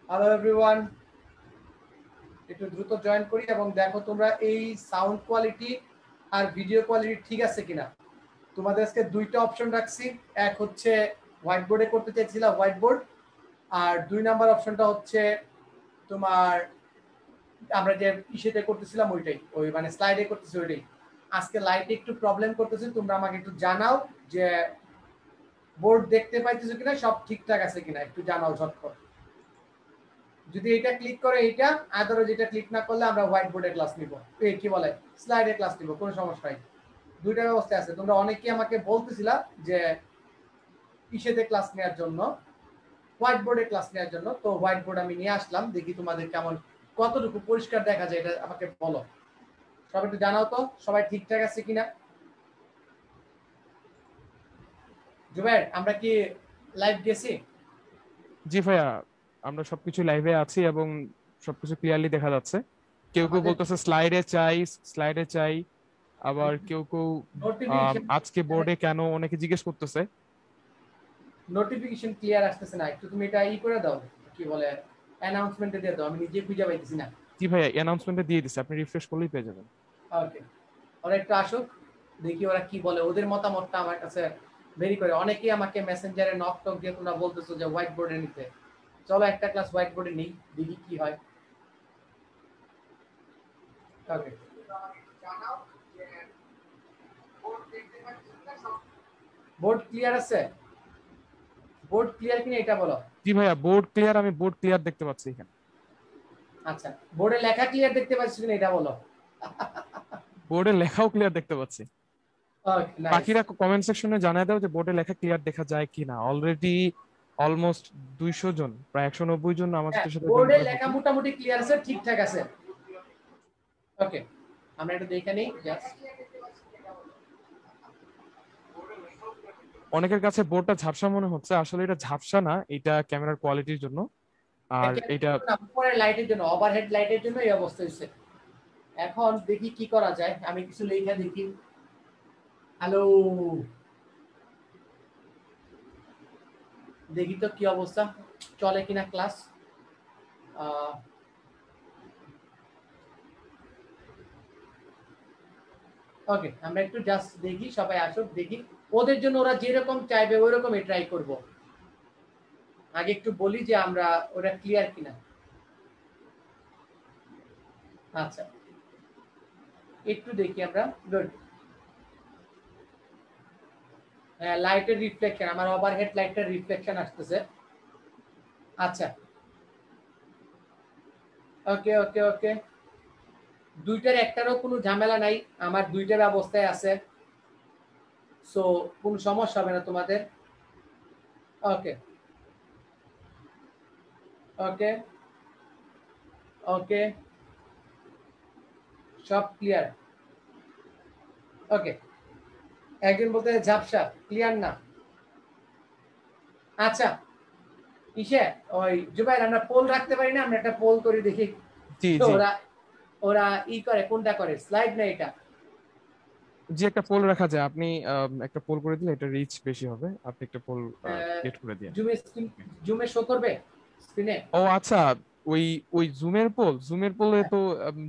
Hello everyone, একটু দ্রুত join করি এবং দেখো তোমরা এই সাউন্ড কোয়ালিটি আর ভিডিও কোয়ালিটি ঠিক আছে কিনা। তোমাদের আজকে দুইটা অপশন রাখছি, এক হচ্ছে হোয়াইট বোর্ডে করতে চাইছিলাম হোয়াইট বোর্ড, আর 2 নাম্বার অপশনটা হচ্ছে তোমার আমরা যে ইসেতে করতেছিলাম ওইটাই, ওই মানে স্লাইডে করতেছি ওইটাই। আজকে লাইটে একটু প্রবলেম করতেছে, তোমরা আমাকে একটু জানাও যে বোর্ড দেখতে পাইতেছো কিনা, সব ঠিকঠাক আছে কিনা একটু জানাও ঝটপট। যদি এটা ক্লিক করে এইটা, আদারও যেটা ক্লিক না করলে আমরা হোয়াইট বোর্ডে ক্লাস নিব, কি বলে স্লাইডে ক্লাস নিব, কোনো সমস্যা নাই। দুইটা ব্যবস্থা আছে। তোমরা অনেকেই আমাকে বলতেছিলা যে ইসেতে ক্লাস নেওয়ার জন্য, হোয়াইট বোর্ডে ক্লাস নেওয়ার জন্য, তো হোয়াইট বোর্ড আমি নিয়ে আসলাম। দেখি তোমাদের কেমন কতটুকু পরিষ্কার দেখা যায় এটা আমাকে বলো। সবাই একটু জানাও তো সবাই ঠিকঠাক আছে কিনা। জুবাইর, আমরা কি লাইভ গেছি? জি ভাইয়া, আমরা সবকিছু লাইভে আছি এবং সবকিছু ক্লিয়ারলি দেখা যাচ্ছে। কেউ কেউ আমাদের বলতেছে স্লাইডে চাই, আবার কেউ কেউ নোটিফিকেশন আজকে বোর্ডে কেন অনেকে জিজ্ঞেস করতেছে। নোটিফিকেশন ক্লিয়ার আসতেছে না, একটু তুমি এটা করে দাও, কি বলে অ্যানাউন্সমেন্টে দিয়ে দাও, আমি নিজে খুঁজে পাইতেছি না। জি ভাইয়া, অ্যানাউন্সমেন্টে দিয়ে দিচ্ছে, আপনি রিফ্রেশ করলেই পেয়ে যাবেন। ওকে, ওরা একটু আসুক, দেখি ওরা কি বলে। ওদের মতামতটা আমার কাছে ভেরি করে। অনেকেই আমাকে মেসেঞ্জারে নক টক দিয়ে তোমরা বলতেছো যে হোয়াইট বোর্ডে নিতে, চলো একটা ক্লাস হোয়াইট বোর্ডে নিই, দেখি কি হয়। ওকে, বোর্ড ক্লিয়ার আছে? বোর্ড ক্লিয়ার কিনা এটা বলো। জি ভাইয়া, বোর্ড ক্লিয়ার, আমি বোর্ড ক্লিয়ার দেখতে পাচ্ছি এখানে। আচ্ছা, বোর্ডে লেখা ক্লিয়ার দেখতে পাচ্ছ কিনা এটা বলো। বোর্ডে লেখাও ক্লিয়ার দেখতে পাচ্ছি। ওকে, নাইস। বাকিরা কমেন্ট সেকশনে জানায় দাও যে বোর্ডে লেখা ক্লিয়ার দেখা যায় কিনা। অলরেডি অলমোস্ট 200 জন, প্রায় 190 জন হ্যাঁ, আমাদের সাথে জয়েন বোর্ডে করে লেখা ফেলছে। মোটামুটি ক্লিয়ার আছে, ঠিকঠাক আছে। ওকে, আমরা একটু দেখে নিই জাস্ট। অনেকের কাছে বোর্ডটা ঝাপসা মনে হচ্ছে, আসলে এটা ঝাপসা না, এটা ক্যামেরার কোয়ালিটির জন্য। আর এটা উপরের লাইটের জন্য, ওভারহেড লাইটের জন্য এই অবস্থা হয়েছে। এখন দেখি কি করা যায়, আমি কিছু লেখা দেখি। হ্যালো, দেখি তো কি অবস্থা, চলে কিনা ক্লাস। ওকে, আমরা একটু জাস্ট দেখি, সবাই আসুক দেখি। ওদের জন্য ওরা যেরকম চাইবে ওই রকমই ট্রাই করব। আগে একটু বলি যে আমরা ওরা ক্লিয়ার কিনা। আচ্ছা, একটু দেখি আমরা। গুড, লাইটের রিফ্লেকশন, আমার ওভারহেড লাইটের রিফ্লেকশন আসতেছে। আচ্ছা, ওকে ওকে ওকে, দুইটার একটারও কোনো ঝামেলা নাই, আমার দুইটার অবস্থায় আছে, সো কোনো সমস্যা হবে না তোমাদের। ওকে ওকে ওকে, সব ক্লিয়ার। ওকে, একজন বলতে ঝাপসা, ক্লিয়ার না। আচ্ছা, ইসে ওই জুবাইর, আমরা পোল রাখতে পারি না? আমরা একটা পোল করি দেখি। জি তো জি ওরা ওরা করে কোনটা করে, স্লাইড না এটা? জি, একটা পোল রাখা যায়। আপনি একটা পোল করে দিলে এটা রিচ বেশি হবে। আপনি একটা পোল ক্রিয়েট করে দিন। জুমে স্ক্রিন, জুমে শো করবে স্ক্রিনে? ও আচ্ছা, ওই ওই জুমের পোলে তো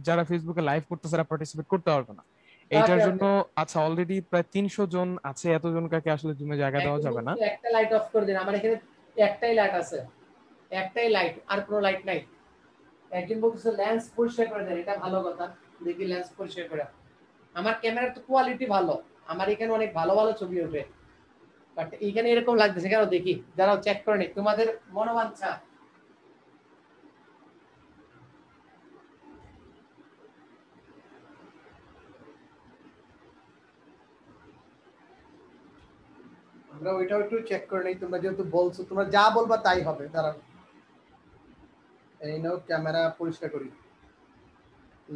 যারা ফেসবুকে লাইভ করতেছে তারা পার্টিসিপেট করতে পারবে না এইটার ওকে জন্য। ওকে, আচ্ছা, অলরেডি প্রায় 300 জন আছে, এতজন কাকে আসলে জুমে জায়গা দেওয়া একজন যাবে না। বলছে একটা লাইট অফ করে দিন, আমার এখানে একটাই লাইট আছে, একটাই লাইট, আর কোনো লাইট নাই। একজন বলতেছে লেন্স পরিষ্কার করে দেন, এটা ভালো কথা। দেখি লেন্স পরিষ্কার করে। আমার ক্যামেরার তো কোয়ালিটি ভালো, আমার এখানে অনেক ভালো ভালো ছবি ওঠে, বাট এখানে এরকম লাগতেছে কেন দেখি, যারাও চেক করে নি তোমাদের মনোবাঞ্ছা। আমরা ওইটাও একটু চেক করে নেই, তোমরা যেহেতু বলছো, তোমরা যা বলবা তাই হবে। দাঁড়াও, এই নাও ক্যামেরা পরিষ্কার করি,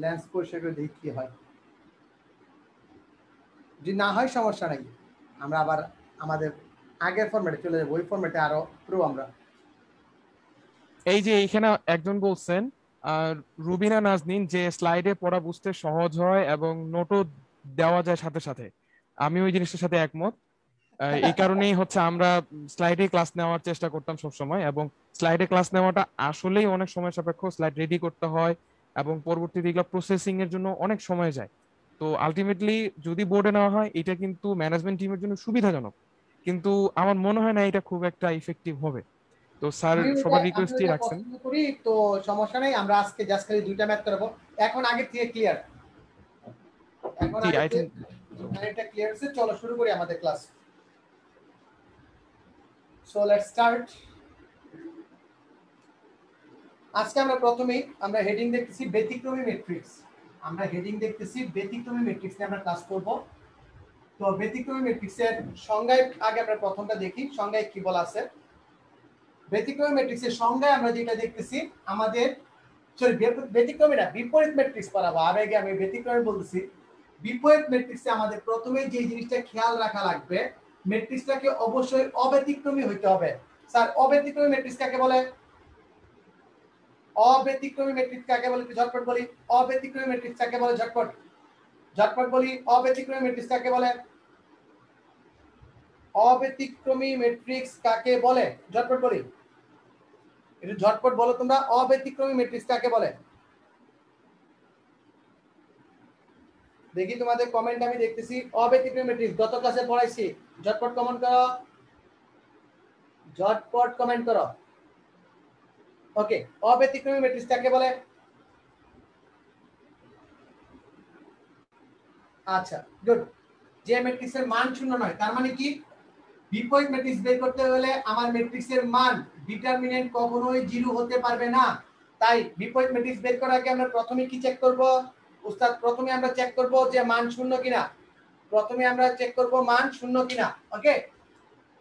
লেন্স পরিষ্কার করে দেখি কি হয়। যদি না হয় সমস্যা নাই, আমরা আবার আমাদের আগের ফরম্যাটে চলে যাবো, ওই ফরম্যাটে আরো প্রো আমরা। এই যে এইখানে একজন বলছেন, আর রুবিনা নাজনীন, যে স্লাইডে পড়া বুঝতে সহজ হয় এবং নোটও দেওয়া যায় সাথে সাথে। আমি ওই জিনিসটার সাথে একমত। এই কারণেই হচ্ছে আমরা স্লাইডে ক্লাস নেওয়ার চেষ্টা করতাম সব সময়, এবং স্লাইডে ক্লাস নেওয়াটা আসলেই অনেক সময় সাপেক্ষ। স্লাইড রেডি করতে হয় এবং পরবর্তীতে এগুলো প্রসেসিং এর জন্য অনেক সময় যায়। তো আলটিমেটলি যদি বোর্ডে নেওয়া হয় এটা কিন্তু ম্যানেজমেন্ট টিমের জন্য সুবিধাজনক, কিন্তু আমার মনে হয় না এটা খুব একটা ইফেক্টিভ হবে। তো স্যার সবার আমি রিকোয়েস্টই ওইটা রাখছেন। পছন্দ করি, তো সমস্যা নেই, আমরা আজকে জাস্ট খালি 2টা ম্যাথ করব। এখন আগে থেকে ক্লিয়ার, এখন জি আগে আই থেকে থিঙ্ক। এটা ক্লিয়ার হচ্ছে। চলো শুরু করি আমাদের ক্লাস। So let's start. আজকে আমরা প্রথমেই আমরা হেডিং দেখতেছি ব্যতিক্রমী ম্যাট্রিক্স। আমরা হেডিং দেখতেছি ব্যতিক্রমী ম্যাট্রিক্স নিয়ে আমরা ক্লাস করব। তো ব্যতিক্রমী ম্যাট্রিক্সের সংজ্ঞায় আগে আমরা প্রথমটা দেখি, সংজ্ঞায় কি বলা আছে। ব্যতিক্রমী ম্যাট্রিক্সের সংজ্ঞায় আমরা যেটা দেখতেছি, আমাদের সরি ব্যতিক্রমী না, বিপরীত ম্যাট্রিক্স পড়াবো। আগে আমি ব্যতিক্রমী বলতেছি। বিপরীত ম্যাট্রিক্সে আমাদের প্রথমে যে জিনিসটা খেয়াল রাখা লাগবে, ম্যাট্রিক্সটাকে অবশ্যই অব্যতিক্রমী হইতে হবে। স্যার অব্যতিক্রমী ম্যাট্রিক্স কাকে বলে? অব্যতিক্রমী ম্যাট্রিক্স কাকে বলে একটু ঝটপট বলি। অব্যতিক্রমী ম্যাট্রিক্স কাকে বলে? ঝটপট ঝটপট বলি। অব্যতিক্রমী ম্যাট্রিক্স কাকে বলে? অব্যতিক্রমী ম্যাট্রিক্স কাকে বলে? ঝটপট বলি, একটু ঝটপট বলো তোমরা, অব্যতিক্রমী ম্যাট্রিক্স কাকে বলে? দেখি তোমাদের কমেন্ট আমি দেখতেছি। অব্যতিক্রমী ম্যাট্রিক্স গত ক্লাসে পড়াইছি, ঝটপট কমেন্ট করো, ঝটপট কমেন্ট করো। ওকে, অব্যতিক্রমী ম্যাট্রিক্স কাকে বলে? আচ্ছা গুড। যে ম্যাট্রিক্সের মান শূন্য নয়, তার মানে কি? বিপরীত ম্যাট্রিক্স বের করতে হলে আমার ম্যাট্রিক্সের মান ডিটারমিনেন্ট কখনোই 0 হতে পারবে না। তাই বিপরীত ম্যাট্রিক্স বের করার আগে আমরা প্রথমে কি চেক করব উস্তাদ? প্রথমে আমরা চেক করব যে মান শূন্য কিনা। প্রথমে আমরা চেক করব মান শূন্য কিনা। ওকে,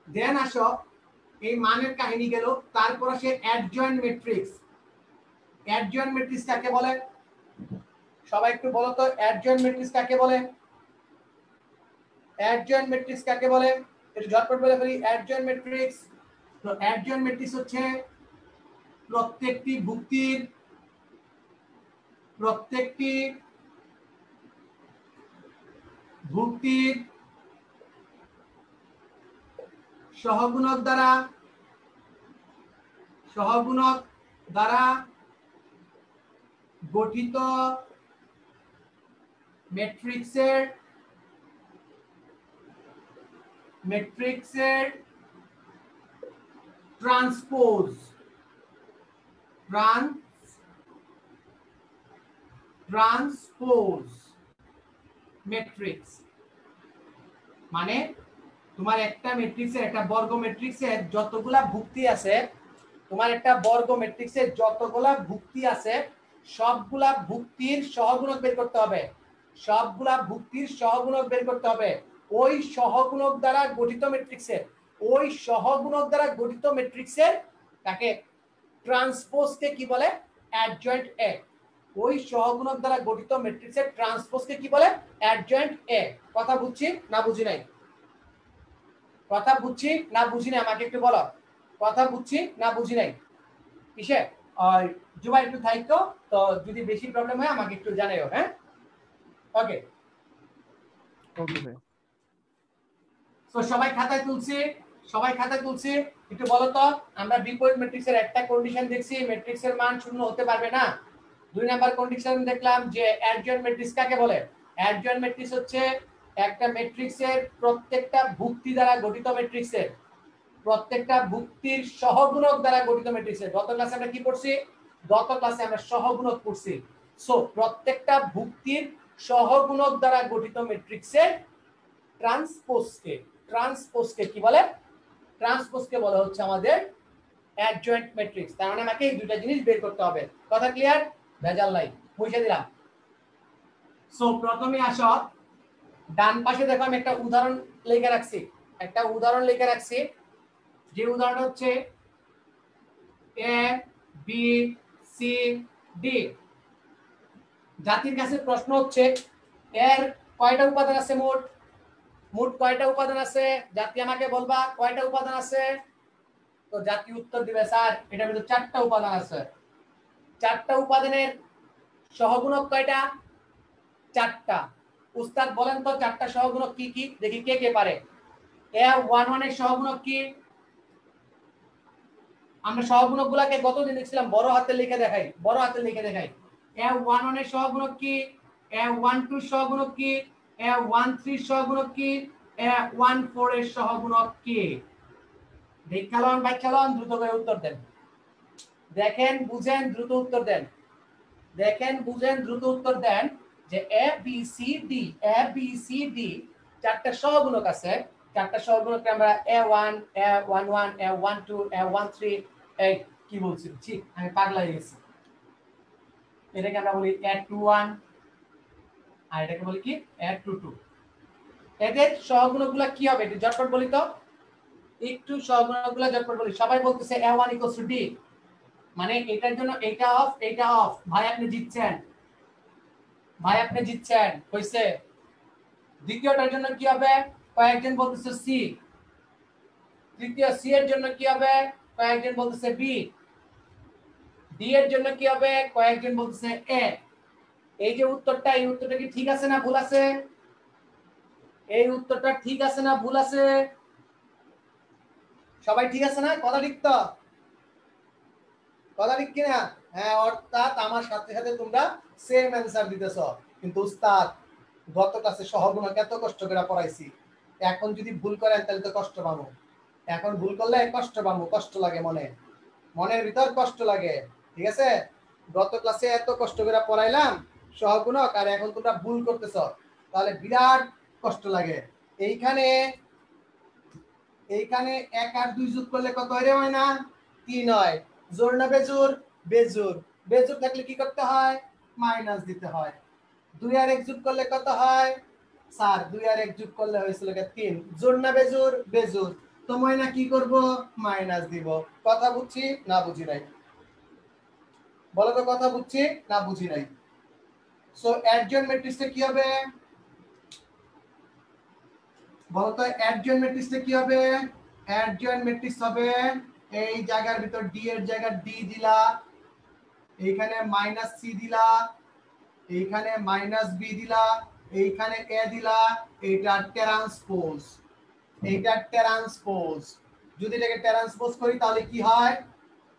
দেন আসো এই মানের কাহিনী গেল, তারপর আসে অ্যাডজয়েন্ট ম্যাট্রিক্স। অ্যাডজয়েন্ট ম্যাট্রিক্স কাকে বলে? সবাই একটু বলো তো, অ্যাডজয়েন্ট ম্যাট্রিক্স কাকে বলে? অ্যাডজয়েন্ট ম্যাট্রিক্স কাকে বলে? একটু ঝটপট বলে ফেলি, অ্যাডজয়েন্ট ম্যাট্রিক্স। তো অ্যাডজয়েন্ট ম্যাট্রিক্স হচ্ছে প্রত্যেকটি ভুক্তির সহগুণক দ্বারা গঠিত ম্যাট্রিক্সের ট্রান্সপোজ ম্যাট্রিক্স। মানে তোমার একটা ম্যাট্রিক্সের, একটা বর্গ ম্যাট্রিক্সের যতগুলা ভুক্তি আছে, তোমার একটা বর্গ ম্যাট্রিক্সের যতগুলা ভুক্তি আছে, সবগুলা ভুক্তির সহগুণক বের করতে হবে। সবগুলা ভুক্তির সহগুণক বের করতে হবে। ওই সহগুণক দ্বারা গঠিত ম্যাট্রিক্সের, ওই সহগুণক দ্বারা গঠিত ম্যাট্রিক্সের তাকে ট্রান্সপোজকে কি বলে? অ্যাডজয়েন্ট এ। ওই সহগুণক দ্বারা গঠিত ম্যাট্রিক্সের ট্রান্সপোজকে কি বলে? অ্যাডজয়েন্ট এ। কথা বুঝছি না বুঝি নাই? কথা বুঝছি না বুঝি নাই আমাকে একটু বলো। কথা বুঝছি না বুঝি নাই? কিসে? আর জুবাই একটু থাইকো, তো যদি বেশি প্রবলেম হয় আমাকে একটু জানাইও। হ্যাঁ, ওকে ওকে ভাই। তো সবাই খাতায় তুলছি, একটু বলো তো। আমরা বিপরীত ম্যাট্রিক্সের একটা কন্ডিশন দেখছি, ম্যাট্রিক্সের মান শূন্য হতে পারবে না। 2 নাম্বার কন্ডিশন দেখলাম যে অ্যাডজয়েন্ট ম্যাট্রিক্স কাকে বলে? অ্যাডজয়েন্ট ম্যাট্রিক্স হচ্ছে একটা ম্যাট্রিক্সের প্রত্যেকটা ভুক্তি দ্বারা গঠিত ম্যাট্রিক্সের, প্রত্যেকটা ভুক্তির সহগুণক দ্বারা গঠিত ম্যাট্রিক্সের। গত ক্লাসে আমরা কি পড়ছি? গত ক্লাসে আমরা সহগুণক পড়ছি। সো প্রত্যেকটা ভুক্তির সহগুণক দ্বারা গঠিত ম্যাট্রিক্সের ট্রান্সপোজকে কি বলে? ট্রান্সপোজকে বলা হচ্ছে আমাদের অ্যাডজয়েন্ট ম্যাট্রিক্স। তার মানে আমাকে এই দুটো জিনিস বের করতে হবে। কথা ক্লিয়ার? ভেজাল নাই, বুঝে দিলাম। সো প্রথমে আসো, ডান পাশে দেখো আমি একটা উদাহরণ লিখে রাখছি। যে উদাহরণ হচ্ছে এ বি সি ডি। জাতির কাছে প্রশ্ন হচ্ছে এর কয়টা উপাদান আছে? মোট কয়টা উপাদান আছে? জাতি আমাকে বলবা কয়টা উপাদান আছে। তো জাতি উত্তর দিবে স্যার এটার ভিতরে 4টা উপাদান আছে। 4টা উপাদানের সহগুণক কয়টা? 4টা। উস্তাদ বলেন তো 4টা সহগুণক কি কি, দেখি কে কে পারে। A11 এর সহগুণক কি? আমরা সহগুণকগুলোকে গতদিন দেখছিলাম বড় হাতে লিখে দেখাই, বড় হাতে লিখে দেখাই। A11 এর সহগুণক কি? A12 এর সহগুণক কি? A13 এর সহগুণক কি? A14 এর সহগুণক কি? দেখালন ভাই, চালন দ্রুত করে উত্তর দেন। দেখেন বুঝেন দ্রুত উত্তর দেন, দেখেন বুঝেন দ্রুত উত্তর দেন যে A B C D, A B C D চারটা সহগুণক আছে। চারটা সহগুণককে আমরা A1 A11 A12 A13 এই কি বলছি জি আমি পাগলা হয়ে গেছি। এটাকে আমরা বলি A21 আর এটাকে বলি কি A22। এদের সহগুণকগুলো কি হবে একটু ঝটপট বলি তো, একটু সহগুণকগুলো ঝটপট বলি। সবাই বলতেছে A1 = D, মানে এটার জন্য এটা অফ এটা অফ। ভাই আপনি জিতছেন, ভাই আপনি জিতছেন, হইছে। দ্বিতীয়টার জন্য কি হবে? কয়েকজন বলতেছে সি। তৃতীয় সি এর জন্য কি হবে? কয়েকজন বলতেছে বি। ডি এর জন্য কি হবে? কয়েকজন বলতেছে এ। এই যে উত্তরটা, এই উত্তরটা কি ঠিক আছে না ভুল আছে? এই উত্তরটা ঠিক আছে না ভুল আছে? সবাই ঠিক আছে না? কথা ঠিক তো? কথা ঠিক কিনা? হ্যাঁ, অর্থাৎ আমার সাথে সাথে তোমরা সেম অ্যানসার দিতেছো। কিন্তু উস্তাদ গত ক্লাসে সহগুণক এত কষ্ট করে পড়াইছি, এখন যদি ভুল করেন তাহলে তো কষ্ট পাবো। এখন ভুল করলে কষ্ট পাবো, কষ্ট লাগে মনে, মনের ভিতর কষ্ট লাগে। ঠিক আছে, গত ক্লাসে এত কষ্ট করে পড়াইলাম সহগুণক, আর এখন তোমরা ভুল করতেছ, তাহলে বিরাট কষ্ট লাগে। এইখানে এইখানে 1 আর 2 যোগ করলে কত হয় রে? হয় না 3 হয়। জোর না বেজোর? বেজোর। বেজোর থাকলে কি করতে হয়? মাইনাস দিতে হয়। 2 আর 1 যোগ করলে কত হয়? 4। 2 আর 1 যোগ করলে হয়েছিল 3। জোর না বেজোর? বেজোর। তো ময়না কি করব? মাইনাস দিব। কথা বুঝছি না বুঝি নাই? বলো তো, কথা বুঝছি না বুঝি নাই? সো অ্যাডজয়েন্ট ম্যাট্রিক্সটা কি হবে? বলো তো অ্যাডজয়েন্ট ম্যাট্রিক্সটা কি হবে? অ্যাডজয়েন্ট ম্যাট্রিক্স হবে এই জায়গার ভিতর ডি এর জায়গা ডি দিলা, এইখানে মাইনাস সি দিলা, এইখানে মাইনাস বি দিলা, এইখানে এ দিলা, এইটা ট্রান্সপোজ, এইটা ট্রান্সপোজ। যদি এটাকে ট্রান্সপোজ করি তাহলে কি হয়?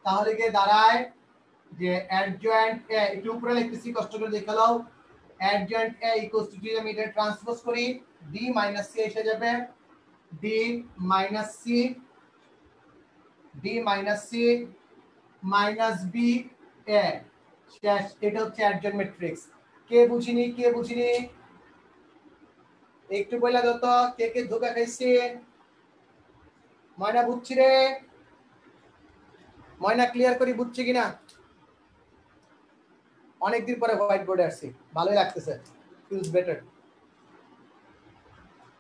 তাহলে কি দাঁড়ায় যে অ্যাডজয়েন্ট এ, একটু উপরে লিখতেছি কষ্ট করে দেখে নাও। অ্যাডজয়েন্ট এ ইকুয়ালস টু, যদি আমি এটা ট্রান্সপোজ করি ডি মাইনাস সি এসে যাবে, D minus C, D minus C minus B এ শেষ। এটা হচ্ছে অ্যাডজয়েন্ট ম্যাট্রিক্স। কে বুঝিনি? কে বুঝিনি? একটু বইলা দাও তো, কে কে ধোকা খাইছে? ময়না বুঝছি রে? ময়না ক্লিয়ার করি বুঝছি কিনা? অনেকদিন পরে হোয়াইট বোর্ডে আসছি, ভালোই লাগতেছে, ফিলস বেটার।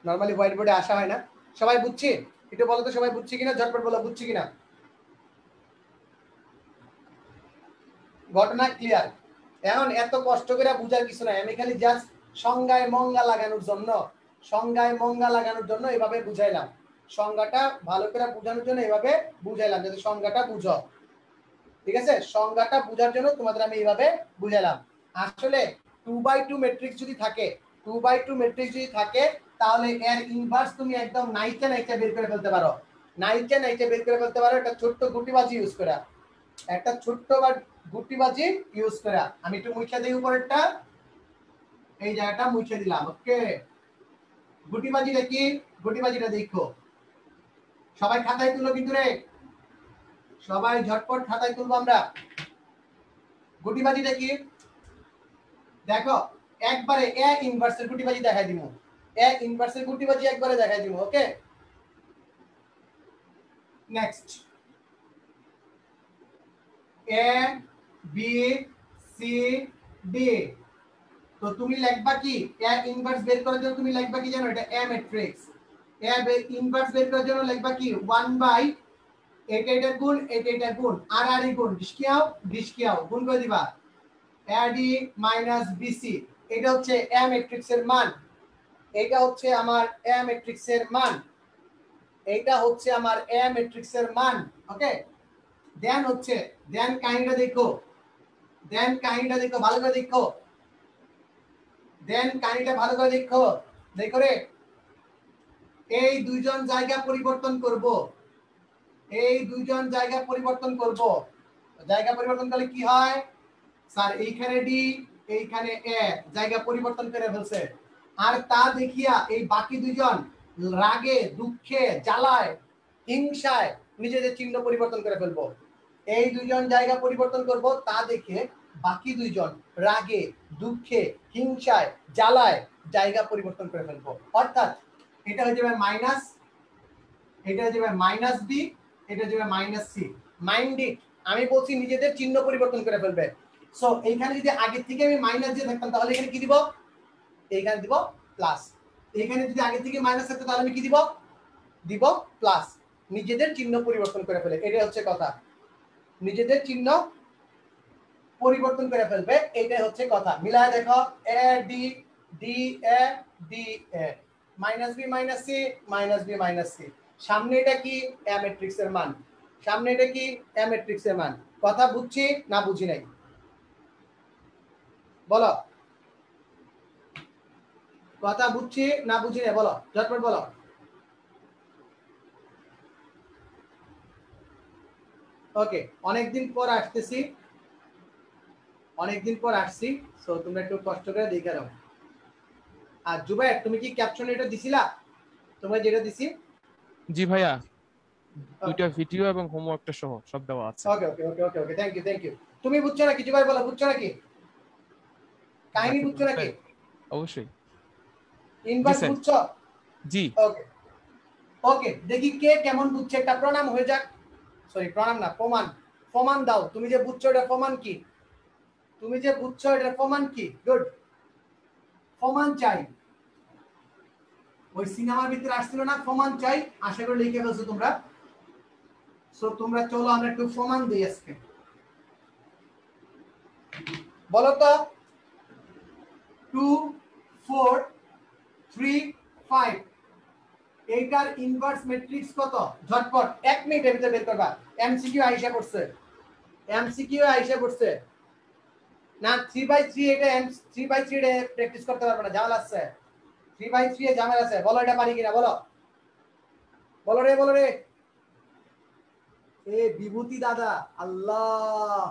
নরমালি হোয়াইট বোর্ডে আসা হয় না। সবাই বুঝছি? একটু বলো তো সবাই বুঝছি কিনা, ঝটপট বলো বুঝছি কিনা। ঘটনা ক্লিয়ার? এখন এত কষ্ট করে বুঝার কিছু নাই, আমি খালি জাস্ট সংজ্ঞায় মঙ্গা লাগানোর জন্য, সংজ্ঞায় মঙ্গা লাগানোর জন্য এভাবে বুঝাইলাম। সংজ্ঞাটা ভালো করে বোঝানোর জন্য এভাবে বুঝাইলাম, যাতে সংজ্ঞাটা বুঝো। ঠিক আছে, সংজ্ঞাটা বোঝার জন্য তোমাদের আমি এইভাবে বুঝাইলাম। আসলে 2/2 ম্যাট্রিক্স যদি থাকে, 2/2 ম্যাট্রিক্স যদি থাকে, তাহলে এর ইনভার্স তুমি একদম নাইচে নাইচে বের করে ফেলতে পারো। নাইচে নাইচে বের করে ফেলতে পারো একটা ছোট্ট গুটিবাজি ইউজ করে, একটা ছোট্ট বা গুটিবাজি ইউজ করে। আমি একটু মুছে দিই উপরেরটা, এই জায়গাটা মুছে দিলাম। ওকে, গুটিবাজিটা কি? গুটিবাজিটা দেখো, সবাই খাতায় তুলো কিন্তু রে, সবাই ঝটপট খাতায় তুলবো আমরা। গুটিবাজিটা কি দেখো, একবারে এ ইনভার্সের গুটিবাজি দেখাই দিব, এ ইনভার্সের গুটিবাজি একবারে দেখাই দিব। ওকে, next A B C D. তো তুমি লিখবা কি? এ ইনভার্স বের করার জন্য তুমি লিখবা কি জানো? এটা এ ম্যাট্রিক্স। এ ইনভার্স বের করার জন্য লিখবা কি? 1/, এটা এটা গুণ, এটা এটা গুণ, আর আর গুণ, ডিসকিয়াও গুণ করে দিবা। এডি মাইনাস বিসি, এটা হচ্ছে এ ম্যাট্রিক্সের মান, এটা হচ্ছে আমার এ ম্যাট্রিক্সের মান, এইটা হচ্ছে আমার এ ম্যাট্রিক্সের মান। ওকে, দেন হচ্ছে, দেন কাহিনীটা দেখো, দেন কাহিনীটা দেখো ভালো করে দেখো, দেন কাহিনীটা ভালো করে দেখো, দেখো রে। এই দুইজন জায়গা পরিবর্তন করব, এই দুইজন জায়গা পরিবর্তন করব। জায়গা পরিবর্তন করলে কি হয় স্যার, এইখানে ডি এইখানে এ জায়গা পরিবর্তন করে ফেলছে। আর তা দেখিয়া এই বাকি দুইজন রাগে দুঃখে জ্বালায় হিংসায় নিজেদের চিহ্ন পরিবর্তন করে ফেলবো। এই দুইজন জায়গা পরিবর্তন করব, তা দেখে বাকি দুইজন রাগে দুঃখে হিংসায় জ্বালায় জায়গা পরিবর্তন করে ফেলবো। অর্থাৎ এটা হয়ে যাবে মাইনাস, এটা হয়ে যাবে মাইনাস বি, এটা হয়ে যাবে মাইনাস সি। মাইন্ড ইট, আমি বলছি নিজেদের চিহ্ন পরিবর্তন করে ফেলবে। সো এইখানে যদি আগে থেকে আমি মাইনাস দিয়ে থাকতাম তাহলে এখানে কি দিব, এইখানে দিব প্লাস। এইখানে যদি আগে থেকে মাইনাস থাকতো তাহলে আমি কি দিব, দিব প্লাস। নিজেদের চিহ্ন পরিবর্তন করে ফেলে, এটা হচ্ছে কথা। নিজেদের চিহ্ন পরিবর্তন করে ফেলবে, এইটাই হচ্ছে কথা। মিলায় দেখো, A D D A D A minus B minus C minus B minus C. সামনে এটা কি এ ম্যাট্রিক্স এর মান, সামনে এটা কি এ ম্যাট্রিক্স এর মান। কথা বুঝছি না বুঝি নাই বলো, কথা বুঝছি না বুঝি নাই বলো, ঝটপট বলো। ওকে, অনেকদিন পর আসতেছি, অনেকদিন পর আসছি, সো তোমরা একটু কষ্ট করে দেখে নাও। আর জুবাইর তুমি কি ক্যাপশন এটা দিছিলা, তোমরা যেটা দিছি? জি ভাইয়া, দুইটা ভিডিও এবং হোমওয়ার্কটা সহ সব দেওয়া আছে। ওকে ওকে ওকে ওকে ওকে, থ্যাংক ইউ থ্যাংক ইউ। তুমি বুঝছো নাকি জুবাইর, বলো বুঝছো নাকি, কাহিনী বাকি বুঝছো নাকি, অবশ্যই। জি ইনভার্স স্যার। বুঝছো? জি। ওকে ওকে, দেখি কে কেমন বুঝছে। একটা প্রণাম হয়ে যাক, সরি প্রণাম না, প্রমাণ। প্রমাণ দাও, তুমি যে বুঝছো এটা প্রমাণ কি, তুমি যে বুঝছো এটা প্রমাণ কি। গুড, প্রমাণ চাই। ওই সিনেমার ভিতরে আসছিল না প্রমাণ চাই, আশা করি লিখে ফেলছো তোমরা। সো তোমরা চলো আমরা একটু প্রমাণ দিই আজকে। বলো তো 2 4 3 5 এইটার ইনভার্স ম্যাট্রিক্স কত? ঝটপট 1 মিনিটের ভিতরে বের করবা। এমসিকিউ আইসা পড়ছে, এমসিকিউ আইসা পড়ছে না। 3/3 এটা 3/3 এ প্র্যাকটিস করতে পারবে না, ঝামেলা আছে। 3/3 এ ঝামেলা আছে, বলো এটা পারি কিনা বলো, বলো রে বলো রে। এ বিভূতি দাদা, আল্লাহ।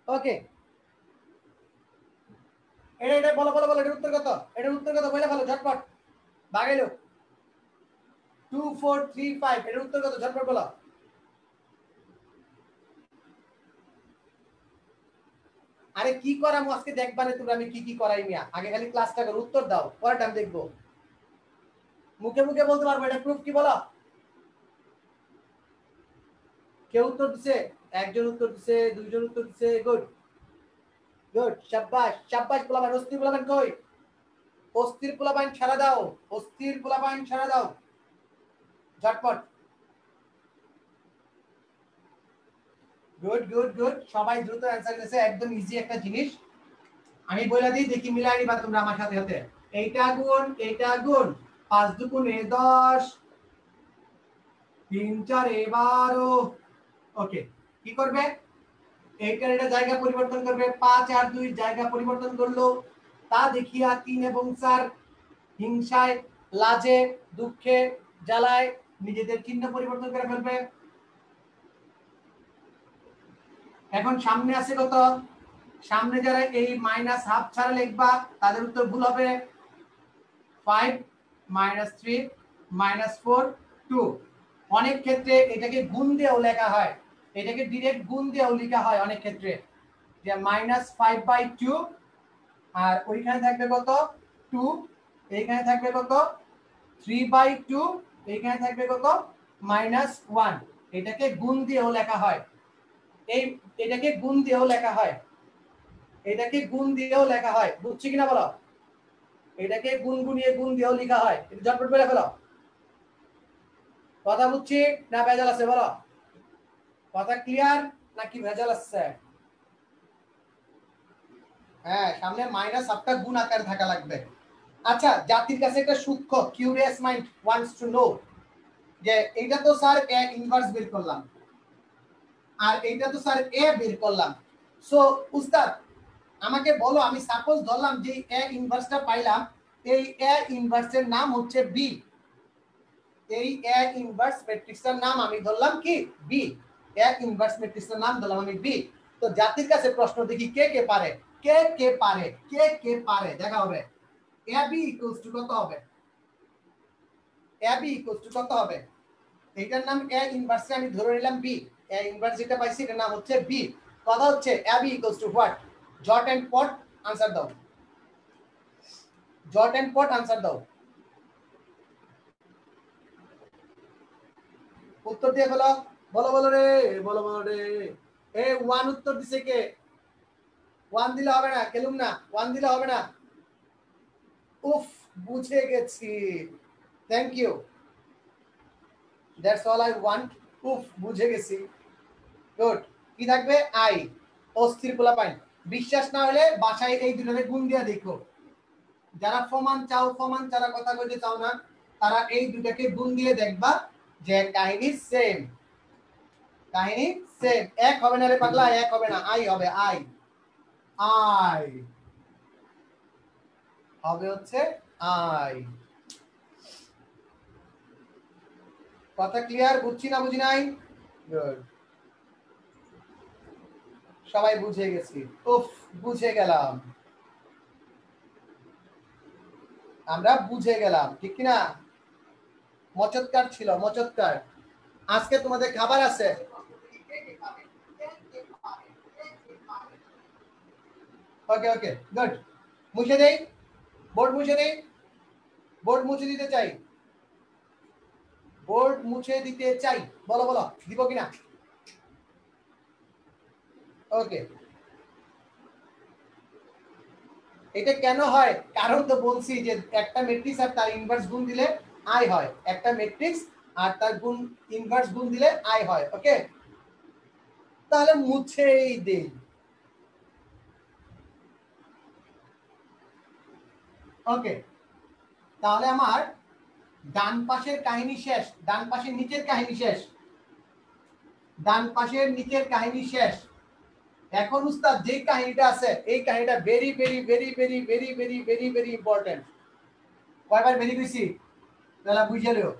ওকে, এটা এটা বলো বলো বলো, এটার উত্তর কত, এটার উত্তর কত বলে ফেলো ঝটপট, বাগাইলো। 2 4 3 5 এটার উত্তর কত, ঝটপট বলো। আরে কি করামু আজকে দেখবা না তোমরা, আমি কি কি করাই মিয়া, আগে খালি ক্লাসটা করো, উত্তর দাও, পরেরটা আমি দেখবো। মুখে মুখে বলতে পারবো, এটা প্রুফ কি বলো। কেউ উত্তর দিছে, একজন উত্তর দিছে, দুইজন উত্তর দিছে, গুড গুড, শাবাশ শাবাশ। পোলাপান, অস্থির পোলাপান কই, অস্থির পোলাপান ছাড়া দাও, অস্থির পোলাপান ছাড়া দাও ঝটপট। গুড গুড গুড, সবাই দ্রুত অ্যানসার দিয়েছে, একদম ইজি একটা জিনিস। আমি বলে দিই, দেখি মিলাই নিবা তোমরা আমার সাথে সাথে। এইটা গুণ, এইটা গুণ, 5 দুগুণে 10, 3 4 12। ওকে, কি করবে, এইটার এটা জায়গা পরিবর্তন করবে, 5 আর 2 জায়গা পরিবর্তন করলো, তা দেখিয়া 3 এবং 4 হিংসায় লাজে দুঃখে জ্বালায় নিজেদের চিহ্ন পরিবর্তন করে ফেলবে। এখন সামনে আছে কত, সামনে যারা এই মাইনাস হাফ ছাড়া লিখবা তাদের উত্তর ভুল হবে। 5 -3 -4 2। অনেক ক্ষেত্রে এটাকে গুণ দিয়েও লেখা হয়, এটাকে ডাইরেক্ট গুণ দিয়েও লেখা হয় অনেক ক্ষেত্রে, যে -5/2 আর ওইখানে থাকবে কত 2, এইখানে থাকবে কত 3/2, এইখানে থাকবে কত -1। এটাকে গুণ দিয়েও লেখা হয়, এটাকে গুণ দিয়েও লেখা হয়, এটাকে গুণ দিয়েও লেখা হয়, বুঝছি কিনা বলো। এটাকে গুণ গুণিয়ে গুণ দিয়েও লেখা হয়, এটা ঝটপট বলে ফেলো। কথা বুঝছি না ভেজাল আছে বলো, কথা ক্লিয়ার নাকি ভেজাল আছে? হ্যাঁ, সামনে মাইনাস হাফটা গুণ আকারে থাকা লাগবে। আচ্ছা, জাতির কাছে একটা সূক্ষ্ম curious mind wants to know, যে এইটা তো স্যার এ ইনভার্স বের করলাম আর এইটা তো স্যার এ বের করলাম, সো উস্তাদ আমাকে বলো, আমি সাপোজ ধরলাম যে এ ইনভার্সটা পাইলাম, এই এ ইনভার্সের নাম হচ্ছে বি। এই এ ইনভার্স ম্যাট্রিক্সের নাম আমি ধরলাম কি বি। এ ইনভার্স ম্যাট্রিক্সের নাম ধরলাম আমি বি। তো জাতির কাছে প্রশ্ন দেখি কে কে পারে, কে কে পারে, কে কে পারে দেখা হবে। এ বি ইকুয়ালস টু কত হবে, এ বি ইকুয়ালস টু কত হবে, এইটার নাম এ ইনভার্সে আমি ধরে নিলাম বি। এ ইনভার্স যেটা পাইছি এটার নাম হচ্ছে বি। কথা হচ্ছে A B equals to what, জট এন্ড পট আনসার দাও, জট এন্ড পট আনসার দাও, উত্তর দিয়ে বলো, বলো বলো রে, বলো বলো রে। এ ওয়ান উত্তর দিছে কে, ওয়ান দিলে হবে না, খেলুম না, ওয়ান দিলে হবে না। উফ, বুঝে গেছি, thank you, that's all I want. উফ, বুঝে গেছি, গুড। কি থাকবে, আই, অস্থির পোলা পাইন। বিশ্বাস না হলে বাসায় এই দুটোকে গুণ দিয়ে দেখো। যারা প্রমাণ চাও, প্রমাণ ছাড়া কথা কইতে চাও না, তারা এই দুটাকে গুণ দিয়ে দেখবা যে কাহিনী সেম, কাহিনী সেম। এক হবে না রে পাগলা, এক হবে না, আই হবে, আই, আই হবে হচ্ছে আই। কথা ক্লিয়ার, বুঝছি না বুঝি নাই? গুড, সবাই বুঝে গেছি। উফ, বুঝে গেলাম, আমরা বুঝে গেলাম, ঠিক কিনা? মচৎকার ছিল, মচৎকার। আজকে তোমাদের খাবার আছে। ওকে ওকে, গুড। মুছে দেই, বোর্ড মুছে দেই, বোর্ড মুছে দিতে চাই, বোর্ড মুছে দিতে চাই, বলো বলো দিব কিনা? ওকে। এটা কেন হয়, কারণ তো বলছি যে একটা ম্যাট্রিক্স আর তার ইনভার্স গুণ দিলে আই হয়, একটা ম্যাট্রিক্স আর তার গুণ ইনভার্স গুণ দিলে আই হয়। ওকে, তাহলে মুছেই দেই। ওকে, তাহলে আমার ডান পাশের কাহিনী শেষ, ডান পাশের নিচের কাহিনী শেষ, ডান পাশের নিচের কাহিনী শেষ। এখন উস্তাদ যে কাহিনীটা আছে এই কাহিনীটা very very very very very very very very important. কয়বার ভেরি কইছি তাহলে বুঝে লিও।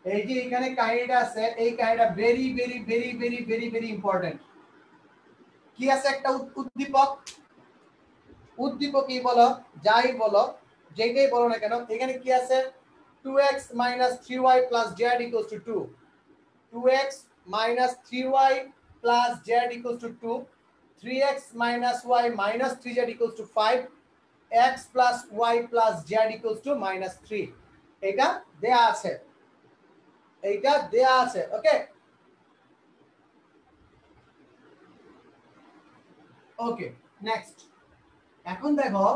এই যে এখানে কাহিনীটা আছে, এই কাহিনীটা very very very very very very important. কি আছে, একটা উদ্দীপক, উদ্দীপকই বলো যাই বলো, যেটাই বলো না কেন, এখানে কি আছে, 2x - 3y + z = 2, 2x - 3y + z = 2, 3x - y - 3z = 5, x + y + z = -3। এটা দেয়া আছে, এইটা দেয়া আছে। ওকে ওকে, নেক্সট। এখন দেখো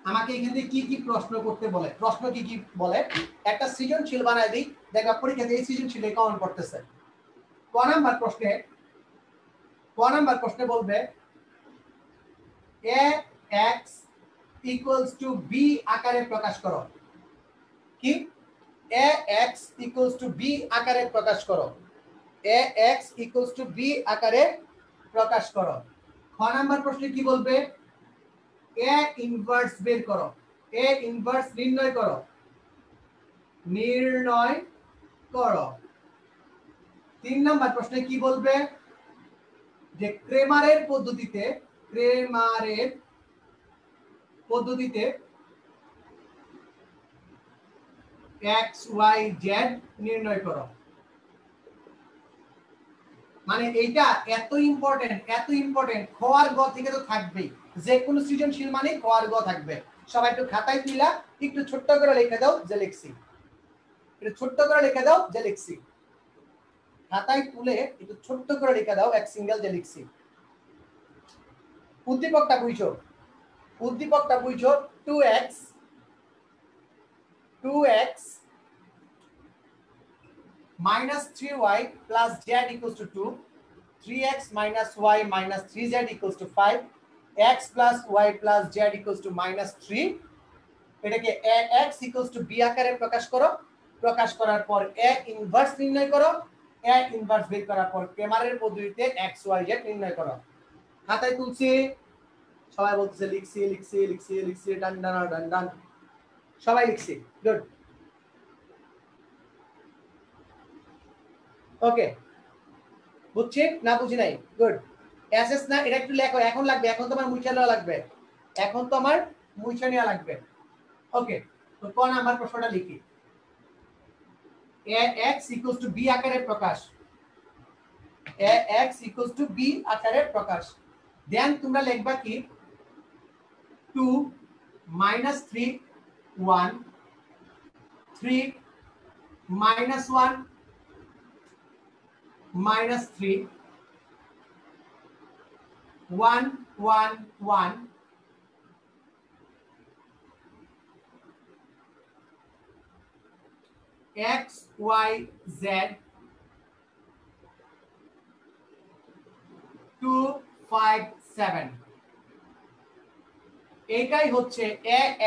আমাকে এখান থেকে কি কি প্রশ্ন করতে বলে, প্রশ্ন কি কি বলে, একটা সৃজনশীল বানায় দিই, দেখো পরীক্ষাতে এই সৃজনশীল কেমন করতেছে। ক নাম্বার প্রশ্নে বলবে ax = b আকারে প্রকাশ করো। কি, ax = b আকারে প্রকাশ করো, ax = b আকারে প্রকাশ করো। খ নাম্বার প্রশ্নে কি বলবে, a ইনভার্স বের করো, a ইনভার্স নির্ণয় করো, নির্ণয় করো। 3 নাম্বার প্রশ্নে কি বলবে, যে ক্রেমারের পদ্ধতিতে, ক্রেমারের পদ্ধতিতে x y z নির্ণয় করো। মানে এইটা এত ইম্পর্টেন্ট, এত ইম্পর্টেন্ট, খ আর গ থেকে তো থাকবেই, যে কোনো সৃজনশীল মানে খ আর গ থাকবে। সবাই একটু খাতায় তুলা একটু ছোট্ট করে লিখে দাও যে লিখছি, একটু ছোট্ট করে লিখে দাও যে লিখছি, খাতায় তুলে একটু ছোট্ট করে লিখে দাও এক সিঙ্গেল যে লিখছি। উদ্দীপকটা বুঝছো, উদ্দীপকটা বুঝছো, 2x - 3y + z = 2, 3x - y - 3z = 5, x + y + z = -3। এটাকে ax = b আকারে প্রকাশ করো, প্রকাশ করার পর a ইনভার্স নির্ণয় করো, a ইনভার্স বের করার পর ক্রেমারের পদ্ধতিতে x y z নির্ণয় করো। খাতায় তুলছি, সবাই বলতেছে লিখছি লিখছি লিখছি লিখছি, ডান ডান ডান ডান, সবাই লিখছি, গুড। ওকে, বুঝছি না বুঝি নাই, গুড। এসএস না, এটা একটু লেখো, এখন লাগবে, এখন তোমার মুছে নেওয়া লাগবে, এখন তো আমার মুছে নেওয়া লাগবে। ওকে, তো ক নাম্বার প্রশ্নটা লিখি। x = b আকারে প্রকাশ, x = b আকারে প্রকাশ। দেন তোমরা লিখবা কি 2 - 3 1 3 - 1 -3 1 1 1 x y z 2 5 7। এইটাই হচ্ছে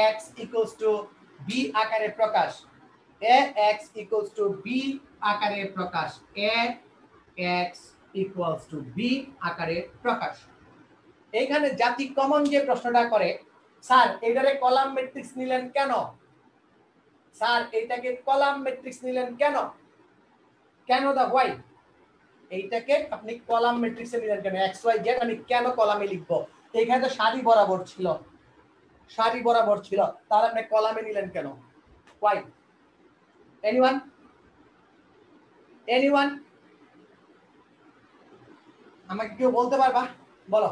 ax = b আকারে প্রকাশ, ax = b আকারে প্রকাশ, ax = b আকারে প্রকাশ। এইখানে জাতি কমন যে প্রশ্নটা করে, স্যার এটারে কলাম ম্যাট্রিক্স নিলেন কেন? স্যার এইটাকে কলাম ম্যাট্রিক্স নিলেন কেন? কেন দা হোয়াই? এইটাকে আপনি কলাম ম্যাট্রিক্সে নিলেন কেন? এক্স ওয়াই জেড আমি কেন কলামে লিখবো? এইখানে তো সারি বরাবর ছিল, সারি বরাবর ছিল, তাহলে আপনি কলামে নিলেন কেন? হোয়াই? এনিওয়ান? এনিওয়ান? আমাকে কেউ বলতে পারবা? বলো,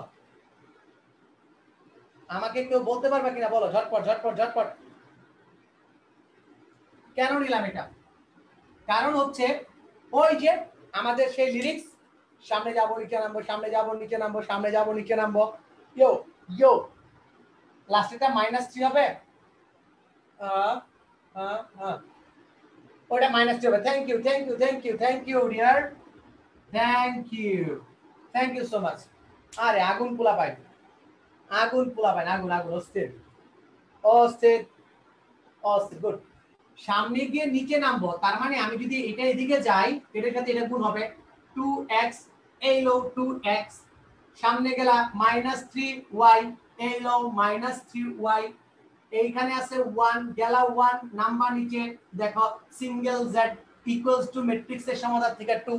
আমাকে কেউ বলতে পারবা কিনা বলো, ঝটপট ঝটপট ঝটপট। কেন নিলাম এটা? কারণ হচ্ছে ওই যে আমাদের সেই লিরিক্স, সামনে যাব নিচে নামবো, সামনে যাব নিচে নামবো, সামনে যাব নিচে নামবো, ইয়ো ইয়ো, লাস্টেটা -3 হবে, ওটা -3 হবে। Thank you thank you thank you thank you dear, thank you so much. আরে আগুন পোলা পাই, আগুন পোলা পাই, আগুন আগুন, অস্থির অস্থির অস্থির, গুড। সামনে গিয়ে নিচে নামবো, তার মানে আমি যদি এটা এদিকে যাই, এটার সাথে এটা গুণ হবে 2x, এই লো 2x, সামনে গেলা -3y, এই লো -3y, এইখানে আছে 1, গেলা 1, নাম্বার নিচে দেখো সিঙ্গেল z ইকুয়ালস টু ম্যাট্রিক্সের সমাধান থেকে 2,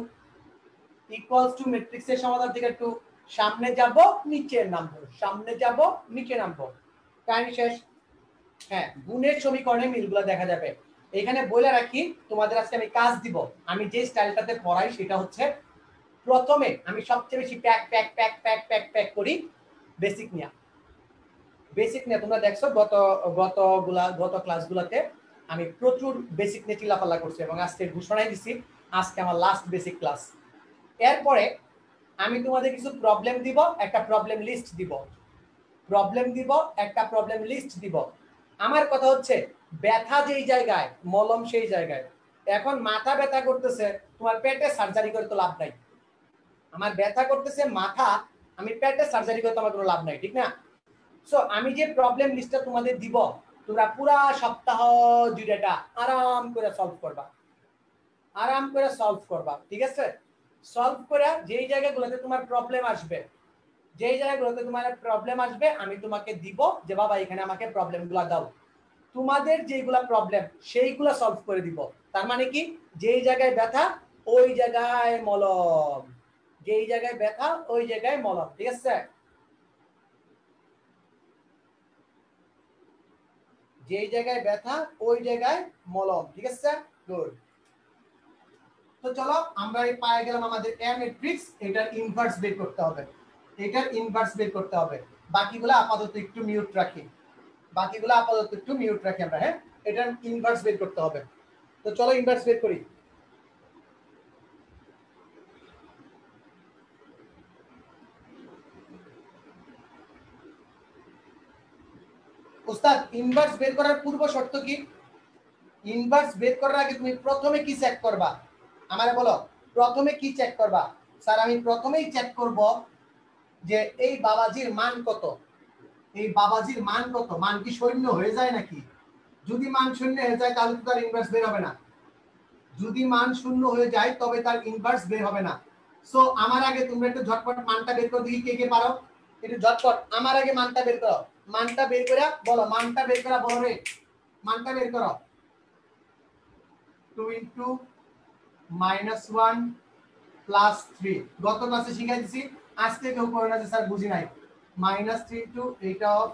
ইকুয়ালস টু ম্যাট্রিক্সের সমাধান থেকে 2, সামনে যাব নিচে নামবো, সামনে যাব নিচে নামবো, কাহিনী শেষ। হ্যাঁ, গুণের সমীকরণে মিলগুলো দেখা যাবে। এখানে বলে রাখি, তোমাদের আজকে আমি কাজ দিব, আমি যে স্টাইলটাতে পড়াই সেটা হচ্ছে প্রথমে আমি সবচেয়ে বেশি pack pack pack pack pack pack করি বেসিক নিয়ে। বেসিক নিয়ে তোমরা দেখছো গত ক্লাসগুলোতে আমি প্রচুর বেসিক নিয়ে চিল্লাপাল্লা করছি, এবং আজকে ঘোষণাই দিছি আজকে আমার লাস্ট বেসিক ক্লাস। এরপরে আমি তোমাদের কিছু প্রবলেম দিব, একটা প্রবলেম লিস্ট দিব, একটা প্রবলেম লিস্ট দিব। আমার কথা হচ্ছে ব্যথা যেই জায়গায় মলম সেই জায়গায়। এখন মাথা ব্যথা করতেছে, তোমার পেটে সার্জারি করে তো লাভ নাই। আমার ব্যথা করতেছে মাথা, আমি পেটে সার্জারি করে তো আমার কোনো লাভ নাই, ঠিক না? সো আমি যে প্রবলেম লিস্টটা তোমাদের দিব, তোমরা পুরা সপ্তাহ জুড়ে এটা আরাম করে সলভ করবা, আরাম করে সলভ করবা, ঠিক আছে? সলভ করে যেই জায়গাগুলোতে তোমার প্রবলেম আসবে, যেই জায়গাগুলোতে তোমার প্রবলেম আসবে আমি তোমাকে দিব যে বাবা এখানে আমাকে প্রবলেমগুলো দাও, তোমাদের যেগুলা প্রবলেম সেইগুলা সলভ করে দিব। তার মানে কি, যেই জায়গায় ব্যথা ওই জায়গায় মলম, যেই জায়গায় ব্যথা ওই জায়গায় মলম, ঠিক আছে? যেই জায়গায় ব্যথা ওই জায়গায় মলম, ঠিক আছে? গুড। তো চলো আমরা এই পায়ে গেলাম আমাদের এ ম্যাট্রিক্স, এটার ইনভার্স বের করতে হবে, এটার ইনভার্স বের করতে হবে। বাকিগুলো আপাতত একটু মিউট রাখি, বাকিগুলো আপাতত একটু মিউট রাখি আমরা, হ্যাঁ? এটার ইনভার্স বের করতে হবে। তো চলো ইনভার্স বের করি। ওস্তাদ ইনভার্স বের করার পূর্ব শর্ত কি? ইনভার্স বের করার আগে তুমি প্রথমে কি চেক করবা আমারে বলো, প্রথমে কি চেক করবা? স্যার আমি প্রথমেই চেক করব যে এই বাবাজির মান কত, এই বাবাজির মান কত, মান কি শূন্য হয়ে যায় নাকি? যদি মান শূন্য হয়ে যায় তাহলে তো তার ইনভার্স বের হবে না, যদি মান শূন্য হয়ে যায় তবে তার ইনভার্স বের হবে না। সো আমার আগে তোমরা একটু ঝটপট মানটা বের করে দিই, কে কে পারো? একটু ঝটপট আমার আগে মানটা বের করো, মানটা বের করে বলো, মানটা বের করা বলো রে, মানটা বের করো। 2 ইনটু -1 প্লাস 3 গত ক্লাসে শিখাই দিছি, আজকে কেউ করে না যে স্যার বুঝি নাই। -3 ইনটু এইটা অফ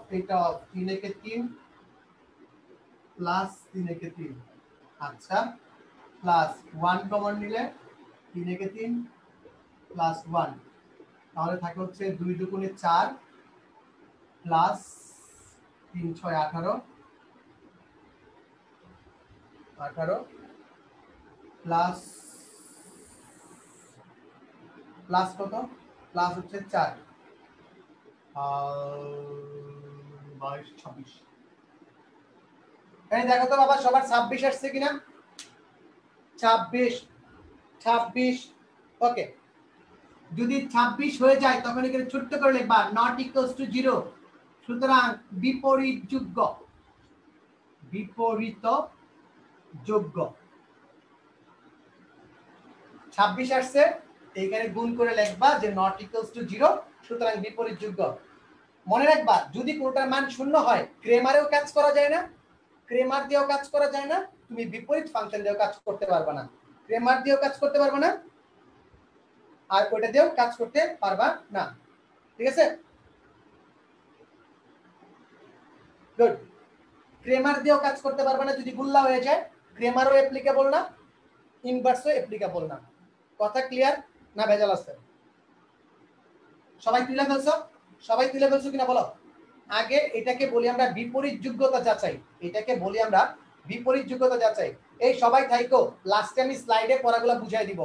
3 একে 3 প্লাস 3 একে 3, আচ্ছা প্লাস 1 কমন নিলে 3 একে 3 প্লাস 1, তাহলে থাকে হচ্ছে 2 দুগুণে 4 প্লাস 3 6 18 প্লাস প্লাস কত, প্লাস হচ্ছে 4 22 26। এই দেখো তো বাবা সবার 26 আসছে কিনা, 26 ওকে। যদি 26 হয়ে যায় তখন এখানে ছোট্ট করে লিখবা নট ইকুয়ালস টু 0, সুতরাং বিপরীত যোগ্য, বিপরীত যোগ্য। 26 আসছে এইখানে গুণ করে লিখবা যে নট ইকুয়ালস টু 0, সুতরাং বিপরীত যোগ্য। মনে রাখবা যদি কোনটার মান শূন্য হয় ক্রেমারেও কাজ করা যায় না, ক্রেমার দিয়েও কাজ করা যায় না, তুমি বিপরীত ফাংশন দিয়েও কাজ করতে পারবে না, ক্রেমার দিয়েও কাজ করতে পারবে না আর ওটা দিয়েও কাজ করতে পারবা না, ঠিক আছে? গুড। ক্রেমার দিয়েও কাজ করতে পারবে না যদি গুল্লা হয়ে যায়, ক্রেমারও অ্যাপ্লিকেবল না, ইনভার্সও অ্যাপ্লিকেবল না। কথা ক্লিয়ার না ভেজাল আছে? সবাই তুলে ফেলছো, সবাই তুলে ফেলছো কিনা বলো। আগে এটাকে বলি আমরা বিপরীত যোগ্যতা যাচাই, এটাকে বলি আমরা বিপরীত যোগ্যতা যাচাই। এই সবাই থাইকো, লাস্টে আমি স্লাইডে পড়াগুলো বুঝাই দিব,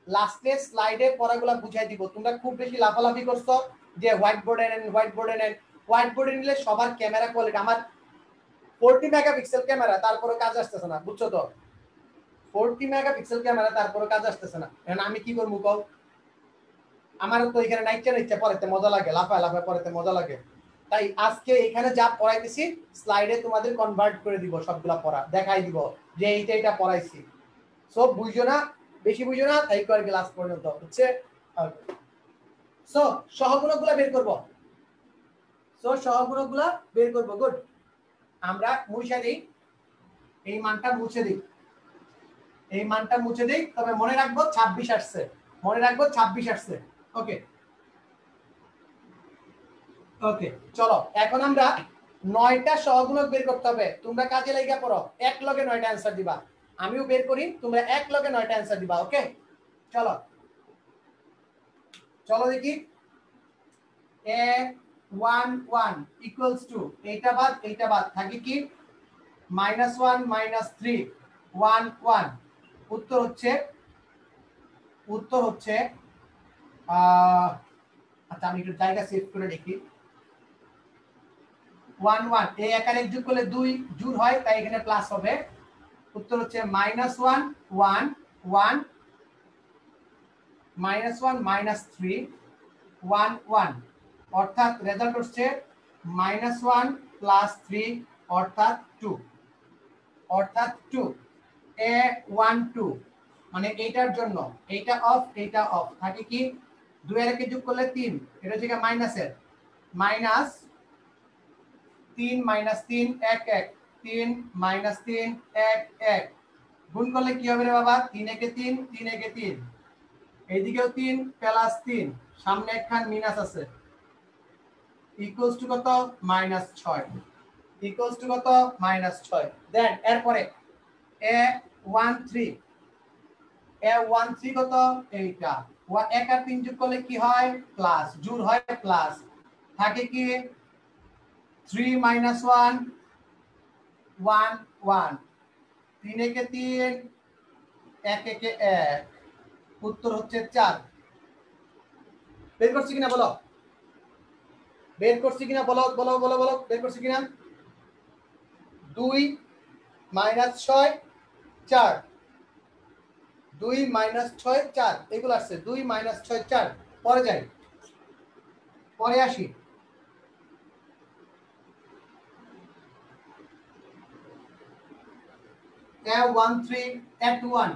লাস্টে স্লাইডে পড়াগুলো বুঝাই দিব। তোমরা খুব বেশি লাফালাফি করছো যে হোয়াইট বোর্ডে নেন, হোয়াইট বোর্ডে নেন। হোয়াইট বোর্ডে নিলে সবার ক্যামেরা কোয়ালিটি, আমার 40 মেগাপিক্সেল ক্যামেরা তারপরে কাজ আসতেছে না, বুঝছো তো? 40 মেগাপিক্সেল ক্যামেরা তারপরে কাজ আসতেছে না, এখন আমি কি করবো কও? আমার তো এখানে নাইচা নাইচা পড়াইতে মজা লাগে, লাফায় লাফায় পড়াইতে মজা লাগে, তাই আজকে এখানে যা পড়াইতেছি স্লাইডে তোমাদের কনভার্ট করে দিব, সবগুলা পড়া দেখাই দিব যে এইটা এটা পড়াইছি। সব বুঝো না, বেশি বুঝো না, তাই করে ক্লাস পর্যন্ত হচ্ছে। সো সহগুণকগুলা বের করব, সো সহগুণকগুলা বের করব। গুড, আমরা মুছে দিই, এই মানটা মুছে দিই, এই মানটা মুছে দিই, তবে মনে রাখবো 26 আসছে, মনে রাখবো 26 আসছে। ওকে ওকে, চলো এখন আমরা 9টা সহগুণক বের করতে হবে। তোমরা কাজে লাগিয়া পড়ো, এক লগে 9টা অ্যানসার দিবা, আমিও বের করি, তোমরা এক লগে 9টা অ্যানসার দিবা। ওকে চলো চলো দেখি। a11 ইকুয়ালস টু এইটা বাদ থাকে কি -1 -3 1 1। উত্তর হচ্ছে আচ্ছা আমি একটু জায়গা সেভ করে লিখি। 1 1 এই একার যোগ করলে 2 জোড় হয়, তাই এখানে প্লাস হবে। উত্তর হচ্ছে -1 1 1 -1 -3 1 1, অর্থাৎ রেজাল্ট হচ্ছে -1 + 3 অর্থাৎ 2, অর্থাৎ 2 a12 মানে এইটার জন্য এইটা অফ থাকে কি 2 এর একে যোগ করলে 3, এটা হচ্ছে মাইনাসের মাইনাস 3 -3 1 1 3 -3 1 1 গুণ করলে কি হবে রে বাবা 3 একে 3 3 একে 3, এইদিকেও 3 প্লাস 3 সামনে একখান মাইনাস আছে, ইকুয়ালস টু কত -6, ইকুয়ালস টু কত -6। দেন এরপরে a13 কত এইটা, এক আর 3 যোগ করলে কি হয় প্লাস, জোড় হয় প্লাস, থাকে কি 3 - 1 1 1 3 একে 3 1 একে 1, উত্তর হচ্ছে 4। বের করছি কিনা বলো, বের করছি কিনা বলো বলো বলো বলো, বের করছি কিনা? 2 - 6 4, 2 - 6 4 এগুলো আসছে, 2 - 6 4। পরে যাই, পরে আসি। a13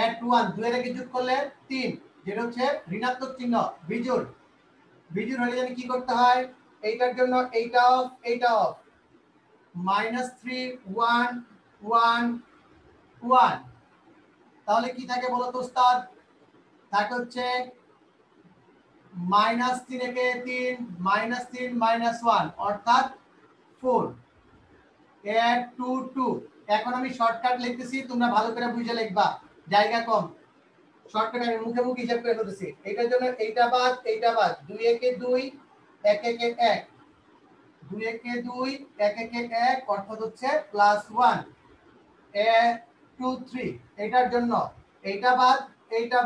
a21 2 এর আগে যোগ করলে 3, যেটা হচ্ছে ঋণাত্মক চিহ্ন বিজোড়, বিজোড় হলে জানি কি করতে হয়, এইটার জন্য এইটা অফ -3 1 1 1, তাহলে কি থাকে বলো তো উস্তাদ? থাকে হচ্ছে -3 একে 3 -3 -1 অর্থাৎ 4 add 2 2। এখন আমি শর্টকাট লিখতেছি, তোমরা ভালো করে বুঝে লিখবা, জায়গা কম। শর্টকাট আমি মুখে মুখে হিসাব করে ফেলতেছি। এটার জন্য এইটা বাদ 2 একে 2 1 একে 1 2 একে 2 1 একে 1 অর্থাৎ হচ্ছে +1 a 2 3। এটার জন্য এইটা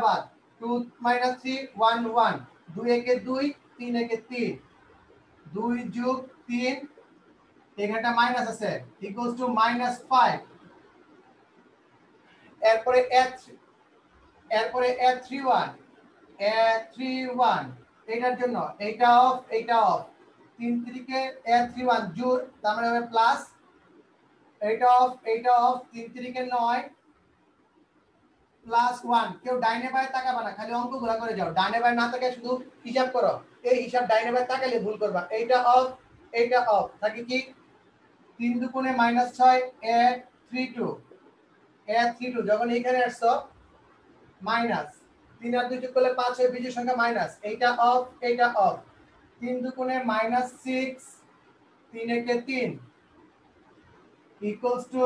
বাদ 2 - 3 1 1 2 একে 2 3 একে 3 2 যোগ 3, এখানটা মাইনাস আছে, ইকুয়ালস টু -5। এরপরে a31 এটার জন্য এইটা অফ 3 3 a31 জোড়, তার মানে হবে প্লাস, এইটা অফ 3 3 9 +1। কেউ ডাইনে বায়ে তাকাবা না, খালি অঙ্কগুলো করে যাও, ডাইনে বায়ে না তাকায় শুধু হিসাব করো। এই হিসাব ডাইনে বায়ে তাকালে ভুল করবা। এইটা অফ থাকে কি 3 দুগুণে -6 a32 যখন এখানে আসছো মাইনাস 3 আর 2 যোগ করলে 5 হয়, বিজোড় সংখ্যা মাইনাস, এইটা অফ 3 দুগুণে -6 3 একে 3 equals to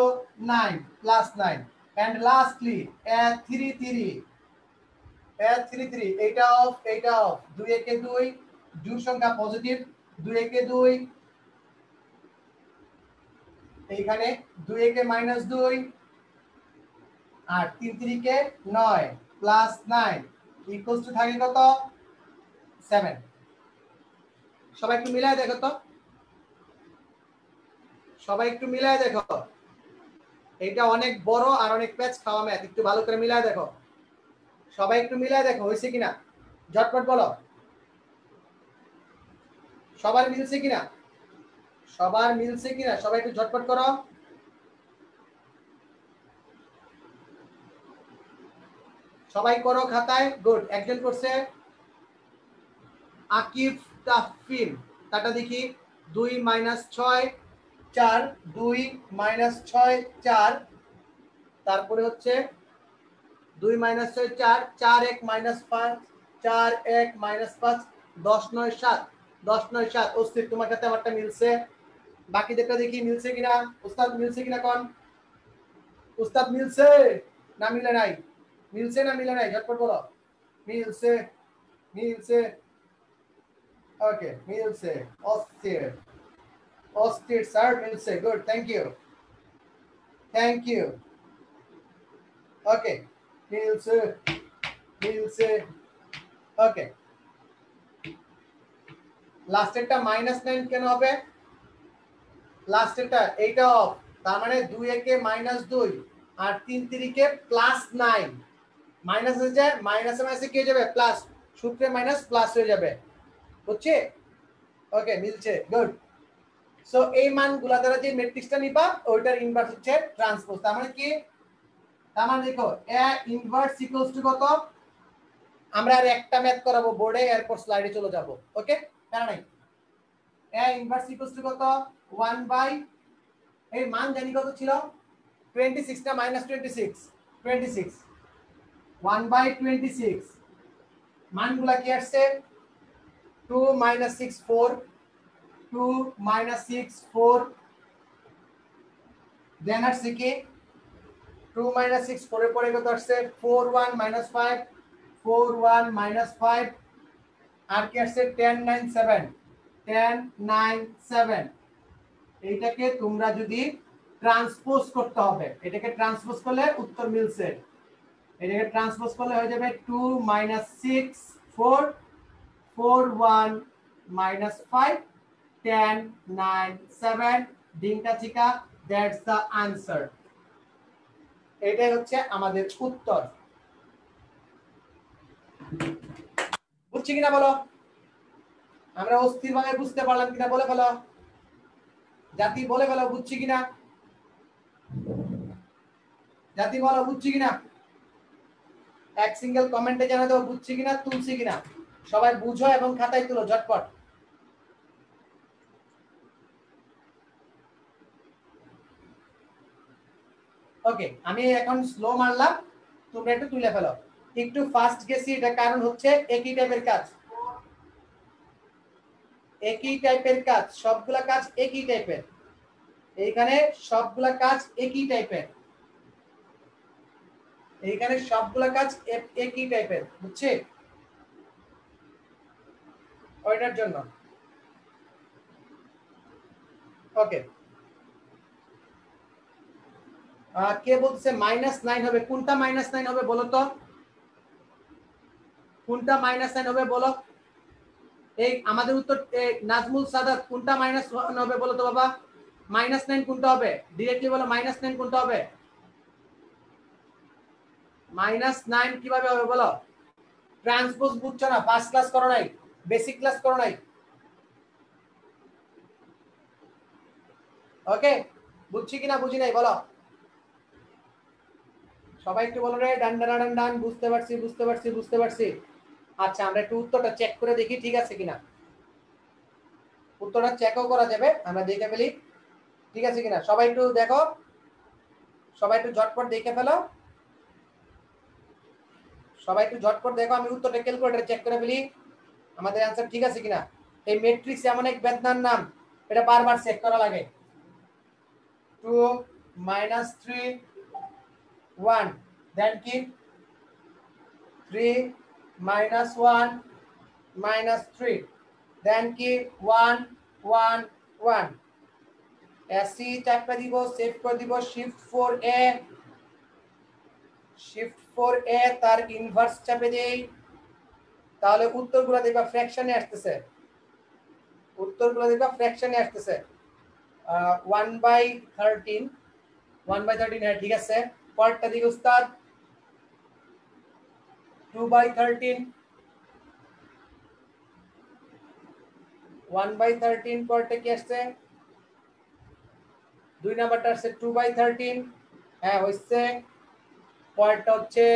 9 +9 and lastly a33 এইটা অফ 2 একে 2 জোড় সংখ্যা পজিটিভ 2 একে 2 এইখানে 2 একে -2 আর 3 3 কে 9 +9 equals to থাকে কত 7। সবাই একটু মিলায় দেখো তো, এটা অনেক বড় আর অনেক প্যাচ খাওয়া ম্যাথ, একটু ভালো করে মিলায় দেখো, সবাই একটু মিলায় দেখো হয়েছে কিনা, ঝটপট বলো সবার মিলছে কিনা, সবাই একটু ঝটপট করো। সবাই করো খাতায়, গুড। একজন করছে আকিব তাফিল, তাটা দেখি 2 - 6 4 2 - 6 4, তারপরে হচ্ছে 2 - 6 4 4 1 - 5 4 1 - 5 10 9 7 10 9 7। অস্থির, তোমার সাথে আমারটা মিলছে, বাকিদেরটা দেখি মিলছে কিনা। উস্তাদ মিলছে কিনা কোন? উস্তাদ মিলছে না মিলে নাই? মিলছে না মিলে নাই? ঝটপট বলো। মিলছে ওকে, মিলছে। অস্থির স্যার, মিলছে, গুড, থ্যাংক ইউ ওকে, মিলছে ওকে। লাস্টেরটা -9 কেন হবে? লাস্টেরটা এইটা অফ, তার মানে 2 একে -2 আর 3 3 কে +9, মাইনাস হয়ে যায়, মাইনাসে মাইনাসে কি হয়ে যাবে প্লাস, সূত্রে মাইনাস প্লাস হয়ে যাবে, বুঝছে? ওকে, মিলছে, গুড। সো এই মানগুলা দ্বারা যে ম্যাট্রিক্সটা নিবা ওইটার ইনভার্স হচ্ছে ট্রান্সপোজ। তার মানে কি? তার মানে দেখো a ইনভার্স ইকুয়ালস টু কত? আমরা আর একটা ম্যাথ করাবো বোর্ডে, এরপর স্লাইডে চলে যাব, ওকে? কারণ নাই a ইনভার্স ইকুয়ালস টু কত? 1 বাই, এই মান জানি কত ছিল 26 না -26 26 1 বাই 26, মানগুলা কি আসছে 2 - 6 4 2 - 6 4, দেন আসছে কি 2 - 6 4 এর পরে কত আসছে 4 1 - 5 4 1 - 5, আর কি আসছে 10 9 7 10 9 7। এইটাকে তোমরা যদি ট্রান্সপোজ করতে হবে, এটাকে ট্রান্সপোজ করলে উত্তর মিলছে, এটাকে ট্রান্সপোজ করলে হয়ে যাবে 2 - 6 4 4 1 - 5 10 9 7 ডিংটা চিকা, দ্যাটস দ্য আনসার। এটাই হচ্ছে আমাদের উত্তর। বুঝছি কিনা বলো? আমরা অস্থিরভাবে বুঝতে পারলাম কিনা বলে ফেলো, জাতি বলে ফেলো বুঝছি কিনা, জাতি বলো বুঝছি কিনা, এক সিঙ্গেল কমেন্টে জানা দাও বুঝছি কিনা, তুলছি কিনা। সবাই বুঝো এবং খাতায় তুলো ঝটপট। ওকে, আমি এখন স্লো মারলাম, তোমরা একটু তুলে ফেলো। একটু ফাস্ট গেছি, এটা কারণ হচ্ছে একই টাইপের কাজ, একই টাইপের কাজ, সবগুলা কাজ একই টাইপের, এইখানে সবগুলা কাজ একই টাইপের, এইখানে সবগুলা কাজ একই টাইপের, বুঝছি? ওইটার জন্য ওকে। কে বলছে -9 হবে? কোনটা -9 হবে বলো তো, কোনটা -9 হবে বলো? এই আমাদের উত্তর নাজমুল সাদাত, কোনটা -1 হবে বলো তো বাবা? -9 কোনটা হবে? ডিরেক্টলি বলো -9 কোনটা হবে? -9 কিভাবে হবে বলো? ট্রান্সপোজ বুঝছো না, ফার্স্ট ক্লাস করো নাই, বেসিক ক্লাস করো নাই। ওকে, বুঝছি কিনা বুঝি নাই বলো সবাই একটু বলো রে, ডান ডান ডান ডান, বুঝতে পারছি বুঝতে পারছি বুঝতে পারছি। আচ্ছা, আমরা একটু উত্তরটা চেক করে দেখি ঠিক আছে কিনা। উত্তরটা চেকও করা যাবে, আমরা দেখে ফেলি ঠিক আছে কিনা। সবাই একটু দেখো, সবাই একটু ঝটপট দেখে ফেলো, সবাই একটু ঝটপট দেখো, আমি উত্তরটা ক্যালকুলেটরে চেক করে ফেলি আমাদের অ্যানসার ঠিক আছে কিনা। এই ম্যাট্রিক্স এমন এক বেদনার নাম, এটা বারবার চেক করা লাগে। 2 -3 1 দেন কি 3 -1 -3 দেন কি 1 1 1 এসি চাপটা দিব, সেভ করে দিব শিফট 4a, শিফট 4a তার ইনভার্স চাপে দেই, তাহলে উত্তরগুলো দেখবা ফ্র্যাকশনে আসতেছে, উত্তরগুলো দেখবা ফ্র্যাকশনে আসতেছে। 1/13 1/13 হ্যাঁ ঠিক আছে। পরেরটা দিকে উস্তাদ 2/13 1/13 পরেরটা কি আসছে? 2 নাম্বারটা আসছে 2/13 হ্যাঁ হইছে। পরেরটা হচ্ছে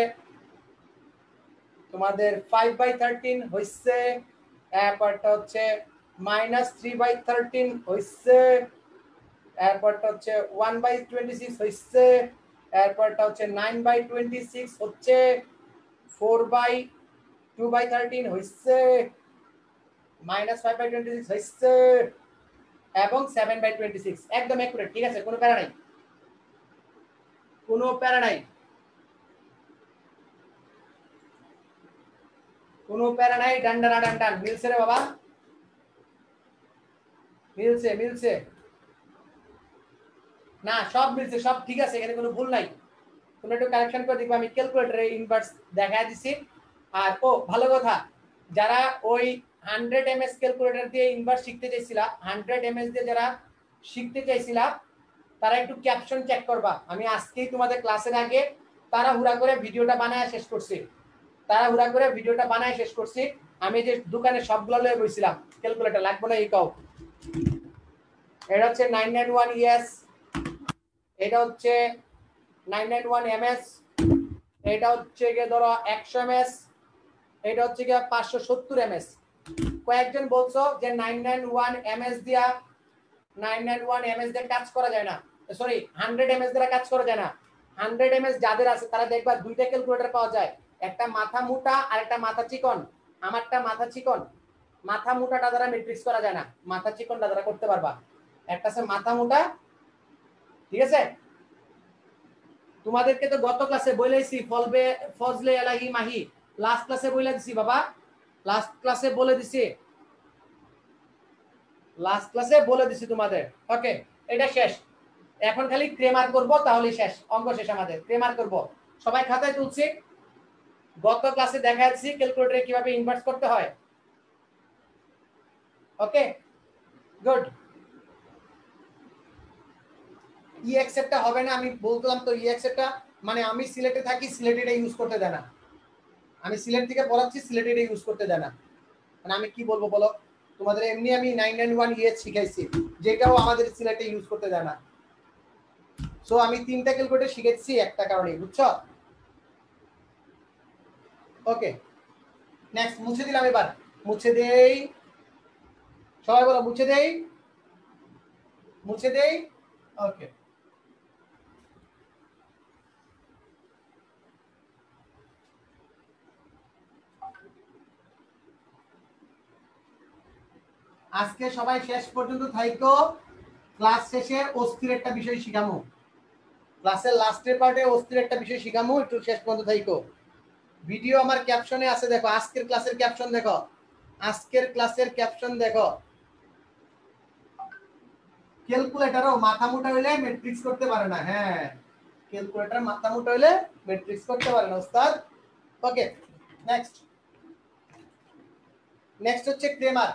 তোমাদের 5/13 হইছে। এরপরটা হচ্ছে -3/13 হইছে। এরপরটা হচ্ছে 1/26 হইছে। এরপরটা হচ্ছে 9/26 হচ্ছে। 4/2/13 হইছে, -5/26 হইছে এবং 7/26 একদম একুরেট ঠিক আছে, কোনো প্যারা নাই, কোনো প্যারা নাই, কোনো প্যারা নাই। ডান ডান ডান ডান মিলছে রে বাবা, মিলছে মিলছে না, সব মিলছে, সব ঠিক আছে, এখানে কোনো ভুল নাই। তোমরা একটু কারেকশন করে দেখবে, আমি ক্যালকুলেটরে ইনভার্স দেখায় দিছি। আর ও ভালো কথা, যারা ওই 100 ms ক্যালকুলেটর দিয়ে ইনভার্স শিখতে চাইছিলা, 100 ms দিয়ে যারা শিখতে চাইছিলা, তারা একটু ক্যাপশন চেক করবা। আমি আজকেই তোমাদের ক্লাসের আগে তাড়াহুড়া করে ভিডিওটা বানায় শেষ করছি, তাড়াহুড়া করে ভিডিওটা বানায় শেষ করছি। আমি যে দোকানে সবগুলো লয়ে বইছিলাম, ক্যালকুলেটর লাগবে না এই কাও। এটা হচ্ছে 991 ES, এটা হচ্ছে 991 MS, এটা হচ্ছে গিয়ে ধরো 100 MS, এটা হচ্ছে গিয়ে 570 MS। কয়েকজন বলছো যে 991 MS দিয়া 991 MS দিয়ে কাজ করা যায় না, সরি 100 MS দ্বারা কাজ করা যায় না। 100 MS যাদের আছে তারা দেখবা দুইটা ক্যালকুলেটর পাওয়া যায়, একটা মাথা মোটা আর একটা মাথা চিকন। আমারটা মাথা চিকন, মাথা মোটাটা দ্বারা ম্যাট্রিক্স করা যায় না, মাথা চিকনটা দ্বারা করতে পারবা। একটা আছে মাথা মোটা ঠিক আছে। তোমাদেরকে তো গত ক্লাসে বলেছি ফজলে এলাহি মাহি, লাস্ট ক্লাসে বলে দিছি বাবা, লাস্ট ক্লাসে বলে দিছি, লাস্ট ক্লাসে বলে দিছি তোমাদের। ওকে, এটা শেষ, এখন খালি ক্রেমার করব, তাহলেই শেষ, অঙ্ক শেষ আমাদের। ক্রেমার করব, সবাই খাতায় তুলছি। গত ক্লাসে দেখা যাচ্ছে ক্যালকুলেটরে কিভাবে ইনভার্স করতে হয়। Okay good. EXটা হবে না, আমি বললাম তো EXটা মানে আমি সিলেটে থাকি, সিলেটেটা ইউজ করতে দেয় না, আমি সিলেট থেকে পড়াচ্ছি, সিলেটেটা ইউজ করতে দেয় না। মানে আমি কি বলবো বলো, তোমাদের এমনি আমি 991 ES শিখাইছি, যেটাও আমাদের সিলেটে ইউজ করতে দেয় না। সো আমি তিনটা ক্যালকুলেটর শিখেছি একটা কারণে, বুঝছো? ওকে নেক্সট মুছে দিলাম, এবার মুছে দেই, সবাই বলো মুছে দেই, মুছে দেই। ওকে, আজকে সবাই শেষ পর্যন্ত থাইকো, ক্লাস শেষে অস্থির একটা বিষয় শিখামু, ক্লাসের লাস্টের পার্টে অস্থির একটা বিষয় শিখামু, একটু শেষ পর্যন্ত থাইকো। ভিডিও আমার ক্যাপশনে আছে, দেখো আজকের ক্লাসের ক্যাপশন দেখো, আজকের ক্লাসের ক্যাপশন দেখো। ক্যালকুলেটরও মাথা মোটা হইলে ম্যাট্রিক্স করতে পারে না। হ্যাঁ, ক্যালকুলেটর মাথা মোটা হইলে ম্যাট্রিক্স করতে পারে না ওস্তাদ। ওকে, নেক্সট নেক্সট হচ্ছে ক্রেমার।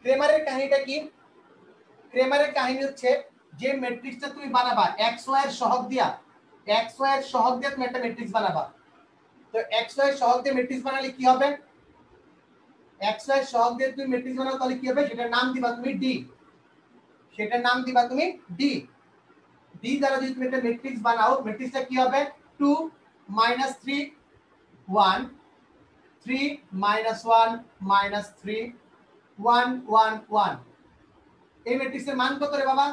ক্রেমারের কাহিনীটা কি? ক্রেমারের কাহিনী হচ্ছে যে ম্যাট্রিক্সটা তুমি বানাবা এক্স ওয়াই এর সহগ দিয়া, এক্স ওয়াই এর সহগ দিয়ে তুমি একটা ম্যাট্রিক্স বানাবা। তো এক্স ওয়াই এর সহগ দিয়ে ম্যাট্রিক্স বানালে কি হবে? এক্স ওয়াই এর সহগ দিয়ে তুমি ম্যাট্রিক্স বানাও, তাহলে কি হবে? সেটার নাম দিবা তুমি ডি, সেটার নাম দিবা তুমি ডি। ডি দ্বারা যদি তুমি একটা ম্যাট্রিক্স বানাও, ম্যাট্রিক্সটা কি হবে? 2 -3 1 3 -1 -3 1 1 1। এই ম্যাট্রিক্সের মান কত রে বাবা?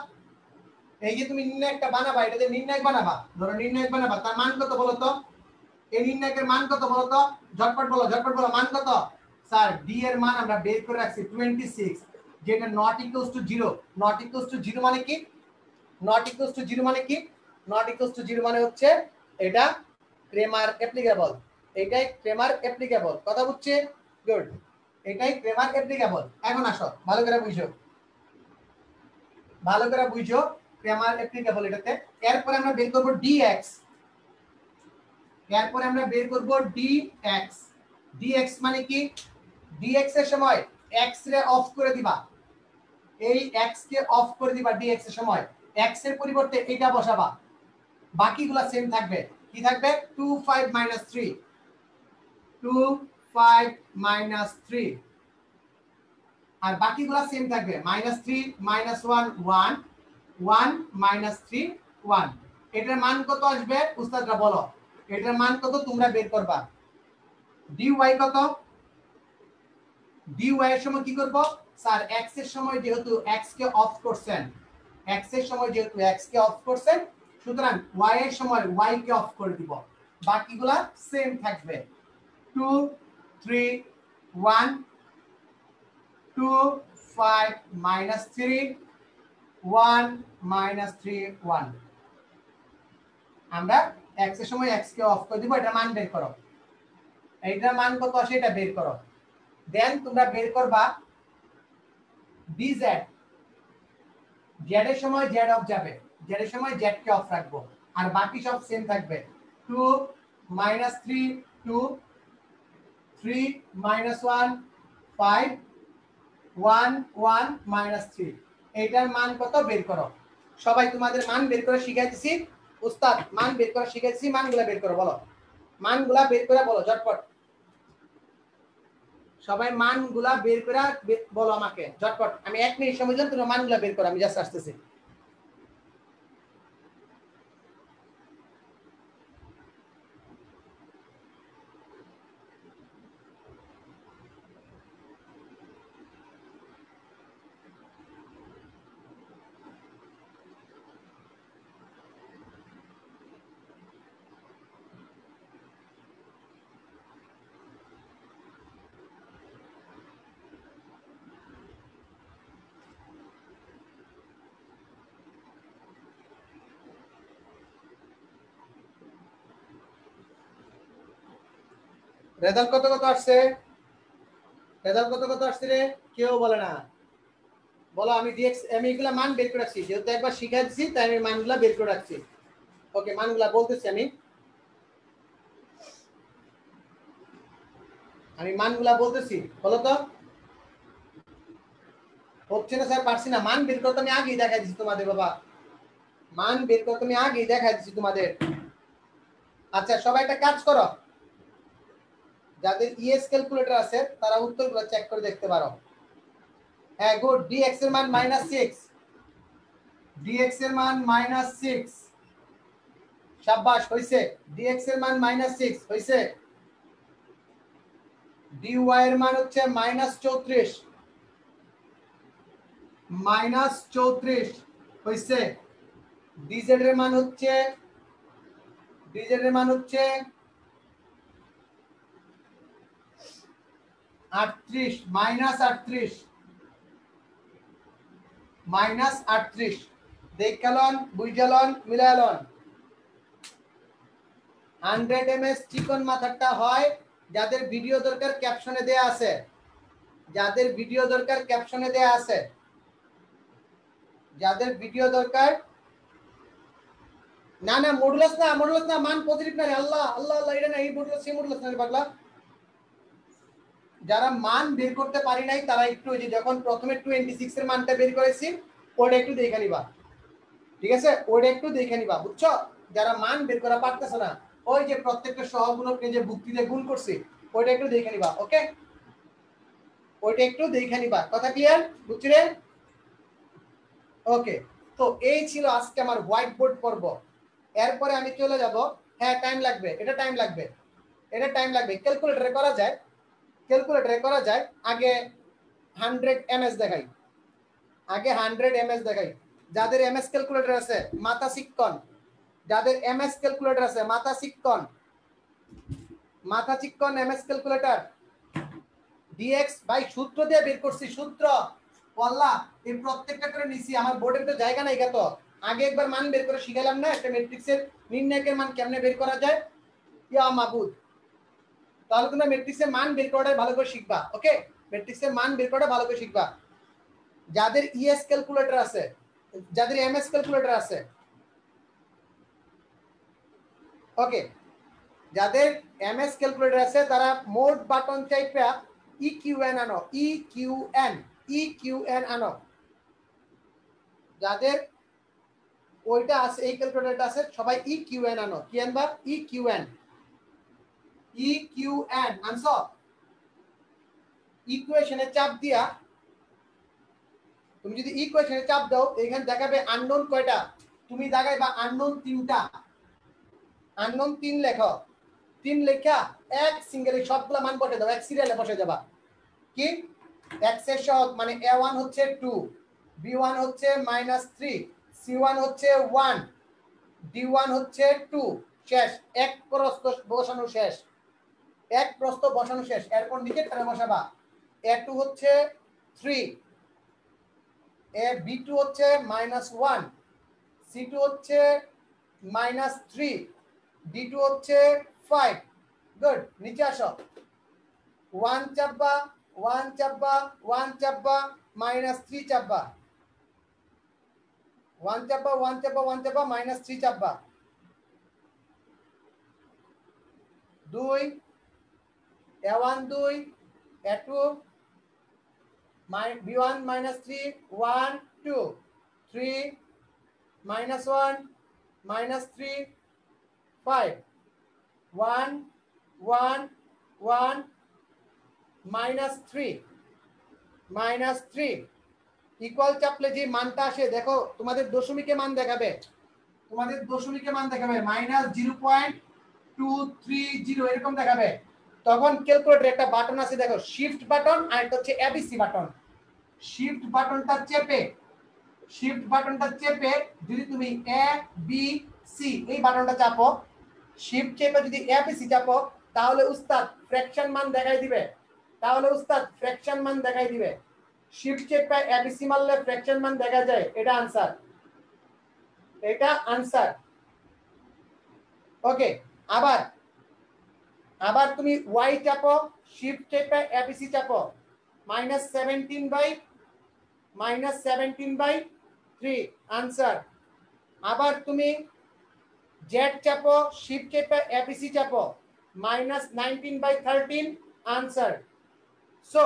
এই যে তুমি নির্ণায়ক একটা বানাবা, এটাতে নির্ণায়ক বানাবা, ধরো নির্ণায়ক বানাবা, তার মান কত বলো তো? এই নির্ণায়কের মান কত বলো তো? ঝটপট বলো, ঝটপট বলো, মান কত? স্যার ডি এর মান আমরা বের করে রাখছি 26, যেটা not equals to 0। Not equals to 0 মানে কি? নট ইকুয়ালস টু 0 মানে কি? নট ইকুয়ালস টু 0 মানে হচ্ছে এটা ক্রেমার অ্যাপ্লিকেবল, এটাই ক্রেমার অ্যাপ্লিকেবল। কথা বুঝছে? গুড, এটাই ক্রেমার অ্যাপ্লিকেবল। এখন আসো ভালো করে বুঝো, ভালো করে বুঝো ক্রেমার অ্যাপ্লিকেবল এটাতে। এরপরে আমরা বের করব dx, এরপরে আমরা বের করব dx। dx মানে কি? dx এর সময় x রে অফ করে দিবা, এই x কে অফ করে দিবা dx এর সময়, x এর পরিবর্তে এটা বসাবা, বাকিগুলো সেম থাকবে। কি থাকবে? 2 5 -3 2 5 -3, আর বাকিগুলো সেম থাকবে, -3 -1 1 1 -3 1। এটার মান কত আসবে উস্তাদরা বলো? এটার মান কত তোমরা বের করবা। dy কত? dy এর সময় কি করব? স্যার x এর সময় যেহেতু x কে অফ করছেন, x এর সময় যেহেতু x কে অফ করছেন, সুতরাং y এর সময় y কে অফ করে দিব, বাকিগুলা সেম থাকবে। 2 3 1 2 5 -3 1 -3 1। আমরা x এর সময় x কে অফ করে দিব, এটা মান বের করো। এইটার মান কত আসে এটা বের করো। দেন তোমরা বের করবা dz, z এর সময় z অফ যাবে, z এর সময় z কে অফ রাখবো, আর বাকি সব সেম থাকবে। 2 -3 2 3 -1 5 1 1 -3। এইটার মান কত বের করো। সবাই তোমাদের মান বের করে শিখাইতেছি, উস্তাদ মান বের করে শিখাইতেছি, মানগুলা বের করো, বলো মানগুলা বের করে বলো ঝটপট। সবাই মানগুলা বের করে বলো আমাকে ঝটপট। আমি 1 মিনিট সময় দিলাম, তোমরা মানগুলা বের করো, আমি জাস্ট আসতেছি। রেজাল্ট কত কত আসছে? রেজাল্ট কত কত আসছে রে? কেউ বলে না, বলো। আমি dx আমি এগুলা মান বের করে রাখছি, যেহেতু একবার শিখাই দিছি তাই আমি মানগুলা বের করে রাখছি। ওকে, মানগুলা বলতেছি আমি মানগুলা বলতেছি, বলো তো। হচ্ছে না স্যার, পারছি না। মান বের করতে আমি আগেই দেখাই দিছি তোমাদের বাবা, মান বের করতে আমি আগেই দেখাই দিছি তোমাদের। আচ্ছা সবাই একটা কাজ করো, যাদের ইএস ক্যালকুলেটর আছে তারা উত্তরগুলো চেক করে দেখতে পারো। হ্যাঁ গুড, dx এর মান -6, dx এর মান -6, শাবাশ হইছে। dx এর মান -6 হইছে। dy এর মান হচ্ছে -34 হইছে। dz এর মান হচ্ছে -38 দেখলন বুঝালন মিলালন। 100 mS চিকন মাথাটা হয় যাদের ভিডিও দরকার ক্যাপশনে দেয়া আছে, যাদের ভিডিও দরকার ক্যাপশনে দেয়া আছে, যাদের ভিডিও দরকার। না না মডুলাস না মান পজিটিভ না। আল্লাহ আল্লাহ আল্লাহ, এটা না এই মডুলাস সেই মডুলাস না পাগলা। যারা মান বের করতে পারি নাই তারা একটু ওই যে যখন প্রথমে 26 এর মানটা বের করেছি ওটা একটু দেখে নিবা, ঠিক আছে? ওটা একটু দেখে নিবা, বুঝছো? যারা মান বের করা পারতেছ না, ওই যে প্রত্যেকটা সহগুণককে যে ভুক্তিতে গুণ করছি ওইটা একটু দেখে নিবা, ওকে? ওইটা একটু দেখে নিবা। কথা ক্লিয়ার? বুঝছি রে? ওকে, তো এই ছিল আজকে আমার হোয়াইট বোর্ড পর্ব। এরপরে আমি চলে যাব, হ্যাঁ টাইম লাগবে, এটা টাইম লাগবে। ক্যালকুলেটরে করা যায়। আগে 100 ms দেখাই, যাদের ms ক্যালকুলেটর আছে মাথা শিক্ষণ, ms ক্যালকুলেটর dx ভাই সূত্র দিয়ে বের করছি, সূত্র ওয়াল্লাহ এই প্রত্যেকটা করে নিছি। আমার বোর্ডের তো জায়গা নাই তো আগে একবার মান বের করে শিখাইলাম না একটা ম্যাট্রিক্সের নির্ণায়কের মান কেমনে বের করা যায়। ইয়া মাবুদ, তাহলে তোমরা ম্যাট্রিক্সের মান বের করাটা ভালো করে শিখবা, ওকে? ম্যাট্রিক্সের মান বের করাটা ভালো করে শিখবা। যাদের ইএস ক্যালকুলেটর আছে, যাদের এমএস ক্যালকুলেটর আছে, ওকে, যাদের এমএস ক্যালকুলেটর আছে তারা মোড বাটন চাইপা ইকিউএন আনো, ইকিউএন আনো। যাদের ওইটা আছে, এই ক্যালকুলেটরটা আছে, সবাই ইকিউএন আনো। কি আনবা? ইকিউএন আনছো। ইকুয়েশনে চাপ দিয়া, তুমি যদি ইকুয়েশনে চাপ দাও এখানে দেখাবে আননোন কয়টা, তুমি দেখাইবা আননোন 3টা। আননোন 3 লেখো, 3 লেখা এক সিঙ্গেলে সবগুলা মান বসে দাও, এক সিরিয়ালে বসে যাবা। কি x এর সহগ মানে a1 হচ্ছে 2, b1 হচ্ছে -3, c1 হচ্ছে 1, d1 হচ্ছে 2। শেষ, এক প্রস্থ বসানো শেষ, এরপর নিচে তারা বসাবা। a2 হচ্ছে 3, b2 হচ্ছে -1, c2 হচ্ছে -3, d2 হচ্ছে 5। গুড, নিচে আসো। 1 চাপবা, 1 চাপবা, 1 চাপবা, -3 চাপবা, 1 চাপবা, 1 চাপবা, 1 চাপবা, -3 চাপবা। 2 a1 2, a2 b1 -3 1 2, 3 -1 -3 5, 1 1 1 -3 ইকুয়াল চাপলে যে মানটা আসে দেখো, তোমাদের দশমিকে মান দেখাবে, -0.230 এরকম দেখাবে। তখন ক্যালকুলেটরে একটা বাটন আছে দেখো, শিফট বাটন, আর এটা হচ্ছে এবিসি বাটন। শিফট বাটনটা চেপে যদি তুমি এ বি সি এই বাটনটা চাপো, শিফট চেপে যদি এবিসি চাপো তাহলে উস্তাদ ফ্র্যাকশন মান দেখাই দিবে, শিফট চেপে এবিসি মারলে ফ্র্যাকশন মান দেখা যায়, এটা আনসার। ওকে, আবার তুমি ওয়াই চাপো, শিফট চেপে এবিসি চাপো, -17/3 আনসার। আবার তুমি জেড চাপো, শিফট চেপে এবিসি চাপো, -19/13 আনসার। সো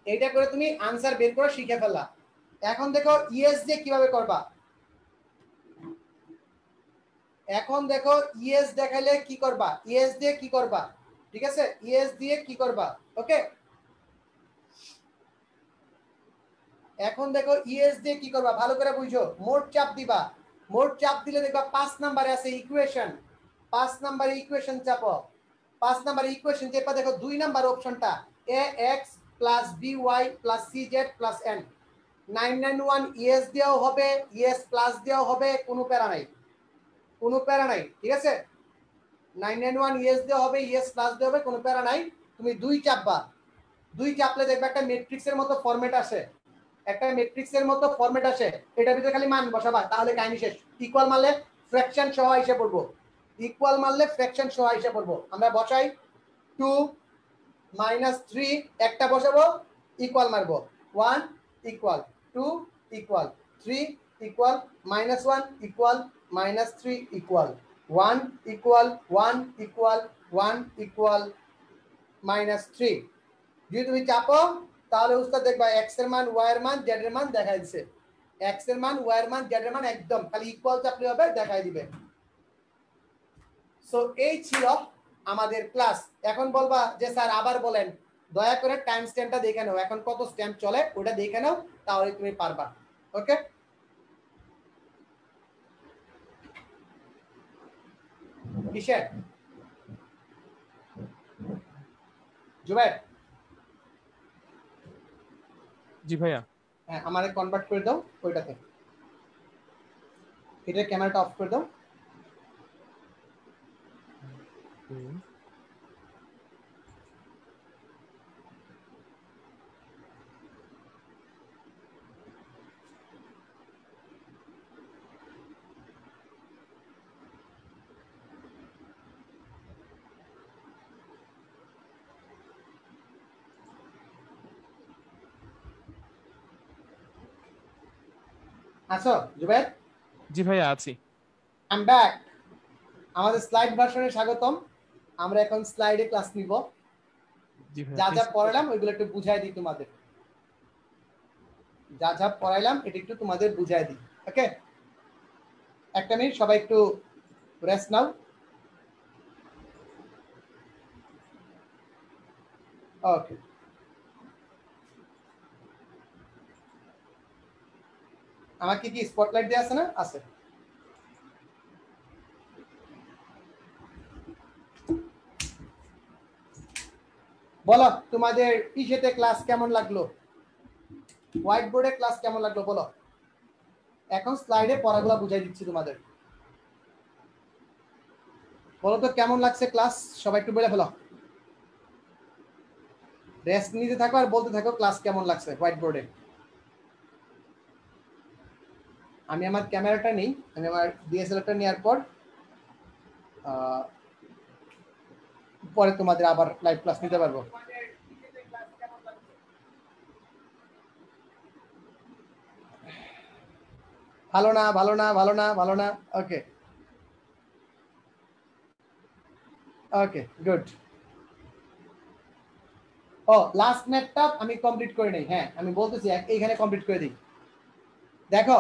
এটা করে তুমি আনসার বের করে শিখে ফেললা। এখন দেখো ইএস দিয়ে কিভাবে করবা। ইএস দেখাইলে কি করবা, ইএস দিয়ে কি করবা, ঠিক আছে? ইএস দিয়ে কি করবা, ওকে? এখন দেখো ইএস দিয়ে কি করবা ভালো করে বুঝো। মোট চাপ দিবা, মোট চাপ দিলে দেখবা 5 নম্বরে আছে ইকুয়েশন, 5 নম্বরে ইকুয়েশন চাপো, 5 নাম্বার ইকুয়েশন যেটা দেখো 2 নাম্বার অপশনটা ax + by + cz + n 991 ES দেওয়া হবে, ইএস প্লাস দেওয়া হবে, কোনো প্যারা নাই, কোনো প্যারা নাই, ঠিক আছে। 991 ইএস দেওয়া হবে, ইএস প্লাস দেওয়া হবে, কোনো প্যারা নাই। তুমি 2 চাপবা, 2 চাপলে দেখবে একটা ম্যাট্রিক্সের মতো ফরম্যাট আসে, একটা ম্যাট্রিক্সের মতো ফরম্যাট আসে, এটার ভিতরে খালি মান বসাবা, তাহলে কাহিনী শেষ। ইকুয়াল মারলে ফ্র্যাকশন সহ এসে পড়বো, ইকুয়াল মারলে ফ্র্যাকশন সহ এসে পড়বো। আমরা বসাই 2 - 3 একটা বসাবো, ইকুয়াল মারবো, 1 equal 2 equal 3 equal -1 equal -3 equal 1 equal 1 equal 1 equal -3। যদি তুমি চাপো তাহলে উস্তাদ দেখবা এক্স এর মান, ওয়াই এর মান, জেড এর মান দেখাই দিছে। এক্স এর মান, ওয়াই এর মান, জেড এর মান একদম খালি ইকুয়াল চাপলে হবে, দেখাই দিবে। সো এই ছিল আমাদের ক্লাস। এখন বলবা যে স্যার আবার বলেন, দয়া করে টাইম স্ট্যাম্পটা দেখে নাও, এখন কত স্ট্যাম্প চলে ওটা দেখে নাও, তাহলে তুমি পারবা। ওকে, কিসের জুবাইর? জি ভাইয়া। হ্যাঁ, আমারে কনভার্ট করে দাও ওইটাতে, এটা ক্যামেরাটা অফ করে দাও। আছো জুবাইর? জি ভাইয়া আছি। I am back. আমাদের স্লাইড ভার্সনে স্বাগতম। আমরা এখন স্লাইডে ক্লাস নিব। জি ভাইয়া, যা যা please। পড়ালাম ওইগুলো একটু বুঝাই দিই তোমাদের, যা যা পড়াইলাম এটা একটু তোমাদের বুঝাই দিই। ওকে, একটা মিনিট সবাই একটু রেস্ট নাও। ওকে, আমাকে কি স্পটলাইট দেওয়া আছে না? আছে। বলো তোমাদের ইসেতে ক্লাস কেমন লাগলো, হোয়াইট বোর্ডে ক্লাস কেমন লাগলো বলো। এখন স্লাইডে পড়াগুলো বুঝাই দিচ্ছি তোমাদের। বলো তো কেমন লাগছে ক্লাস, সবাই একটু বলে ফেলো। রেস্ট নিতে থাকো আর বলতে থাকো ক্লাস কেমন লাগছে হোয়াইট বোর্ডে। আমি আমার ক্যামেরাটা নেই, আমি আমার ডিএসএলআরটা নেওয়ার পর পরে তোমাদের আবার লাইভ ক্লাস নিতে পারবো। ভালো না, ভালো না, ভালো না, ভালো না। ওকে ওকে, গুড। ও, লাস্ট ম্যাথটা আমি কমপ্লিট করে নেই। হ্যাঁ, আমি বলতেছি এইখানে কমপ্লিট করে দিই। দেখো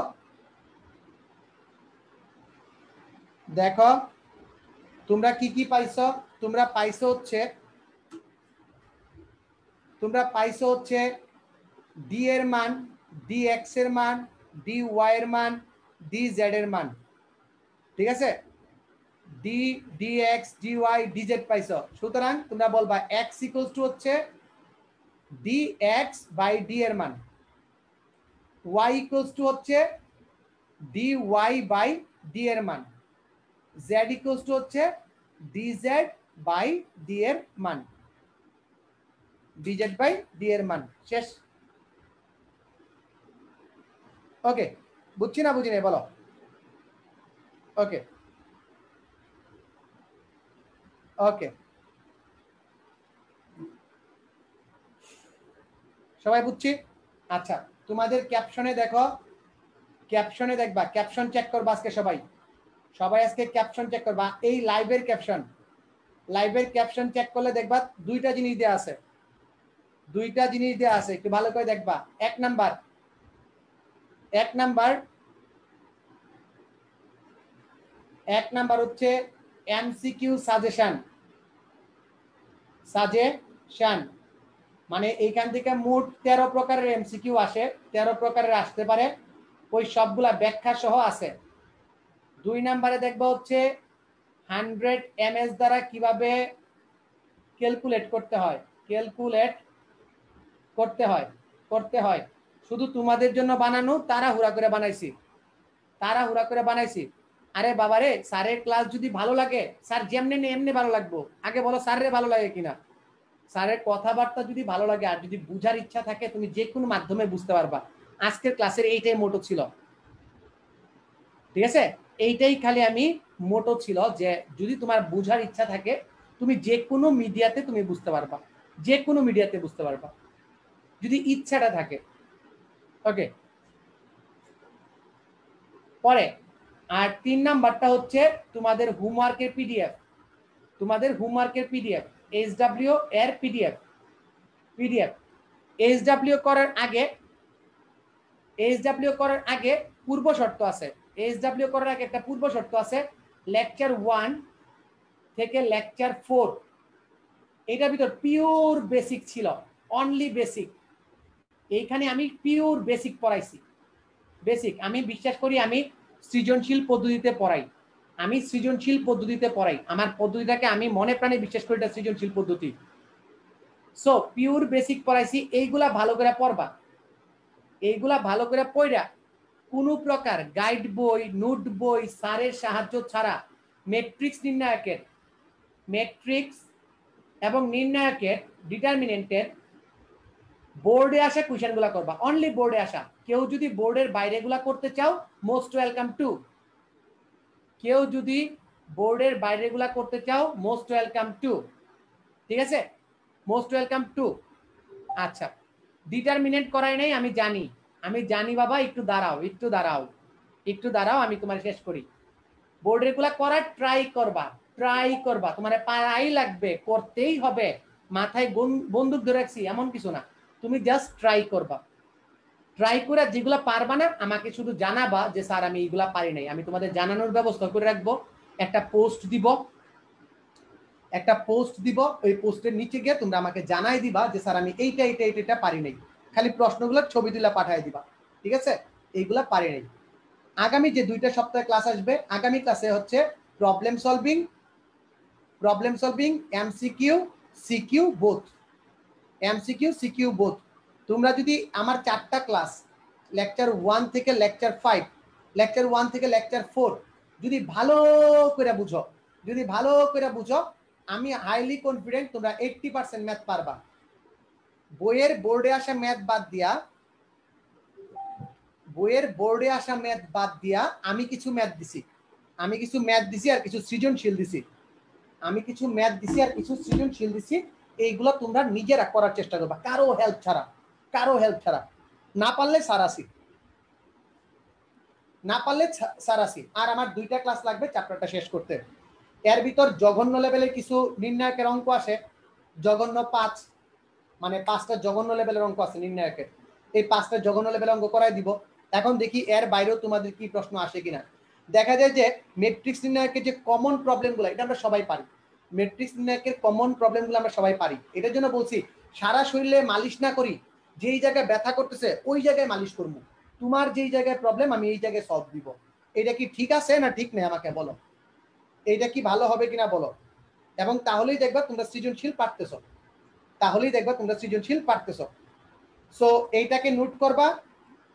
দেখো তোমরা কি কি পাইছো। তোমরা পাইছো হচ্ছে ডি এর মান, ডি এক্স এর মান, ডি ওয়াই এর মান, ডি জেড এর মান, ঠিক আছে। D D X D Y D Z পাইছো। সুতরাং তোমরা বলবা এক্স ইকুয়ালস টু হচ্ছে ডি এক্স বাই ডি এর মান, ওয়াই ইকুয়ালস টু হচ্ছে ডি ওয়াই বাই ডি এর মান, জেড ইকুয়ালস টু হচ্ছে ডি জেড বাই ডি এর মান, ডি জেড বাই ডি এর মান। শেষ। ওকে, বুঝছি না বুঝি না বলো। ওকে ওকে, সবাই বুঝছি। আচ্ছা, তোমাদের ক্যাপশনে দেখো, ক্যাপশনে দেখবা, ক্যাপশন চেক করবা আজকে সবাই, সবাই আজকে ক্যাপশন চেক করবা। এই লাইভের ক্যাপশন, লাইভের ক্যাপশন চেক করলে দেখবা দুইটা জিনিস দেওয়া আছে, দুইটা জিনিস দেওয়া আছে, একটু ভালো করে দেখবা। এক নাম্বার হচ্ছে এমসিকিউ সাজেশন, মানে এইখান থেকে মোট 13 প্রকারের এমসিকিউ আসে, 13 প্রকারের আসতে পারে, ওই সবগুলা ব্যাখ্যা সহ আছে। 2 নম্বরে দেখবা হচ্ছে 100 mS দ্বারা কিভাবে ক্যালকুলেট করতে হয়, ক্যালকুলেট করতে হয়। শুধু তোমাদের জন্য বানানো, তাড়াহুড়া করে বানাইছি, তাড়াহুড়া করে বানাইছি। আরে বাবারে, স্যারের ক্লাস যদি ভালো লাগে, স্যার যেমনি নেই এমনি ভালো লাগবো। আগে বলো স্যারের ভালো লাগে কিনা। স্যারের কথাবার্তা যদি ভালো লাগে আর যদি বুঝার ইচ্ছা থাকে, তুমি যে কোনো মাধ্যমে বুঝতে পারবা। আজকের ক্লাসের এইটাই মোটো ছিল, ঠিক আছে? এইটাই খালি আমি মোটো ছিল যে যদি তোমার বুঝার ইচ্ছা থাকে, তুমি যে কোনো মিডিয়াতে তুমি বুঝতে পারবা, যে কোনো মিডিয়াতে বুঝতে পারবা যদি ইচ্ছাটা থাকে। ওকে, পরে আর 3 নাম্বারটা হচ্ছে তোমাদের হোমওয়ার্কের পিডিএফ, তোমাদের হোমওয়ার্কের পিডিএফ, এইচডব্লিউ এর পিডিএফ। এইচডব্লিউ করার আগে, এইচডব্লিউ করার আগে পূর্ব শর্ত আছে। এইচডব্লিউ করার আগে একটা পূর্ব শর্ত আছে, লেকচার 1 থেকে লেকচার 4 এটার ভিতর পিওর বেসিক ছিল, অনলি বেসিক। এইখানে আমি পিওর বেসিক পড়াইছি, বেসিক। আমি বিশ্বাস করি আমি সৃজনশীল পদ্ধতিতে পড়াই, আমি সৃজনশীল পদ্ধতিতে পড়াই। আমার পদ্ধতিটাকে আমি মনে প্রাণে বিশ্বাস করি, এটা সৃজনশীল পদ্ধতি। সো পিওর বেসিক পড়াইছি, এইগুলা ভালো করে পড়বা, এইগুলা ভালো করে পড়া কোনো প্রকার গাইড বই, নোট বই, স্যারের সাহায্য ছাড়া ম্যাট্রিক্স নির্ণায়কের, ম্যাট্রিক্স এবং নির্ণায়কের ডিটারমিনেন্টের বোর্ডে আসা কোয়েশ্চেনগুলো করবা, অনলি বোর্ডে আসা। কেউ যদি বোর্ডের বাইরেগুলা করতে চাও, মোস্ট ওয়েলকাম টু। কেউ যদি বোর্ডের বাইরেগুলা করতে চাও, মোস্ট ওয়েলকাম টু, ঠিক আছে? Most welcome to. আচ্ছা, ডিটারমিনেন্ট করাই নাই, আমি জানি, আমি জানি বাবা, একটু দাঁড়াও, একটু দাঁড়াও, একটু দাঁড়াও, আমি তোমার শেষ করি। বোর্ডের গুলা করার ট্রাই করবা, ট্রাই করবা, তোমার পারাই লাগবে, করতেই হবে। মাথায় বন্দুক ধরে রাখছি এমন কিছু না, তুমি জাস্ট ট্রাই করবা। ট্রাই করে যেগুলা পারবা না আমাকে শুধু জানাবা যে স্যার আমি এইগুলা পারি নাই, আমি তোমাদের জানানোর ব্যবস্থা করে রাখবো। একটা পোস্ট দিব, একটা পোস্ট দিব, ওই পোস্টের নিচে গিয়ে তোমরা আমাকে জানাই দিবা যে স্যার আমি এইটা এইটা এইটা পারি নাই। খালি প্রশ্নগুলো ছবি তুলে পাঠিয়ে দিবা, ঠিক আছে? এইগুলা পারি নাই। আগামী যে 2টা সপ্তাহে ক্লাস আসবে, আগামী ক্লাসে হচ্ছে problem solving, MCQ, CQ both, MCQ CQ both. তোমরা যদি আমার 4টা ক্লাস, লেকচার 1 থেকে লেকচার 5, লেকচার 1 থেকে লেকচার 4 যদি ভালো করে বুঝো, যদি ভালো করে বুঝো, আমি হাইলি কনফিডেন্ট তোমরা 80% ম্যাথ পারবা। বইয়ের বোর্ডে আসা ম্যাথ বাদ দিয়া, বইয়ের বোর্ডে আসা ম্যাথ বাদ দিয়া আমি কিছু ম্যাথ দিছি, আমি কিছু ম্যাথ দিছি আর কিছু সৃজনশীল দিছি, আমি কিছু ম্যাথ দিছি আর কিছু সৃজনশীল দিছি। এইগুলো তোমরা নিজেরা করার চেষ্টা করবা, কারো হেল্প ছাড়া, কারো হেল্প ছাড়া। না পারলে সারাসি, না পারলে সারাসি। আর আমার 2টা ক্লাস লাগবে চ্যাপ্টারটা শেষ করতে। এর ভিতর জঘন্য লেভেলের কিছু নির্ণায়কের অঙ্ক আসে, জঘন্য 5, মানে 5টা জঘন্য লেভেলের অঙ্ক আছে নির্ণায়কের। এই 5টা জঘন্য লেভেলের অঙ্ক করাই দিব। এখন দেখি এর বাইরেও তোমাদের কি প্রশ্ন আসে কিনা। দেখা যায় যে ম্যাট্রিক্স নির্ণায়কের যে কমন প্রবলেমগুলো, এটা আমরা সবাই পারি। ম্যাট্রিক্স নির্ণায়কের কমন প্রবলেমগুলো আমরা সবাই পারি। এটার জন্য বলছি সারা শরীরে মালিশ না করি, যেই জায়গায় ব্যথা করতেছে ওই জায়গায় মালিশ করবো। তোমার যেই জায়গায় প্রবলেম আমি এই জায়গায় সলভ দিব। এটা কি ঠিক আছে না ঠিক নেই আমাকে বলো, এইটা কি ভালো হবে কিনা বলো। এবং তাহলেই দেখবা তোমরা সৃজনশীল পারতেছো, তাহলেই দেখবা তোমরা সৃজনশীল পারতেছো। সো এইটাকে নোট করবা,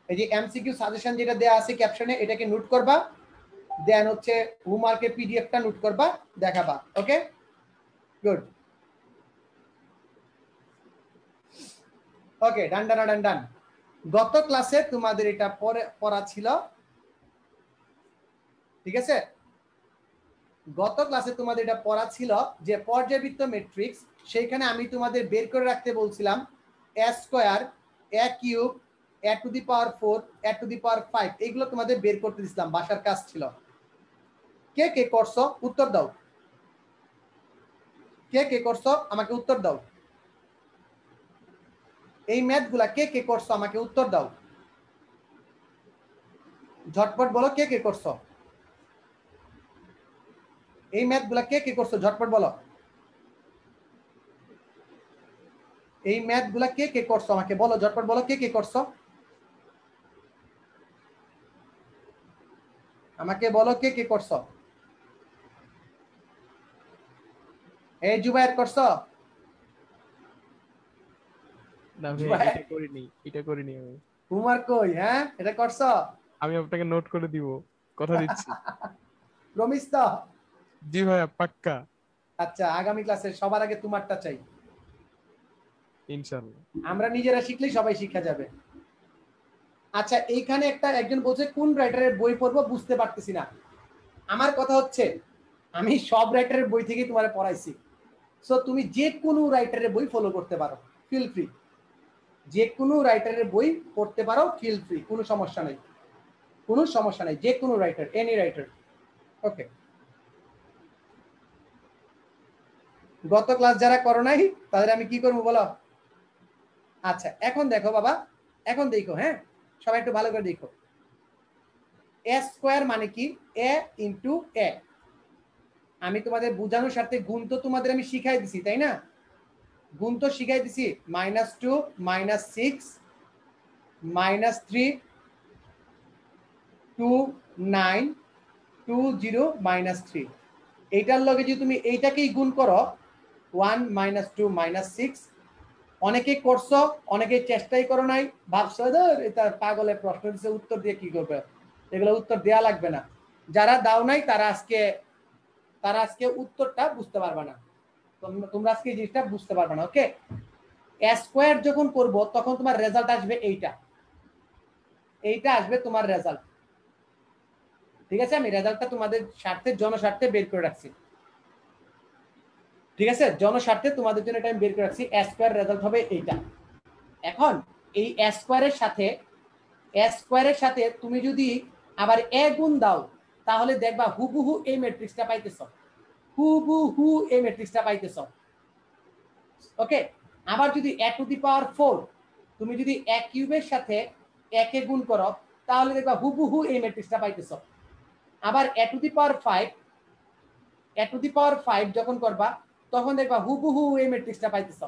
এই যে এমসিকিউ সাজেশন যেটা দেয়া আছে ক্যাপশনে, এটাকে নোট করবা। দেন হচ্ছে হোমওয়ার্কের পিডিএফটা নোট করবা, দেখাবা। ওকে, গুড। ওকে, ডান ডান ডান ডান। গত ক্লাসে তোমাদের এটা পড়া ছিল, ঠিক আছে? গত ক্লাসে তোমাদের এটা পড়া ছিল যে পর্যায়বৃত্ত ম্যাট্রিক্স, সেইখানে আমি তোমাদের বের করে রাখতে বলছিলাম a square, a cube, a to the power 4, a to the power 5, এইগুলো তোমাদের বের করতে দিছিলাম, বাসার কাজ ছিল। কে কে করছো উত্তর দাও, কে কে করছো আমাকে উত্তর দাও। এই ম্যাথগুলা কে কে করছো আমাকে উত্তর দাও, ঝটপট বলো কে কে করছো। এই ম্যাথগুলা কে কে করছো ঝটপট বলো। এই ম্যাথগুলা কে কে করছো আমাকে বলো, ঝটপট বলো কে কে করছো, আমাকে বলো কে কে করছো। এই জুবায়ের করছো, না ভাই, এটা করিনি আমি। হোমওয়ার্ক কই? হ্যাঁ, এটা করছো? আমি আপনাকে নোট করে দিব, কথা দিচ্ছি। প্রমিস তো? জি ভাইয়া, পাক্কা। আচ্ছা, আগামী ক্লাসে সবার আগে তোমারটা চাই। ইনশাল্লাহ। আমরা নিজেরা শিখলেই সবাই শিখা যাবে। আচ্ছা, এইখানে একজন বলছে কোন রাইটারের বই পড়বো, বুঝতে পারতেছি না। আমার কথা হচ্ছে, আমি সব রাইটারের বই থেকেই তোমার পড়াইছি। সো তুমি যে কোনো রাইটারের বই ফলো করতে পারো, ফিল ফ্রি। যে কোনো রাইটারের বই পড়তে পারো, ফিল ফ্রি, কোনো সমস্যা নেই, কোনো সমস্যা নেই। যে কোনো রাইটার, এনি রাইটার। ওকে, গত ক্লাস যারা করো নাই তাদের আমি কি করবো বলো? আচ্ছা, এখন দেখো বাবা, এখন দেখো, হ্যাঁ সবাই একটু ভালো করে দেখো। এ স্কোয়ার মানে কি? এ ইন্টু এ। আমি তোমাদের বোঝানোর স্বার্থে গুণ তো তোমাদের আমি শিখাই দিছি, তাই না? গুণ তো শিখাই দিছি। -2, -6, -3, 2, 9, 2, 0, -3। এইটার লগে যদি তুমি এইটাকেই গুণ করো, 1, -2, -6, অনেকেই করছো, অনেকেই চেষ্টাই করো নাই, ভাবছো এটা পাগলের প্রশ্ন দিচ্ছে, উত্তর দিয়ে কি করবে, এগুলো উত্তর দেয়া লাগবে না। যারা দাও নাই তারা আজকে উত্তরটা বুঝতে পারবে না, তোমরা আজকে এই জিনিসটা বুঝতে পারবে না। ওকে, এ স্কোয়ার যখন করব তখন তোমার রেজাল্ট আসবে এইটা আসবে তোমার রেজাল্ট। ঠিক আছে, আমি রেজাল্টটা তোমাদের স্বার্থে, জনস্বার্থে বের করে রাখছি। ঠিক আছে, জনস্বার্থে তোমাদের জন্য এটা আমি বের করে রাখছি। এ স্কোয়ার রেজাল্ট হবে এইটা। এখন এই এ স্কোয়ারের সাথে তুমি যদি আবার এ গুণ দাও, তাহলে দেখবা হুবহু এই ম্যাট্রিক্সটা পাইতেছ, হুবহু এই ম্যাট্রিক্সটা পাইতেছ। ওকে, আবার যদি এ টু দি পাওয়ার 4 তুমি যদি এ কিউবের সাথে একে গুণ করো, তাহলে দেখবা হুবহু এই ম্যাট্রিক্সটা পাইতেছ। আবার এ টু দি পাওয়ার 5 যখন করবা, তখন দেখবা হুবহু এই ম্যাট্রিক্সটা পাইতেছ।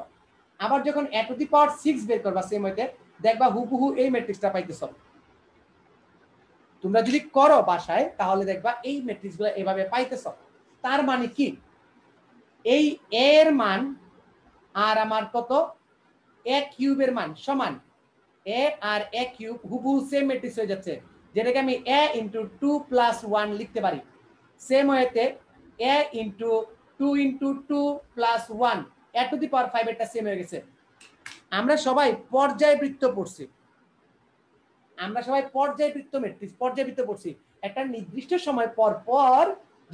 আবার যখন এ টু দি পাওয়ার 6 বের করবা সেম ওয়েতে, দেখবা হুবহু এই ম্যাট্রিক্সটা পাইতেছ। তোমরা যদি করো বাসায়, তাহলে দেখবা এই ম্যাট্রিক্সগুলো এভাবে পাইতেছ। তার মানে কি, এই এর মান আর আমার কত, এ কিউবের মান সমান, এ আর এ কিউব হুবহু সেম ম্যাট্রিক্স হয়ে যাচ্ছে, যেটাকে আমি এ ইন্টু 2 + 1 লিখতে পারি। সেম ওয়েতে A into 2 into 2 + 1 A to the power 5 এটা সেম হয়ে গেছে। আমরা সবাই পর্যায়বৃত্ত পড়ছি, পর্যায়বৃত্ত পড়ছি। একটা নির্দিষ্ট সময় পর পর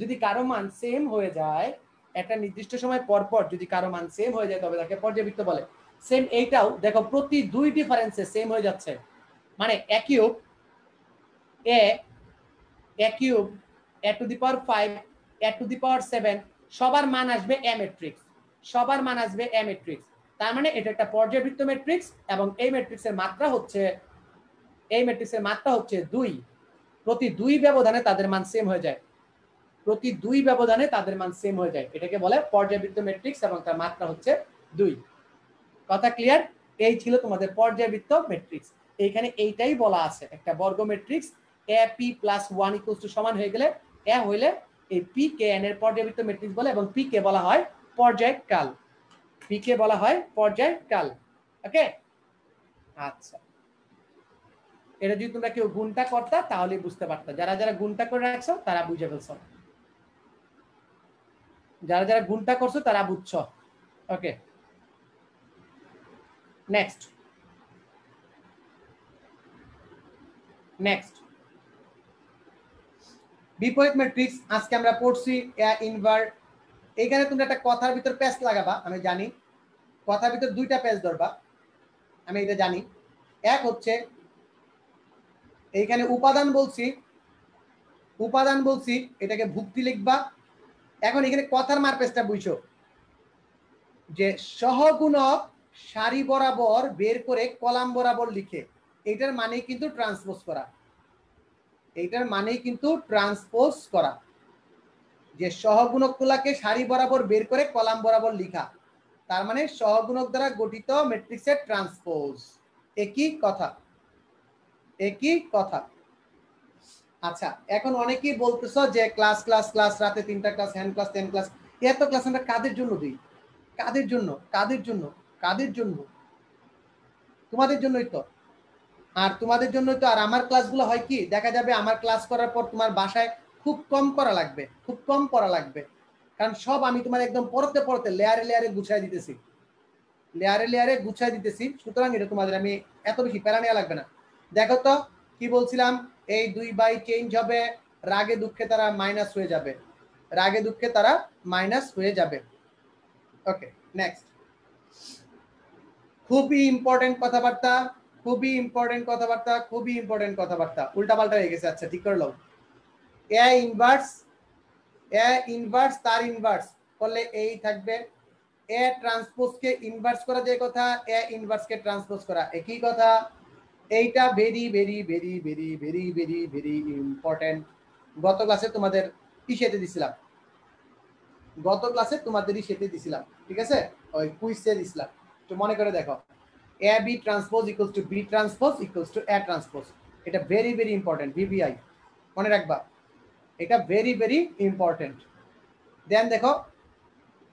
যদি কারো মান সেম হয়ে যায়, একটা নির্দিষ্ট সময় পর পর যদি কারো মান সেম হয়ে যায়, তবে তাকে পর্যায়বৃত্ত বলে। সেম এইটাও দেখো, প্রতি 2 ডিফারেন্সে সেম হয়ে যাচ্ছে, মানে A cube A to the power 5, A to the power 7 সবার মান আসবে এ ম্যাট্রিক্স, তার মানে এটা একটা পর্যায়বৃত্ত ম্যাট্রিক্স, এবং এই ম্যাট্রিক্সের মাত্রা হচ্ছে 2। প্রতি 2 ব্যবধানে তাদের মান সেম হয়ে যায়, এটাকে বলে পর্যায়বৃত্ত ম্যাট্রিক্স, এবং তার মাত্রা হচ্ছে 2। কথা ক্লিয়ার? এই ছিল তোমাদের পর্যায়বৃত্ত ম্যাট্রিক্স। এইখানে এইটাই বলা আছে, একটা বর্গ matrix A P plus 1 equals to সমান হয়ে গেলে, এ হইলে এই পি কে এন এর পর্যায়বৃত্ত ম্যাট্রিক্স বলে, এবং পি কে বলা হয় পর্যায়কাল, ওকে। আচ্ছা, এটা যদি তোমরা কেউ গুণটা করতা তাহলে বুঝতে পারতা। যারা যারা গুণটা করে রাখছো তারা বুঝে ফেলছো, যারা যারা গুণটা করছো তারা বুঝছো। ওকে, নেক্সট বিপরীত ম্যাট্রিক্স আজকে আমরা পড়ছি এ ইনভার্ট। এইখানে তোমরা একটা কথার ভিতর প্যাচ লাগাবা, আমি জানি কথার ভিতর 2টা প্যাচ ধরবা, আমি এটা জানি। এক হচ্ছে এইখানে উপাদান বলছি, এটাকে ভুক্তি লিখবা। এখন এখানে কথার মারপেচটা বুঝছো, যে সহগুণক সারি বরাবর বের করে কলাম বরাবর লিখে, এটার মানেই কিন্তু ট্রান্সপোজ করা, যে সহগুণকগুলাকে সারি বরাবর বের করে কলাম বরাবর লিখা, তার মানে সহগুণক দ্বারা গঠিত ম্যাট্রিক্সের ট্রান্সপোজ। একই কথা। আচ্ছা, এখন অনেকেই বলতেছো যে ক্লাস রাতে 3টা ক্লাস, হ্যান্ড ক্লাস, 10 ক্লাস, এত ক্লাস আমরা কাদের জন্য দিই? কাদের জন্য? তোমাদের জন্যই তো। আর তোমাদের জন্যই তো। আর আমার ক্লাসগুলো হয় কি, দেখা যাবে আমার ক্লাস করার পর তোমার বাসায় খুব কম করা লাগবে, খুব কম পড়া লাগবে, কারণ সব আমি তোমার একদম পড়তে পড়তে লেয়ারে লেয়ারে গুছাই দিতেছি, লেয়ারে লেয়ারে গুছাই দিতেছি। সুতরাং এটা তোমাদের আমি এত বেশি প্যারা নেওয়া লাগবে না। দেখো তো কি বলছিলাম, এই 2 চেঞ্জ হবে, রাগে দুঃখে তারা মাইনাস হয়ে যাবে, রাগে দুঃখে তারা মাইনাস হয়ে যাবে। ওকে, নেক্সট। খুবই ইম্পর্টেন্ট কথাবার্তা, খুবই ইম্পর্টেন্ট কথাবার্তা, খুবই ইম্পর্টেন্ট কথাবার্তা। উল্টাপাল্টা হয়ে গেছে, আচ্ছা ঠিক করে নাও। এ ইনভার্স তার ইনভার্স করলে এই থাকবে। এ ট্রান্সপোজ কে ইনভার্স করা যে কথা, এ ইনভার্স কে ট্রান্সপোজ করা একই কথা। এইটা very very very very very very very important. গত ক্লাসে তোমাদের ইসেতে দিছিলাম, গত ক্লাসে তোমাদেরই সেতে দিছিলাম, ঠিক আছে, ওই কুইজে দিছিলাম, তো মনে করে দেখো। A B transpose equals to B transpose equals to A transpose. এটা ভেরি ভেরি ইম্পর্টেন্ট, ভিভিআই মনে রাখবা, এটা ভেরি ভেরি ইম্পর্টেন্ট। দেন দেখো,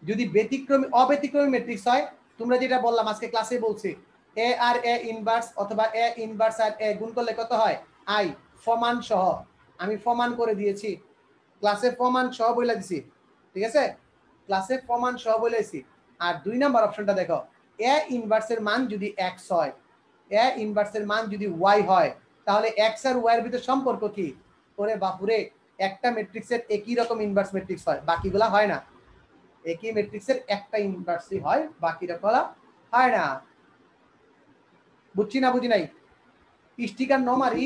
যদি ব্যতিক্রমী অব্যতিক্রমী ম্যাট্রিক্স হয়, তোমরা যেটা বললাম আজকে ক্লাসে বলছি, এ আর এ ইনভার্স অথবা এ ইনভার্স আর এ গুণ করলে কত হয়, আই। ফমান সহ আমি ফমান করে দিয়েছি ক্লাসে, ফমান সহ বলে দিছি, ঠিক আছে, ক্লাসে ফমান সহ বলেছি। আর 2 নাম্বার অপশনটা দেখো, এ ইনভার্সের মান যদি এক্স হয়, এ ইনভার্সের মান যদি ওয়াই হয়, তাহলে এক্স আর ওয়াই এর ভিতরে সম্পর্ক কি? ওরে বাপুরে, একটা ম্যাট্রিক্সের একই রকম ইনভার্স ম্যাট্রিক্স হয়, বাকিগুলা হয় না। একই ম্যাট্রিক্সের একটা ইনভার্সই হয়, বাকিটা কলা হয় না। বুঝছি না বুঝি নাই? স্টিকার ন মারি,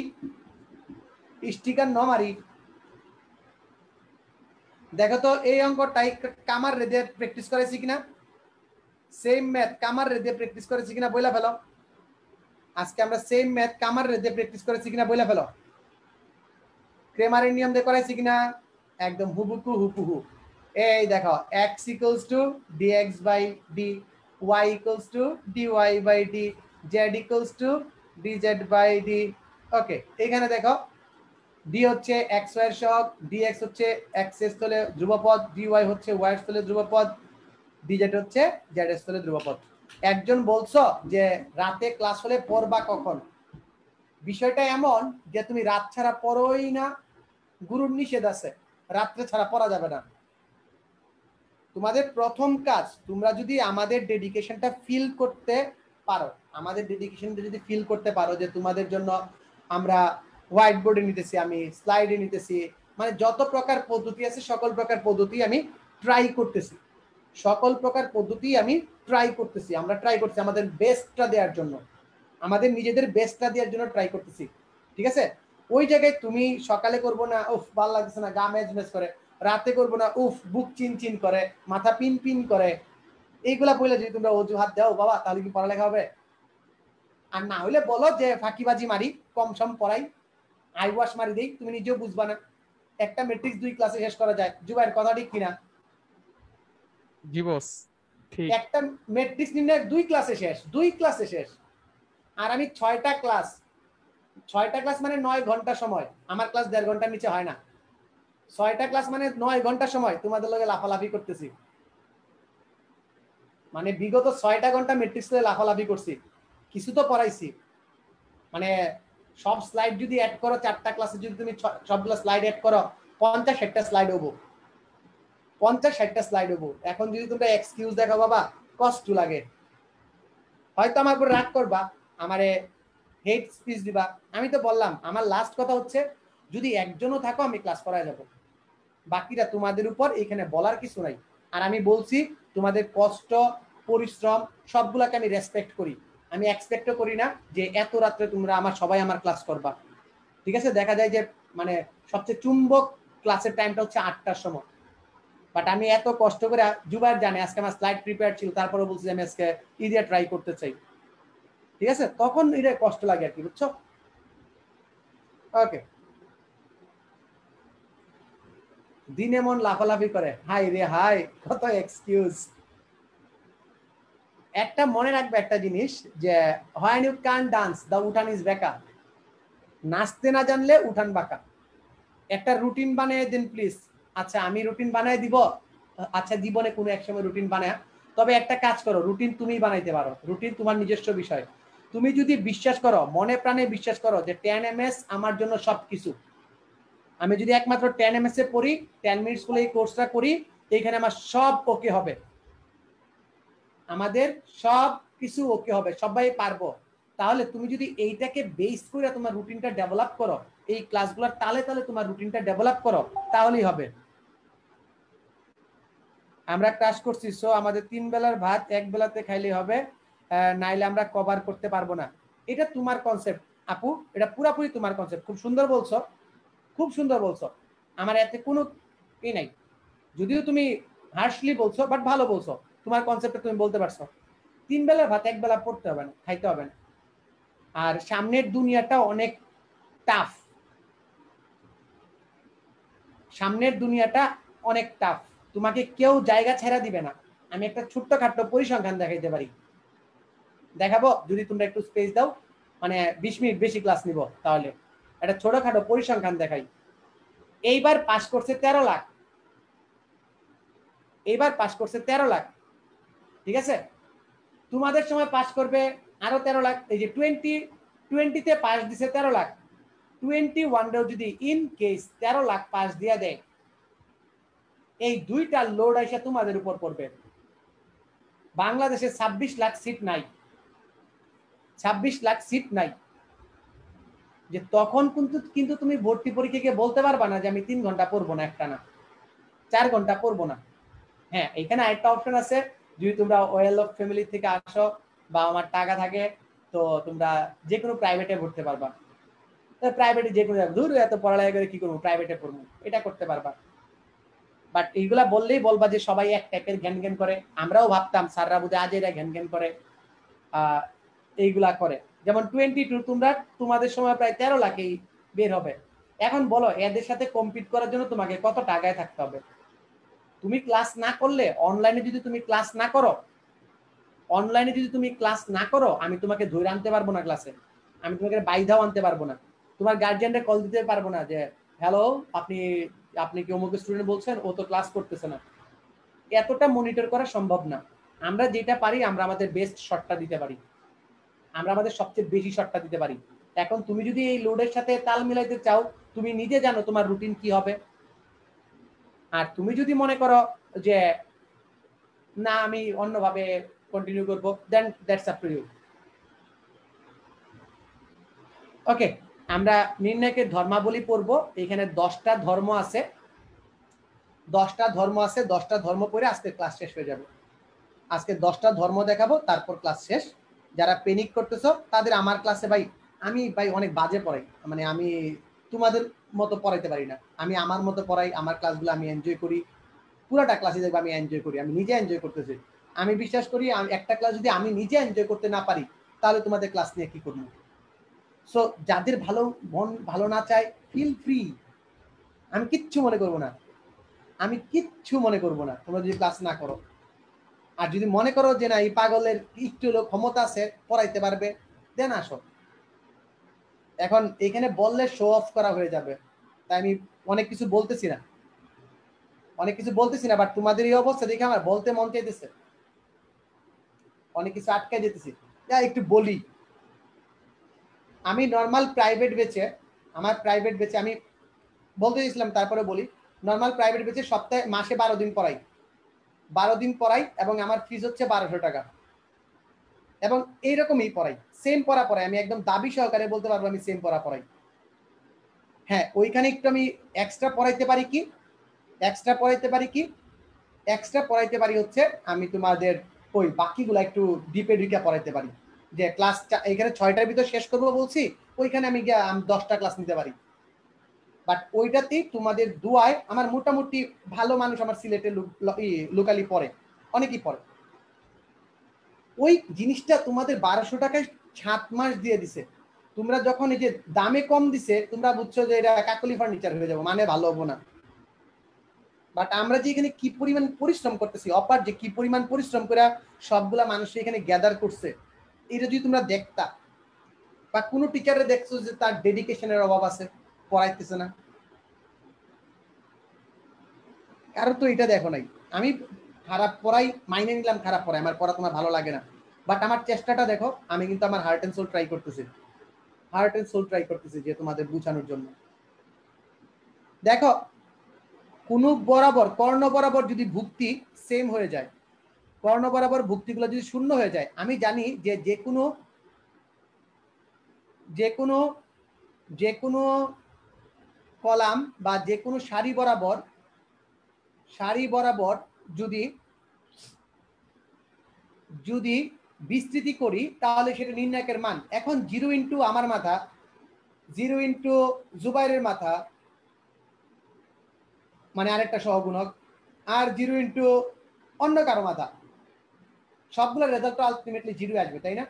স্টিকার ন মারি। দেখো তো এই অঙ্কটাই কামার রেদে প্র্যাকটিস করেছি কিনা, সেম ম্যাথ কামার রেদে প্র্যাকটিস করেছি কিনা বইলা ফেলো। আজকে আমরা সেম ম্যাথ কামার রেদে প্র্যাকটিস করেছি কিনা বইলা ফেলো। ক্রেমারের নিয়ম দিয়ে করাইছি কিনা, একদম হুবহু হুবহু। এই দেখো, x equals to dx by d, y equals to dy by d, z equals to dz by d। Okay, এখানে দেখো d হচ্ছে x y এর সহগ, dx হচ্ছে x এর স্থলে ধ্রুবপদ, dy হচ্ছে y এর স্থলে ধ্রুবপদ, dz হচ্ছে z এর স্থলে ধ্রুবপদ। একজন বলছো যে রাতে ক্লাস হলে পড়বা কখন? বিষয়টা এমন যে তুমি রাত ছাড়া পড়োই না, গুরুর নিষেধ আছে, রাত্রে ছাড়া পড়া যাবে না। তোমাদের প্রথম কাজ, তোমরা যদি আমাদের ডেডিকেশনটা ফিল করতে পারো, আমাদের ডেডিকেশনটা যদি ফিল করতে পারো যে তোমাদের জন্য আমরা হোয়াইট বোর্ডে নিতেছি, আমি স্লাইডে নিতেছি, মানে যত প্রকার পদ্ধতি আছে সকল প্রকার পদ্ধতি আমি ট্রাই করতেছি, সকল প্রকার পদ্ধতি আমি ট্রাই করতেছি, আমরা ট্রাই করছি আমাদের বেস্টটা দেওয়ার জন্য, আমাদের নিজেদের বেস্টটা দেওয়ার জন্য ট্রাই করতেছি, ঠিক আছে। ওই জায়গায় তুমি সকালে করবো না, উফ ভালো লাগছে না, গা ম্যাজ করে, রাতে করবো না, উফ বুক চিন চিন করে, মাথা পিন পিন করে, এইগুলা বলে যদি তোমরা অজুহাত দাও বাবা, তাহলে কি পড়ালেখা হবে? আর না হলে বলো যে ফাঁকিবাজি মারি, কম সম পড়াই, আই ওয়াশ মারি দেই, তুমি নিজেও বুঝবা না। একটা ম্যাট্রিক্স 2 ক্লাসে শেষ করা যায়, জুবাইর কথা ঠিক কিনা? জি বস, ঠিক। একটা ম্যাট্রিক্স নির্ণয় 2 ক্লাসে শেষ, 2 ক্লাসে শেষ। আর আমি 6টা ক্লাস, 6টা ক্লাস মানে 9 ঘন্টা সময়, আমার ক্লাস 1.5 ঘন্টার নিচে হয় না। 6টা ক্লাস মানে 9 ঘন্টা সময় তোমাদের লগে লাফালাফি করতেছি, মানে বিগত 6টা ঘন্টা ম্যাট্রিক্স করে লাফালাফি করছি, কিছু তো পড়াইছি। মানে সব স্লাইড যদি অ্যাড করো, 4টা ক্লাসে যদি তুমি সবগুলো স্লাইড অ্যাড করো, 50-60টা স্লাইড হবো, 50-60টা স্লাইড হবো। এখন যদি তোমরা এক্সকিউজ দেখো বাবা, কষ্ট লাগে, হয়তো আমার উপর রাগ করবা, আমারে হেট স্পিচ দিবা। আমি তো বললাম আমার লাস্ট কথা হচ্ছে, যদি একজনও থাকো আমি ক্লাস করায় যাব, বাকিরা তোমাদের উপর, এখানে বলার কিছু নাই। আর আমি বলছি তোমাদের কষ্ট পরিশ্রম সবগুলাকে আমি রেসপেক্ট করি, আমি এক্সপেক্টও করি না যে এত রাত্রে তোমরা সবাই আমার ক্লাস করবা, ঠিক আছে। দেখা যায় যে মানে সবচেয়ে চুম্বক ক্লাসের টাইমটা হচ্ছে 8টার সময়, বাট আমি এত কষ্ট করে, জুবাইর জানে আজকে আমার স্লাইড প্রিপেয়ার ছিল, তারপরে বলছি যে আমি আজকে ইডিয়া ট্রাই করতে চাই, ঠিক আছে, তখন এটা কষ্ট লাগে আর কি, বুঝছো? ওকে, দিনে মন লাফালাফি করে, হাই রে হাই, কত এক্সকিউজ। একটা মনে রাখবে একটা জিনিস, যে when you can dance the উঠান ইজ বেকা, নাচতে না জানলে উঠান বাঁকা। একটা রুটিন বানিয়ে দিন প্লিজ। আচ্ছা আমি রুটিন বানাই দিব, আচ্ছা জীবনে কোনো এক সময় রুটিন বানায়, তবে একটা কাজ করো, রুটিন তুমি বানাইতে পারো, রুটিন তোমার নিজস্ব বিষয়। তুমি যদি বিশ্বাস করো, মনে প্রাণে বিশ্বাস করো যে 10 ms আমার জন্য সবকিছু, আমি যদি একমাত্র 10 ms এ পড়ি, 10 মিনিটস করে এই কোর্সটা করি, এইখানে আমার সব ওকে হবে, আমাদের সব কিছু ওকে হবে, সবাই পারবো, তাহলে তুমি যদি এইটাকে বেস করে তোমার রুটিনটা ডেভেলপ করো, এই ক্লাসগুলোর তালে তালে তোমার রুটিনটা ডেভেলপ করো, তাহলেই হবে। আমরা ক্লাস করছি, সো আমাদের 3 বেলার ভাত 1 বেলাতে খাইলেই হবে, নাইলে আমরা কভার করতে পারবো না। এটা তোমার কনসেপ্ট আপু, এটা পুরাপুরি তোমার কনসেপ্ট, খুব সুন্দর বলছো, খুব সুন্দর বলছো, আমার এতে কোনো ই নাই, যদিও তুমি হার্শলি বলছো বাট ভালো বলছো, তোমার কনসেপ্টে তুমি বলতে পারছো। 3 বেলার ভাত 1 বেলা পড়তে হবে না, খাইতে হবে না। আর সামনের দুনিয়াটা অনেক টাফ, সামনের দুনিয়াটা অনেক টাফ, তোমাকে কেউ জায়গা ছেড়া দিবে না। আমি একটা ছোট্টখাট্ট পরিসংখ্যান দেখাইতে পারি, দেখাবো যদি তোমরা একটু স্পেস দাও, মানে 20 মিনিট বেশি ক্লাস নিব, তাহলে একটা ছোটখাটো পরিসংখ্যান দেখাই। এইবার পাস করছে 13 লাখ, এইবার পাস করছে 13 লাখ, ঠিক আছে? তোমাদের সময় পাস করবে আরো 13 লাখ, এই যে 2020-তে পাস দিছে 13 লাখ, 21-এও যদি ইন কেস 13 লাখ পাস দিয়া দেয়, এই দুইটা লোড আইসা তোমাদের উপর পড়বে। বাংলাদেশে 26 লাখ সিট নাই, 26 লাখ সিট নাই, যে তখন কিন্তু তুমি ভর্তি পরীক্ষাকে বলতে পারবা না যে আমি 3 ঘন্টা পড়বো না, একটা না 4 ঘন্টা পড়বো না। হ্যাঁ, এখানে আরেকটা অপশন আছে, যদি তোমরা ওয়েল অফ ফ্যামিলি থেকে আসো বা আমার টাকা থাকে, তো তোমরা যে কোনো প্রাইভেটে পড়তে পারবা, প্রাইভেটে যে কোনো দূর এত পড়ালেখা করে কি করবো, প্রাইভেটে পড়বো, এটা করতে পারবা। বাট এইগুলা বললেই বলবা যে সবাই এক টাইপের জ্ঞান জ্ঞান করে, আমরাও ভাবতাম স্যাররা বুঝে আজ এরা জ্ঞান জ্ঞান করে, এইগুলা করে। যেমন 22 তোমরা তোমাদের সময় প্রায় 13 লাখেই বের হবে। এখন বলো এদের সাথে কম্পিট করার জন্য তোমাকে কত টাকায় থাকতে হবে? তুমি ক্লাস না করলে, অনলাইনে যদি তুমি ক্লাস না করো, অনলাইনে যদি তুমি ক্লাস না করো, আমি তোমাকে ধরে আনতে পারবো না ক্লাসে, আমি তোমাকে বাইধাও আনতে পারবো না, তোমার গার্জিয়ানরে কল দিতে পারবো না যে হ্যালো আপনি আপনি কি অমুক স্টুডেন্ট বলছেন, ও তো ক্লাস করতেছে না। এতটা মনিটর করা সম্ভব না। আমরা যেটা পারি, আমরা আমাদের বেস্ট শটটা দিতে পারি, আমরা আমাদের সবচেয়ে বেশি শটটা দিতে পারি। এখন তুমি যদি এই লোডের সাথে তাল মিলাইতে চাও, তুমি নিজে জানো তোমার রুটিন কি হবে। আর তুমি যদি মনে করো যে না আমি অন্যভাবে কন্টিনিউ করব, দেন দ্যাটস আপ টু ইউ। ওকে, আমরা নির্ণায়কের ধর্মাবলী পড়ব। এখানে 10টা ধর্ম আছে, 10টা ধর্ম আছে, 10টা ধর্ম পড়ে আজকে ক্লাস শেষ হয়ে যাবে। আজকে 10টা ধর্ম দেখাবো, তারপর ক্লাস শেষ। যারা পেনিক করতেছো তাদের আমার ক্লাসে ভাই, আমি ভাই অনেক বাজে পড়াই, মানে আমি তোমাদের মতো পড়াইতে পারি না, আমি আমার মতো পড়াই, আমার ক্লাসগুলো আমি এনজয় করি, পুরাটা ক্লাসে দেখবো আমি এনজয় করি, আমি নিজে এনজয় করতেছি। আমি বিশ্বাস করি একটা ক্লাস যদি আমি নিজে এনজয় করতে না পারি, তাহলে তোমাদের ক্লাস নিয়ে কি করবো? সো যাদের ভালো মন ভালো না চায়, ফিল ফ্রি, আমি কিচ্ছু মনে করবো না, আমি কিচ্ছু মনে করবো না তোমরা যদি ক্লাস না করো। আর যদি মনে করো যে না এই পাগলের একটু হলেও ক্ষমতা আছে, পড়াইতে পারবে, দেন আসো। এখন এখানে বললে শো অফ করা হয়ে যাবে, তাই আমি অনেক কিছু বলতেছি না, অনেক কিছু বলতেছি না, বাট তোমাদের এই অবস্থা দেখে আমার বলতে মন চাইতেছে, অনেক কিছু আটকাই যেতেছি, যা একটু বলি। আমি নর্মাল প্রাইভেট বেচে, আমার প্রাইভেট বেচে আমি বলতে দিয়েছিলাম, তারপরে বলি, নর্মাল প্রাইভেট বেচে সপ্তাহে মাসে 12 দিন পড়াই, 12 দিন পড়াই, এবং আমার ফিজ হচ্ছে 1200 টাকা, এবং এইরকমই পড়াই, সেম পড়া পড়াই, আমি একদম দাবি সহকারে বলতে পারবো আমি সেম পড়া পড়াই। হ্যাঁ, ওইখানে একটু আমি এক্সট্রা পড়াইতে পারি কি, এক্সট্রা পড়াইতে পারি কি, এক্সট্রা পড়াইতে পারি হচ্ছে আমি তোমাদের ওই বাকিগুলো একটু ডিপে ঢুকে পড়াইতে পারি, যে ক্লাস এখানে 6টার ভিতর শেষ করবো বলছি, ওইখানে আমি 10টা ক্লাস নিতে পারি। বাট ওইটাতেই তোমাদের দুয়ায় আমার মোটামুটি ভালো মানুষ আমার সিলেটে লোকালি পড়ে, অনেকেই পড়ে। ওই জিনিসটা তোমাদের 1200 টাকায় 7 মাস দিয়ে দিছে, তোমরা যখন এই যে দামে কম দিছে, তোমরা বুঝছো যে এটা কাকলি ফার্নিচার হয়ে যাবো, মানে ভালো হবো না। বাট আমরা যে এখানে কি পরিমাণ পরিশ্রম করতেছি, অপার যে কি পরিমাণ পরিশ্রম করে সবগুলা মানুষ এখানে গ্যাদার করছে, এটা যদি তোমরা দেখতা, বা কোনো টিচারে দেখছো যে তার ডেডিকেশনের অভাব আছে, পড়াইতেছে না, কারণ তো এটা দেখো নাই। আমি খারাপ পড়াই, মাইনে নিলাম খারাপ পড়াই, আমার পড়া তোমার ভালো লাগে না, বাট আমার চেষ্টাটা দেখো, আমি কিন্তু আমার হার্ট এন্ড সোল ট্রাই করতেছি যে তোমাদের বোঝানোর জন্য। দেখো কোন বরাবর কর্ণ বরাবর যদি ভুক্তি সেম হয়ে যায়, কর্ণ বরাবর ভুক্তিগুলো যদি শূন্য হয়ে যায়, আমি জানি যে যে কোনো কলাম বা যে কোনো সারি বরাবর যদি বিস্তৃতি করি তাহলে সেটা নির্ণায়কের মান। এখন 0 ইন্টু আমার মাথা, 0 ইন্টু জুবাইরের মাথা মানে আরেকটা সহগুণক, আর 0 ইন্টু অন্য কারো মাথা, সবগুলো রেজাল্ট আলটিমেটলি 0 আসবে, তাই না?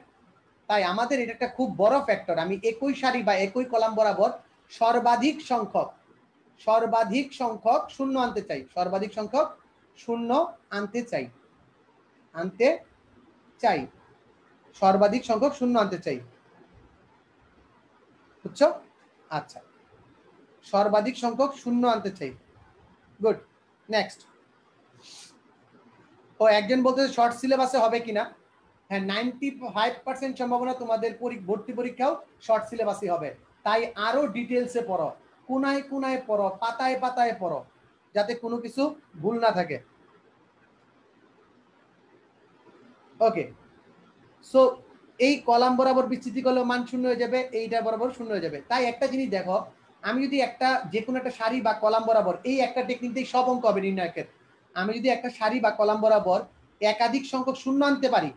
তাই আমাদের এটা একটা খুব বড় ফ্যাক্টর। আমি একই সারি বা একই কলাম বরাবর সর্বাধিক সংখ্যক শূন্য আনতে চাই, সর্বাধিক সংখ্যক শূন্য আনতে চাই, সর্বাধিক সংখ্যক শূন্য আনতে চাই, বুঝছো? আচ্ছা, সর্বাধিক সংখ্যক শূন্য আনতে চাই। Good, next. ও একজন বলতে শর্ট সিলেবাসে হবে কিনা? হ্যাঁ, 95% সম্ভাবনা তোমাদের ভর্তি পরীক্ষাও শর্ট সিলেবাসই হবে। তাই আরো ডিটেলসে পড়ো, কোনায় কোনায় পড়ো, পাতায় পাতায় পড়ো, যাতে কোনো কিছু ভুল না থাকে। ওকে, সো এই কলাম বরাবর বিস্তৃতি করলে মান শূন্য হয়ে যাবে, এইটা বরাবর শূন্য হয়ে যাবে। তাই একটা জিনিস দেখো, আমি যদি যে কোনো একটা সারি বা কলাম বরাবর, এই একটা টেকনিক দিয়ে সব অঙ্ক হবে নির্ণায়কের। আমি যদি একটা সারি বা কলাম বরাবর একাধিক সংখ্যক শূন্য আনতে পারি,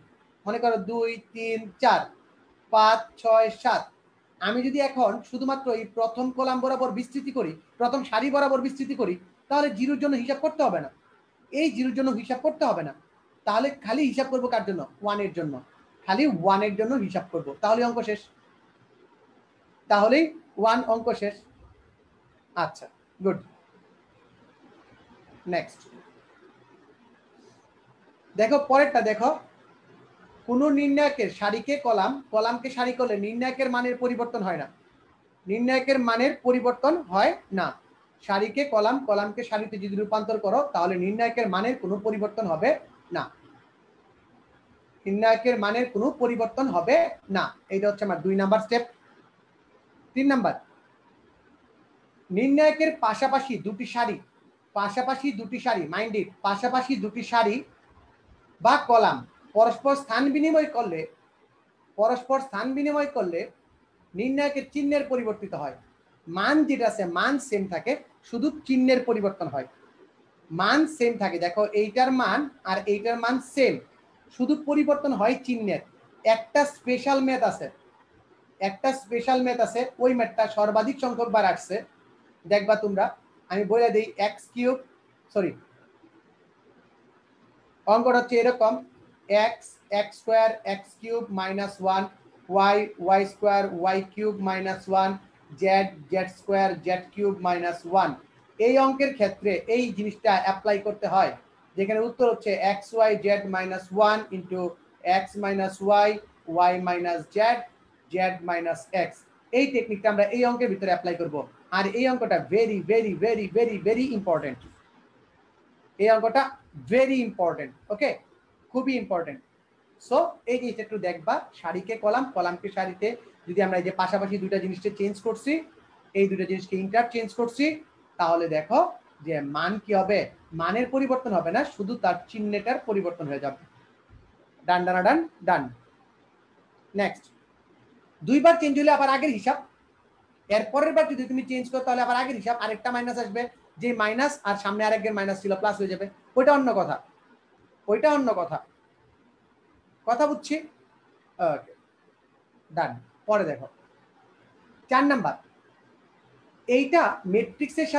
মনে করো 2 3 4 5 6 7, আমি যদি এখন শুধুমাত্র এই প্রথম কলাম বরাবর বিস্তৃতি করি, প্রথম সারি বরাবর বিস্তৃতি করি, তাহলে 0-র জন্য হিসাব করতে হবে না, এই 0-র জন্য হিসাব করতে হবে না। তাহলে খালি হিসাব করবো কার জন্য? 1 এর জন্য, খালি 1 এর জন্য হিসাব করব, তাহলে অঙ্ক শেষ, তাহলেই 1 অঙ্ক শেষ। আচ্ছা, গুড, নেক্সট। দেখো পরেরটা, দেখো কোন নির্ণায়কের সারিকে কলাম, কলামকে সারি করলে নির্ণায়কের মানের পরিবর্তন হয় না, নির্ণায়কের মানের পরিবর্তন হয় না। সারিকে কলাম, কলামকে সারিতে যদি রূপান্তর করো তাহলে নির্ণায়কের মানের কোনো পরিবর্তন হবে না, নির্ণায়কের মানের কোনো পরিবর্তন হবে না। এইটা হচ্ছে আমার 2 নাম্বার স্টেপ। 3 নাম্বার, নির্ণায়কের পাশাপাশি দুটি সারি, মাইন্ড ইট, পাশাপাশি দুটি সারি বা কলাম পরস্পর স্থান বিনিময় করলে নির্ণায়কের চিহ্নের পরিবর্তিত হয়। মান যেটা আছে মান সেম থাকে, শুধু চিহ্নের পরিবর্তন হয়। মান সেম থাকে, দেখো এইটার মান আর এইটার মান সেম, শুধু পরিবর্তন হয় চিহ্নের। একটা স্পেশাল ম্যাথ আছে, ওই ম্যাথটা সর্বাধিক সংখ্যক বার আসছে, দেখবা তোমরা। আমি বলে দিই, অঙ্কটা হচ্ছে এরকম: X square X cube minus 1, Y square Y cube minus 1, Z square Z cube minus 1। এই অঙ্কের ক্ষেত্রে এই জিনিসটা অ্যাপ্লাই করতে হয়, যেখানে উত্তর হচ্ছে X Y Z minus 1 into X minus Y minus Z minus X. এই টেকনিকটা আমরা এই অঙ্কের ভিতরে অ্যাপ্লাই করব। আর এই অঙ্কটা very very very very very important, এই অঙ্কটা ভেরি ইম্পর্টেন্ট, ওকে, খুবই ইম্পর্টেন্ট। সো এই জিনিসটা একটু দেখবা, সারিকে কলাম, কলামকে সারিতে যদি আমরা এই যে পাশাপাশি দুইটা জিনিসকে চেঞ্জ করছি, এই দুটো জিনিসকে ইন্টারচেঞ্জ করছি, তাহলে দেখো যে মান কি হবে, মানের পরিবর্তন হবে না, শুধু তার চিহ্নটার পরিবর্তন হয়ে যাবে। ডান ডান ডান ডান। নেক্সট, দুইবার চেঞ্জ হলে আবার আগের হিসাব, এর পরের বার যদি তুমি চেঞ্জ করো তাহলে আবার আগের হিসাব, আরেকটা মাইনাস আসবে, যে মাইনাস আর সামনে আরেকটা মাইনাস ছিল প্লাস হয়ে যাবে, ওইটা অন্য কথা, কথা বুঝছি? ওকে, ডান। পরে দেখো 4 নাম্বার, এইটা ম্যাট্রিক্সের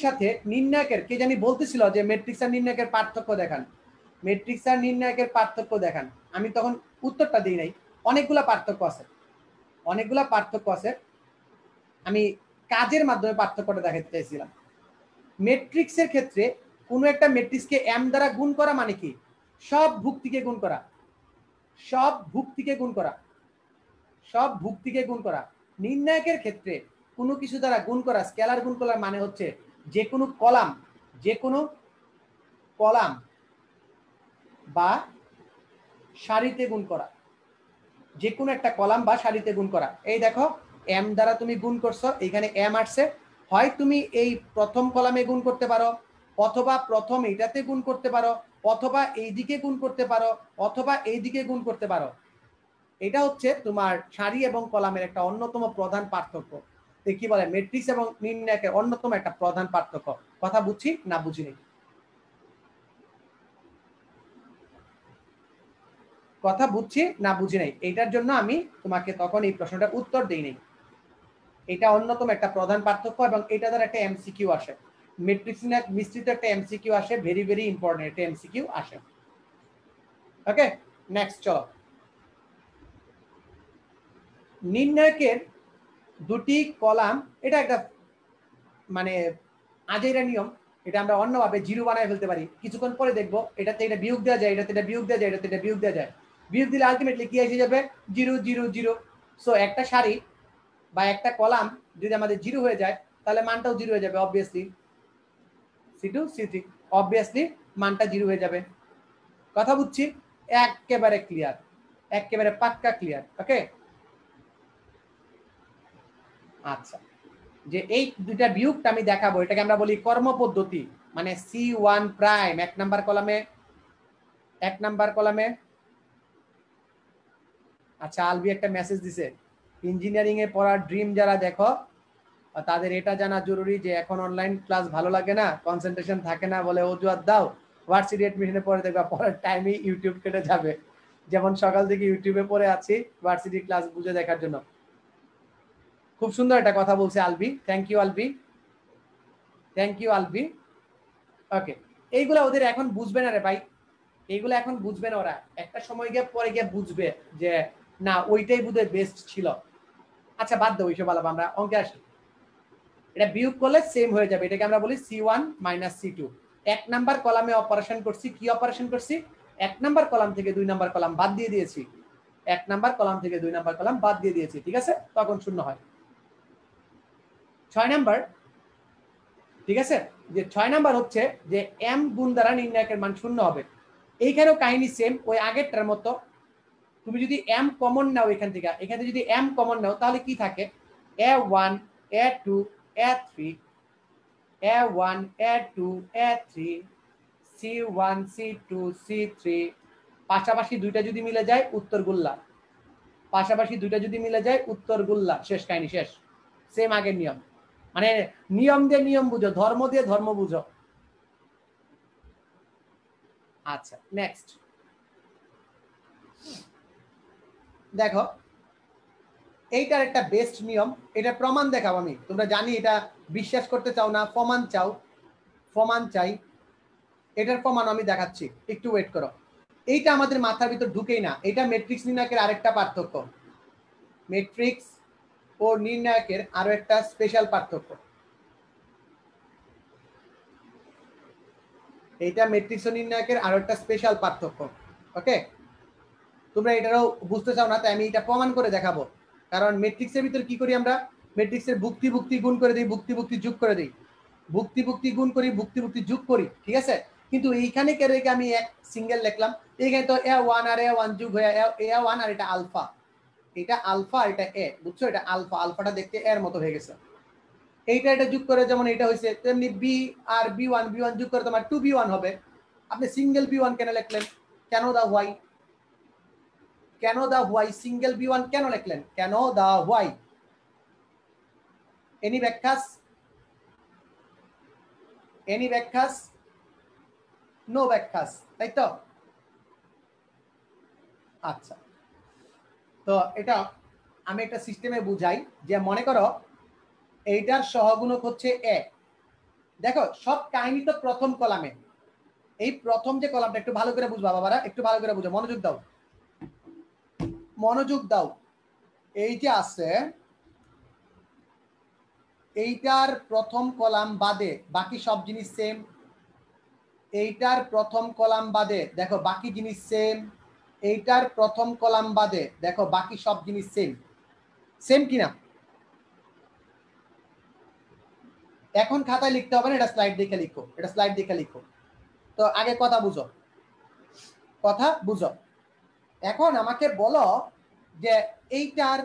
সাথে নির্ণায়কের, কে জানি বলতেছিল যে ম্যাট্রিক্স আর নির্ণায়কের পার্থক্য দেখান, আমি তখন উত্তরটা দিই নাই। অনেকগুলা পার্থক্য আছে, আমি কাজের মাধ্যমে পার্থক্যটা দেখাতে চাইছিলাম। ম্যাট্রিক্সের ক্ষেত্রে কোনো একটা ম্যাট্রিক্সকে এম দ্বারা গুণ করা মানে কি? সব ভুক্তিকে গুণ করা। নির্ণায়কের ক্ষেত্রে কোনো কিছু দ্বারা গুণ করা, স্কেলার গুণ করার মানে হচ্ছে যে কোনো কলাম বা সারিতে গুণ করা, যে কোনো একটা কলাম বা সারিতে গুণ করা। এই দেখো এম দ্বারা তুমি গুণ করছো, এখানে এম আসছে, হয় তুমি এই প্রথম কলামে গুণ করতে পারো, অথবা প্রথম এইটাতে গুণ করতে পারো, অথবা এই দিকে গুণ করতে পারো, অথবা এই দিকে গুণ করতে পারো। এটা হচ্ছে তোমার সারি এবং কলামের একটা অন্যতম প্রধান পার্থক্য। কি বলে ম্যাট্রিক্স এবং নির্ণায়কের অন্যতম একটা প্রধান পার্থক্য। কথা বুঝছি না বুঝি নেই? কথা বুঝছি না বুঝি নাই, এইটার জন্য আমি তোমাকে তখন এই প্রশ্নটার উত্তর দেই নাই। এটা অন্যতম একটা প্রধান পার্থক্য এবং এটা দ্বারা একটা এমসিকিউ আসে, ম্যাট্রিক্স মিশ্রিত একটা এমসিকিউ আসে, ভেরি ভেরি ইম্পর্টেন্ট একটা এমসিকিউ আসে। ওকে, নেক্সট চলো। নির্ণায়কের দুটি কলাম, এটা একটা মানে আজেরা নিয়ম, এটা আমরা অন্যভাবে জিরো বানায় ফেলতে পারি। কিছুক্ষণ পরে দেখবো এটাতে এটা বিয়োগ দেওয়া যায়, এটাতে এটা বিয়োগ দেওয়া যায়, এটাতে এটা বিয়োগ দেওয়া যায়। বিয়োগ দিলে আলটিমেটলি কি এসে যাবে? 0 0 0। সো একটা সারি বা একটা কলাম যদি আমাদের জিরো হয়ে যায় তাহলে মানটাও জিরো হয়ে যাবে, অবভিয়াসলি C2 C3, অবভিয়াসলি মানটা জিরো হয়ে যাবে। কথা বুঝছি? একেবারে ক্লিয়ার, একেবারে পাক্কা ক্লিয়ার। ওকে, আচ্ছা, যে এই দুইটা বিয়োগটা আমি দেখাবো, এটাকে আমরা বলি কর্ম পদ্ধতি, মানে C1 প্রাইম এক নাম্বার কলামে। আচ্ছা, আলবি একটা মেসেজ দিছে, ইঞ্জিনিয়ারিং এ পড়ার ড্রিম যারা দেখো তাদের এটা জানা জরুরি যে এখন অনলাইন ক্লাস ভালো লাগে না, কনসেন্ট্রেশন থাকে না বলে অজুহাত দাও, ভার্সিটি এডমিশনে পড়ে দেখবা পড়ার টাইমে ইউটিউব কেটে যাবে। যেমন সকাল থেকে ইউটিউবে পড়ে আছি ভার্সিটি ক্লাস বুঝে দেখার জন্য। খুব সুন্দর একটা কথা বলছে আলবি, থ্যাংক ইউ আলবি, থ্যাংক ইউ আলবি। ওকে, এইগুলা ওদের এখন বুঝবে না রে ভাই, এইগুলো এখন বুঝবে না ওরা, একটা সময় গিয়ে পরে গিয়ে বুঝবে যে না ওইটাই বোধহয় বেস্ট ছিল। আচ্ছা বাদ দাও ওইসব আলাপ, আমরা অঙ্কে আসি। এটা বিয়োগ করলে সেম হয়ে যাবে, এটাকে আমরা বলি C1 - C2। এক নাম্বার কলামে অপারেশন করছি, কি অপারেশন করছি? এক নাম্বার কলাম থেকে 2 নাম্বার কলাম বাদ দিয়ে দিয়েছি, এক নাম্বার কলাম থেকে 2 নাম্বার কলাম বাদ দিয়ে দিয়েছি, ঠিক আছে? তখন শূন্য হয়। 6 নাম্বার, ঠিক আছে, যে 6 নাম্বার হচ্ছে যে m গুণ দ্বারা নির্ণায়কের মান শূন্য হবে। এইখানেও কাহিনী সেম, ওই আগেরটার মতো। তুমি যদি m কমন নাও এখান থেকে যদি m কমন নাও তাহলে কি থাকে? A1 A2 A3 A1 A2 A3 C1 C2 C3, পাশাপাশি দুইটা যদি মিলে যায় উত্তর গুল্লা, পাশাপাশি দুইটা যদি মিলে যায় উত্তর গুল্লা, শেষ কাহিনী শেষ। সেম আগের নিয়ম, মানে নিয়ম দিয়ে নিয়ম বুঝো, ধর্ম দিয়ে ধর্ম বুঝো। আচ্ছা নেক্সট দেখো, এইটার একটা বেস্ট নিয়ম, এটা প্রমাণ দেখাবো আমি, তোমরা জানি এটা বিশ্বাস করতে চাও না, প্রমাণ চাও, প্রমাণ চাই, এটার প্রমাণ আমি দেখাচ্ছি, একটু ওয়েট করো। এইটা আমাদের মাথার ভিতর ঢুকেই না, এটা ম্যাট্রিক্স নির্ণায়কের আরেকটা পার্থক্য, ম্যাট্রিক্স ও নির্ণায়কের আরো একটা স্পেশাল পার্থক্য। এইটা ম্যাট্রিক্স ও নির্ণায়কের আরো একটা স্পেশাল পার্থক্য। ওকে, তোমরা এটাও বুঝতে চাও না, তাই আমি এটা প্রমাণ করে দেখাবো। কারণ ম্যাট্রিক্সের ভিতর কি করি আমরা? ম্যাট্রিক্সের ভুক্তি ভুক্তি গুণ করে দিই, ভুক্তি ভুক্তি যোগ করে দিই, ভুক্তি ভুক্তি গুণ করি, ভুক্তি ভুক্তি যোগ করি, ঠিক আছে? কিন্তু এইখানে কে রেখে আমি এক সিঙ্গেল লিখলাম, এইখানে তো A1 আর A1 যোগ হয়ে A1 আর এটা আলফা, এটা আলফা আর এটা এ, বুঝছো? এটা আলফা, আলফাটা দেখতে এর মতো হয়ে গেছে। এইটা এটা যোগ করে যেমন এটা হয়েছে, তেমনি বি আর B1 যোগ করে তোমার 2B1 হবে। আপনি সিঙ্গেল B1 কেন লিখলেন? কেন দা হোয়াই? কেন দা হোয়াই সিঙ্গেল B1 কেন লিখলেন? কেন দা হোয়াই? এনি ব্যাখ্যাস? এনি ব্যাখ্যাস? নো ব্যাখ্যাস, তাই তো? আচ্ছা, তো এটা আমি একটা সিস্টেমে বুঝাই, যে মনে করো এইটার সহগুণক হচ্ছে এ। দেখো সব কাহিনী তো প্রথম কলামে, এই প্রথম যে কলামটা একটু ভালো করে বুঝবা বাবারা, একটু ভালো করে বুঝো, মনোযোগ দাও, মনোযোগ দাও। এই যে আছে, এইটার প্রথম কলাম বাদে বাকি সব জিনিস সেম, এইটার প্রথম কলাম বাদে দেখো বাকি জিনিস সেম, এইটার প্রথম কলাম বাদে দেখো বাকি সব জিনিস সেম, সেম কিনা? এখন খাতায় লিখতে হবে না, এটা স্লাইড দেখে লিখো, এটা স্লাইড দেখে লিখো। তো আগে কথা বুঝো, কথা বুঝো। এখন আমাকে বলো যে এইটার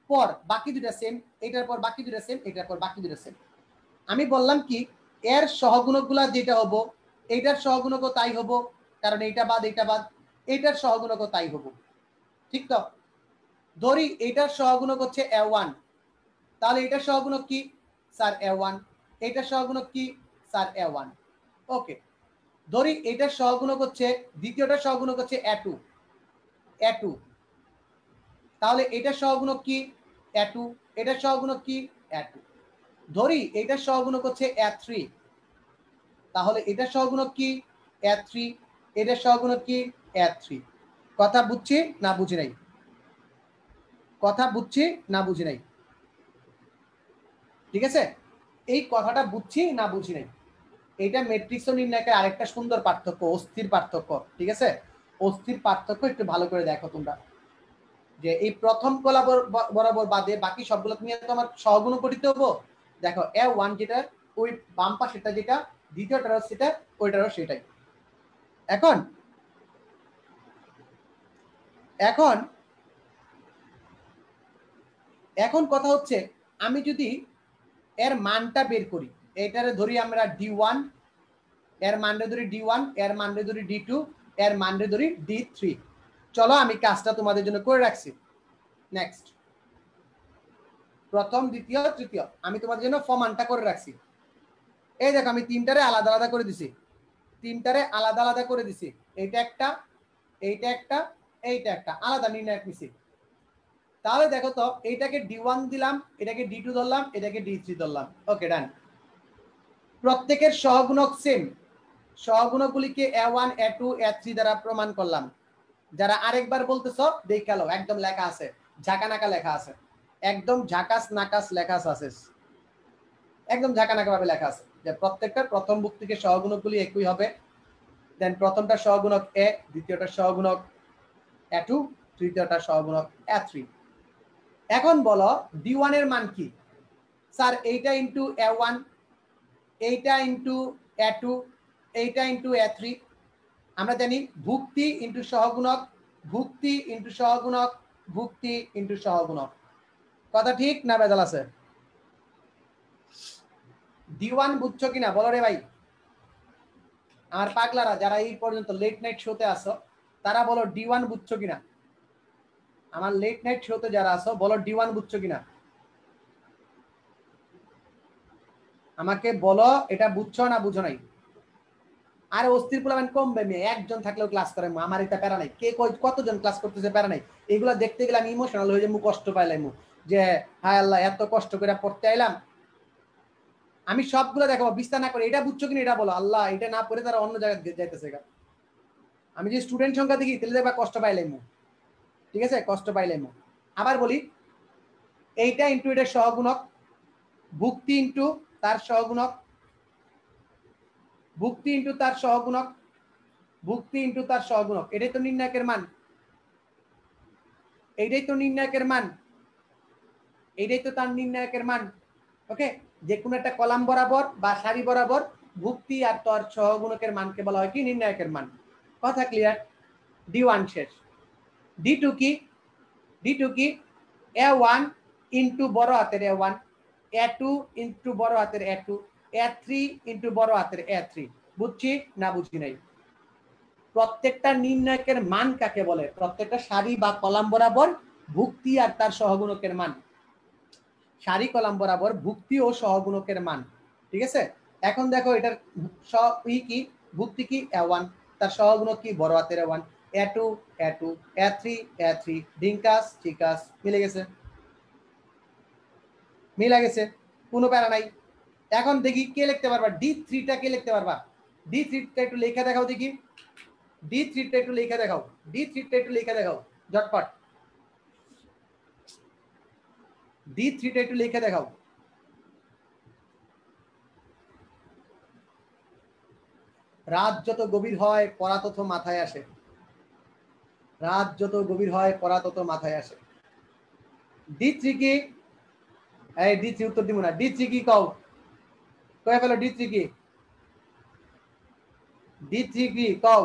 পর বাকি দুটা সেম, এইটার পর বাকি দুটা সেম, এইটার পর বাকি দুটা সেম। আমি বললাম কি এর সহগুণকগুলা যেটা হবো এইটার সহগুণকও তাই হবো, কারণ এইটা বাদ এইটা বাদ, এইটার সহগুণকও তাই হবো, ঠিক তো? ধরি এইটার সহগুণক হচ্ছে a1, তাহলে এটার সহগুণক কি স্যার a1, এটার সহগুণক কি স্যার a1। ওকে, ধরি এটার সহগুণক হচ্ছে দ্বিতীয়টার সহগুণক হচ্ছে a2, তাহলে এটার সহগুণক কি a2, এটার সহগুণক কি a2। ধরি এটার সহগুণক হচ্ছে a3, তাহলে এটার সহগুণক কি a3, এটার সহগুণক কি a3। কথা বুঝছি না বুঝি নাই? কথা বুঝছি না বুঝি নাই? ঠিক আছে, এই কথাটা বুঝছি না বুঝি নাই? এইটা ম্যাট্রিক্স ও নির্ণায়কের আরেকটা সুন্দর পার্থক্য, অস্থির পার্থক্য। ঠিক আছে, অস্থির পার্থক্য একটু ভালো করে দেখো তোমরা, যে এই প্রথম কলা বরাবর বাদে বাকি সবগুলো নিয়ে তো আমার সহগুণ পঠিত হবো। দেখো a1 যেটা ওই বাম পাশেটা যেটা, দ্বিতীয়টারও সেটা, ওইটারও সেটাই। এখন এখন এখন কথা হচ্ছে আমি যদি এর মানটা বের করি, এটারে ধরি আমরা d1, এর মানটা ধরি d1, এর মানটা ধরি d2, এর মানটা ধরি d3। চলো আমি কাজটা তোমাদের জন্য করে রাখছি। নেক্সট, প্রথম দ্বিতীয় তৃতীয় আমি তোমাদের জন্য ফরমানটা করে রাখছি। এই দেখো আমি তিনটারে আলাদা আলাদা করে দিছি, তিনটারে আলাদা আলাদা করে দিছি। এইটা একটা, এইটা একটা, এইটা একটা আলাদা নির্ণায়ক নিছি। তাহলে দেখো তো এইটাকে d1 দিলাম, এটাকে d2 ধরলাম, এটাকে d3 ধরলাম। ওকে ডান। প্রত্যেকের সহগুণক সেম, সহগুণকগুলিকে a1 a2 a3 দ্বারা প্রমাণ করলাম। যারা আরেকবার বলতেছো দেখালো, একদম লেখা আছে, ঝাঁকা নাকা লেখা আছে, একদম ঝাকাস নাকাস লেখা আছে, একদম ঝাঁকা নাকা ভাবে লেখা আছে যে প্রত্যেকটার প্রথম ভুক্তিকে সহগুণকগুলি একই হবে। দেন প্রথমটা সহগুণক a, দ্বিতীয়টা সহগুণক a2, তৃতীয়টা সহগুণক a3। এখন বলো d1 এর মান কি? স্যার এইটা ইনটু a1, এইটা ইনটু a2, এইটা ইনটু a3। আমরা জানি ভুক্তি ইনটু সহগুণক, ভুক্তি ইনটু সহগুণক, ভুক্তি ইনটু সহগুণক। কথা ঠিক না বেজাল আছে? d1 বুঝছো কিনা বলো রে ভাই? আমার পাগলারা যারা এই পর্যন্ত লেট নাইট শোতে আসো তারা বলো d1 বুঝছো কিনা? আমার লেট নাইট শোতে যারা আসো বলো d1 বুঝছো কিনা? আমাকে বলো এটা বুঝছো না বুঝো নাই? আর অস্থির পোলাবেন কমবে, মেয়ে একজন থাকলেও ক্লাস করে, আমার এটা প্যারা নাই, কে কতজন ক্লাস করতেছে প্যারা নাই। এগুলো দেখতে গেলে আমি ইমোশনাল হয়ে যাই, কষ্ট পাইলাম যে হায় আল্লাহ এত কষ্ট করে পড়তে আইলাম। আমি সবগুলো দেখাবো বিস্তার না করে, এটা বুঝছো কিনা এটা বলো। আল্লাহ এটা না পড়ে তারা অন্য জায়গায় যাইতেছে। আমি যে স্টুডেন্ট সংখ্যা দেখি তাহলে দেখবা কষ্ট পাইলাম, ঠিক আছে, কষ্ট পাইলাম। আবার বলি, এইটা ইন্টু এটার সহগুণক, ভুক্তি ইন্টু তার সহগুণক, ভুক্তি ইন্টু তার সহগুণক, ভুক্তি ইন্টু তার সহগুণক। এটাই তো নির্ণায়কের মান, এইটাই তো নির্ণায়কের মান, এইটাই তো তার নির্ণায়কের মান। ওকে, যে কোনো একটা কলাম বরাবর বা সারি বরাবর ভুক্তি আর তার সহগুণকের মানকে বলা হয় কি নির্ণায়কের মান। কথা ক্লিয়ার? d1 শেষ। d2 কি? d2 কি? a1 ইন্টু বড় হাতের a1, a2 ইন্টু বড় হাতের a2, a3 ইন্টু বড় হাতের a3। বুঝছি না বুঝি নাই? প্রত্যেকটা নির্ণায়কের মান কাকে বলে? প্রত্যেকটা সারি বা কলাম বরাবর ভুক্তি আর তার সহগুণকের মান, সারি কলাম বরাবর ভুক্তি ও সহগুণকের মান। ঠিক আছে, এখন দেখো এটার কি ভুক্তি কি a1, তার সহগুণক কি বড় হাতের a1, a2 a2, a3 a3। ডিঙ্কাস চিকাস মিলে গেছে, মিলে গেছে, কোনো প্যারা নাই। এখন দেখি কে লিখতে পারবা d3 টা, কে লিখতে পারবা d3 টা? একটু লেখা দেখাও দেখি, d3 টা একটু লেখা দেখাও, d3 টা একটু লেখা দেখাও ঝটপট, d3 টা একটু লেখা দেখাও। রাত যত গভীর হয় পড়া তত মাথায় আসে, রাত যত গভীর হয় পড়া তত মাথায় আসে। d3 কি? এই d3 উত্তর দিব না, d3 কি কও? কয়ে ফেলো d3 কি? d3 কি কও?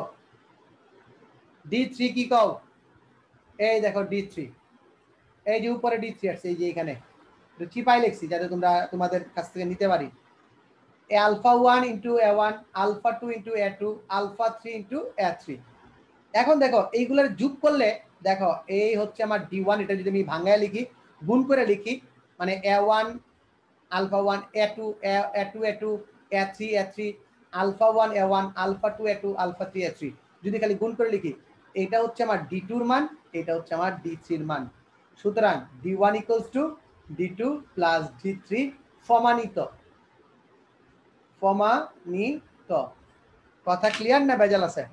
d3 কি কও? এই দেখো D3, এই যে উপরে D3 আসছে, এই যে এখানে চিপাই লিখছি যাতে তোমরা তোমাদের কাছ থেকে নিতে পারি। α1 into A1, α2 into A2, α3 into A3। এখন দেখো এইগুলোর যোগ করলে দেখো এই হচ্ছে আমার D1, এটা যদি আমি ভাঙায় লিখি, গুণ করে লিখি, মানে A1 α1 A2 A2 A2 A3 A3 α1 A1 α2 A2 α3 A3, যদি খালি গুণ করে লিখি, এটা হচ্ছে আমার D2 এর মান, এটা হচ্ছে আমার D3 এর মান। সুতরাং D1 equals to D2 plus D3 সমানিত। সমানিত। কথা ক্লিয়ার না ভেজাল আছে?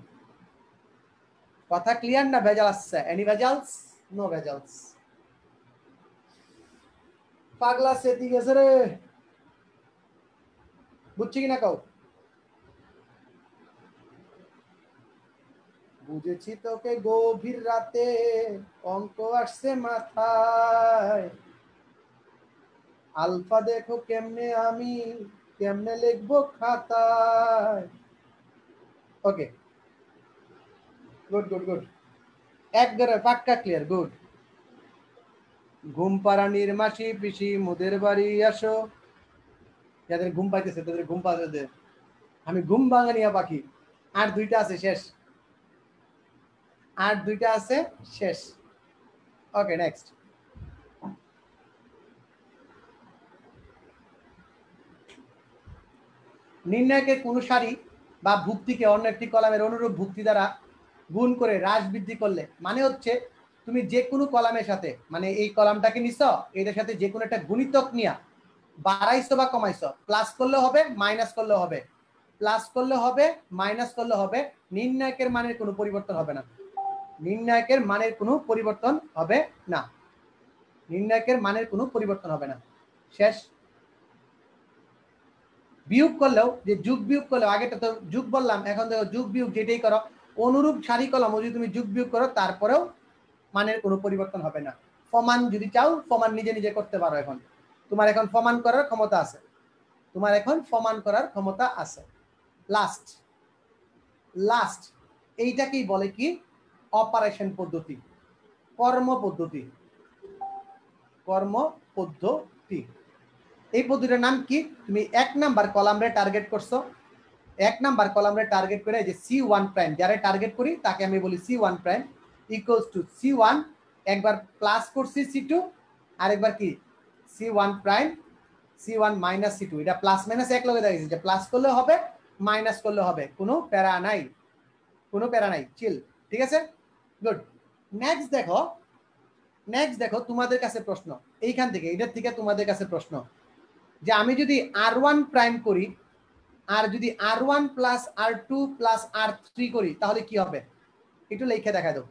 কথা ক্লিয়ার না ভেজাল আছে? এনি ভেজালস? নো ভেজালস। পাগলা সেটি গেছে রে, বুঝছি কিনা কও? বুঝেছি তোকে গভীর রাতে অঙ্ক আসছে মাথায়, আলফা দেখো কেমনে আমি কেমনে লিখবো খাতায়। ওকে, গুড গুড গুড, একবারে পাক্কা ক্লিয়ার, গুড। ঘুম পাড়ানির মাসি পিসি মোদের বাড়ি আসো, যাদের ঘুম পাইতেছে তাদের ঘুম পাড়াতে, আমি ঘুম ভাঙানিয়া পাখি। আর দুইটা আছে শেষ, আর দুইটা আছে শেষ। ওকে, নেক্সট। নির্ণয়কে কোন সারি বা ভুক্তিকে অন্য একটি কলামের অনুরূপ ভুক্তি দ্বারা গুণ করে হ্রাস বৃদ্ধি করলে, মানে হচ্ছে তুমি যে কোনো কলামের সাথে, মানে এই কলামটাকে নিছ, এটার সাথে যে কোনো একটা গুণিতক নিয়া বাড়াইছো বা কমাইছো, প্লাস করলে হবে মাইনাস করলে হবে, প্লাস করলে হবে মাইনাস করলে হবে, নির্ণায়কের মানের কোনো পরিবর্তন হবে না। নির্ণায়কের মানের কোনো পরিবর্তন হবে না। নির্ণায়কের মানের কোনো পরিবর্তন হবে না। শেষ। বিয়োগ করলেও, যে যোগ বিয়োগ করলেও, আগেটা তো যোগ বললাম, এখন দেখো যোগ বিয়োগ যেটাই করো, অনুরূপ সারি কলম যদি তুমি যোগ বিয়োগ করো তারপরেও মানের কোনো পরিবর্তন হবে না। প্রমাণ যদি চাও, প্রমাণ নিজে নিজে করতে পারো। এখন তোমার এখন প্রমাণ করার ক্ষমতা আছে, তোমার এখন প্রমাণ করার ক্ষমতা আছে। লাস্ট, লাস্ট এইটাকেই বলে কি? অপারেশন পদ্ধতি, কর্ম পদ্ধতি, কর্ম পদ্ধতি। এই পদ্ধতির নাম কি? তুমি 1 নাম্বার কলামরে টার্গেট করছো, 1 নাম্বার কলামরে টার্গেট করে যে C1 প্রাইম, যারা টার্গেট করি তাকে আমি বলি C1 prime equals to C1, একবার প্লাস করছি C2, আরেকবার কি C1 prime C1 minus C2, এটা প্লাস মাইনাস এক লগে দেখেছি, যে প্লাস করলে হবে মাইনাস করলে হবে, কোনো প্যারা নাই, কোনো প্যারা নাই, চিল। ঠিক আছে, গুড। নেক্সট দেখো, নেক্সট দেখো তোমাদের কাছে প্রশ্ন, এইখান থেকে এটার থেকে তোমাদের কাছে প্রশ্ন, যে আমি যদি R1 প্রাইম করি আর যদি R1 plus R2 plus R3 করি তাহলে কি হবে? একটু লেখা দেখা দাও,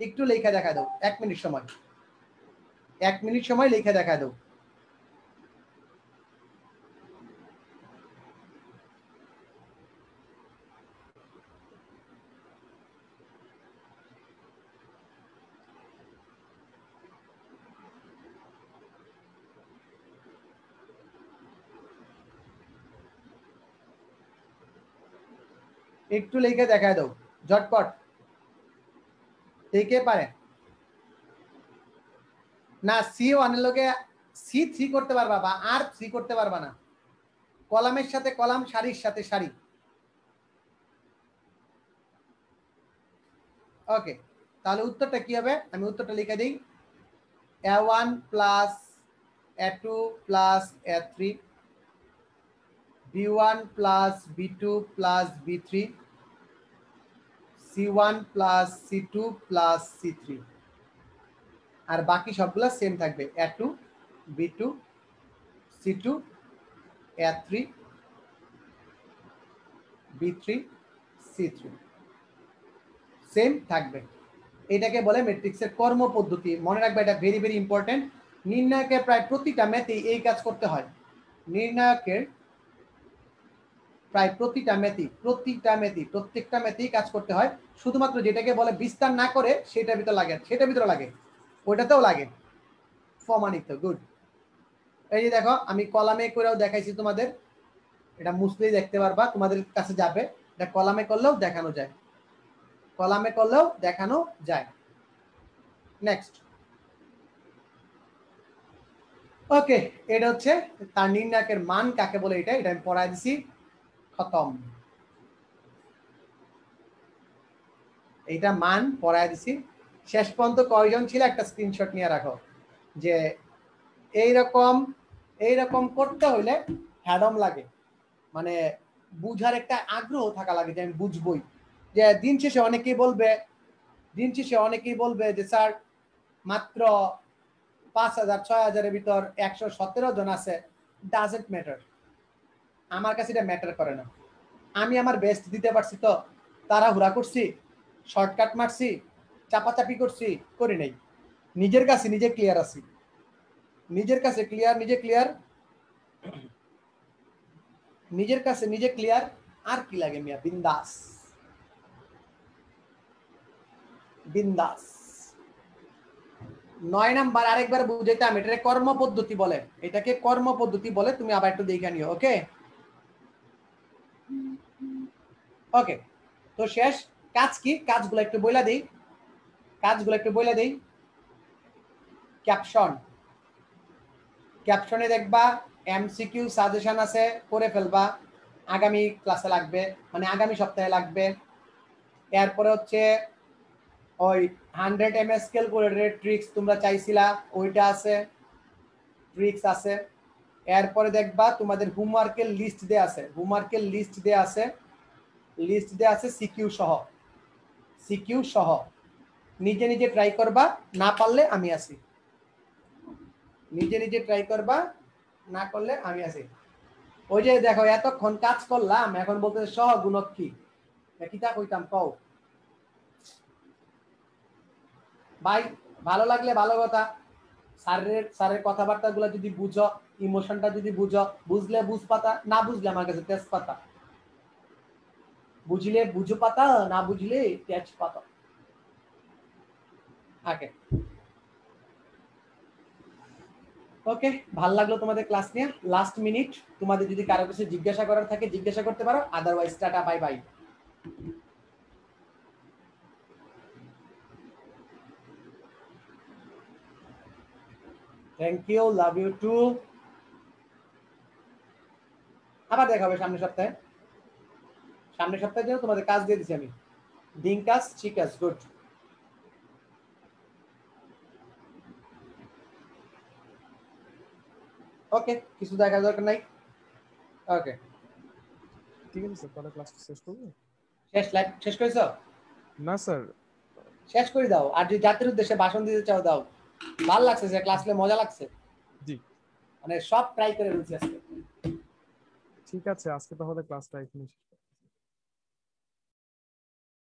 একটু লেখা দেখা দাও, 1 মিনিট সময়, 1 মিনিট সময় লেখা দেখা দাও। একটু লেখা দেখা দাও ঝটপট, কে পারে না? C1 এর লগে C3 করতে পারবা বা R3 করতে পারবা না, কলামের সাথে কলাম, সারির সাথে সারি। ওকে, তাহলে উত্তরটা কি হবে? আমি উত্তরটা লিখে দিই, A1 plus A2 plus A3, B1 plus B2 plus B3, C1 plus C2 plus C3, আর বাকি সবগুলা সেম থাকবে, A2 B2 C2 A3 B3 C3 same থাকবে। এটাকে বলে ম্যাট্রিক্সের কর্ম পদ্ধতি। মনে রাখবে, এটা ভেরি ভেরি ইম্পর্টেন্ট। নির্ণায়কের প্রায় প্রতিটা ম্যাথেই এই কাজ করতে হয়। নির্ণায়কের প্রায় প্রতিটা ম্যাথই, প্রত্যেকটা ম্যাথেই কাজ করতে হয়। শুধুমাত্র যেটাকে বলে বিস্তার না করে সেটার ভিতরে লাগে, সেটার ভিতরে লাগে, ওইটাতেও লাগে। প্রমাণিত, গুড। এই যে দেখো, আমি কলামে করেও দেখাইছি তোমাদের, এটা মুছলেই দেখতে পারবা, তোমাদের কাছে যাবে। এটা কলামে করলেও দেখানো যায়, কলামে করলেও দেখানো যায়। নেক্সট। ওকে, এটা হচ্ছে তার নির্ণায়কের মান কাকে বলে, এটা আমি পড়াই দিছি, খতম। এইটা মান পড়াই দিছি। শেষ পর্যন্ত কয়জন ছিল একটা স্ক্রিনশট নিয়ে রাখো, যে এইরকম এইরকম করতে হইলে হ্যাডম লাগে, মানে বুঝার একটা আগ্রহ থাকা লাগে যে আমি বুঝবই। যে দিন শেষে অনেকেই বলবে যে স্যার মাত্র 5,000 6,000-এর ভিতর 117 জন আছে, ডাজন্ট ম্যাটার। আমার কাছে এটা ম্যাটার করে না। আমি আমার বেস্ট দিতে পারছি, তো তাড়াহুড়া করছি, শর্টকাট মারছি, চাপাচাপি করছি, করি নাই। নিজের কাছে নিজে ক্লিয়ার আছি, নিজের কাছে ক্লিয়ার। আর কি লাগে মিয়া, বিন্দাস বিন্দাস। 9 নাম্বার আরেকবার বুঝাইতাম, এটাকে কর্মপদ্ধতি বলে, এটাকে কর্মপদ্ধতি বলে, তুমি আবার একটু দেখে নিও। ওকে ওকে, তো শেষ কাজ কি, কাজগুলো একটু বইলা দেই। ক্যাপশনে দেখবা এমসিকিউ সাজেশন আছে, করে ফেলবা, আগামী ক্লাসে লাগবে, মানে আগামী সপ্তাহে লাগবে। এরপরে হচ্ছে ওই 100 ms ক্যালকুলেটরের ট্রিক্স তোমরা চাইছিলা, ওইটা আছে, ট্রিক্স আছে। এরপরে দেখবা তোমাদের হোমওয়ার্কের লিস্ট দেয়া আছে সিকিউ সহ। নিজে নিজে ট্রাই করবা, না পারলে আমি আছি। না করলে আমি আছি। ওই যে দেখো এতক্ষণ কাজ করলাম, এখন বলতে সহগুণক কি, কিতা কইতাম কও ভাই। ভালো লাগলে ভালো কথা, স্যারের কথাবার্তা গুলা যদি বুঝো, ইমোশনটা যদি বুঝো, বুঝলে বুঝ পাতা, না বুঝলে আমার কাছে তেজ পাতা, বুঝলে বুঝো পাতা, না বুঝলে তেজ পাতা। ওকে, ভালো লাগলো তোমাদের ক্লাস নিয়ে। লাস্ট মিনিট, তোমাদের যদি কারো কিছু জিজ্ঞাসা করার থাকে জিজ্ঞাসা করতে পারো, otherwise tata bye bye. Thank you, love you too. আবার দেখা হবে সামনের সপ্তাহে জন্য তোমাদের কাজ দিয়ে দিচ্ছি আমি। ডিঙ্কাস চিকাস, গুড। ওকে, কিছু দেখার দরকার নাই। ওকে, ঠিক আছে স্যার, তাহলে ক্লাসটা শেষ করবো। শেষ করেছো? না স্যার, শেষ করে দাও। আর যদি জাতির উদ্দেশ্যে ভাষণ দিতে চাও দাও। ভালো লাগছে যে ক্লাসে মজা লাগছে, জি মানে সব ট্রাই করে রয়েছে আজকে। ঠিক আছে, আজকে তাহলে ক্লাসটা এখানে শেষ।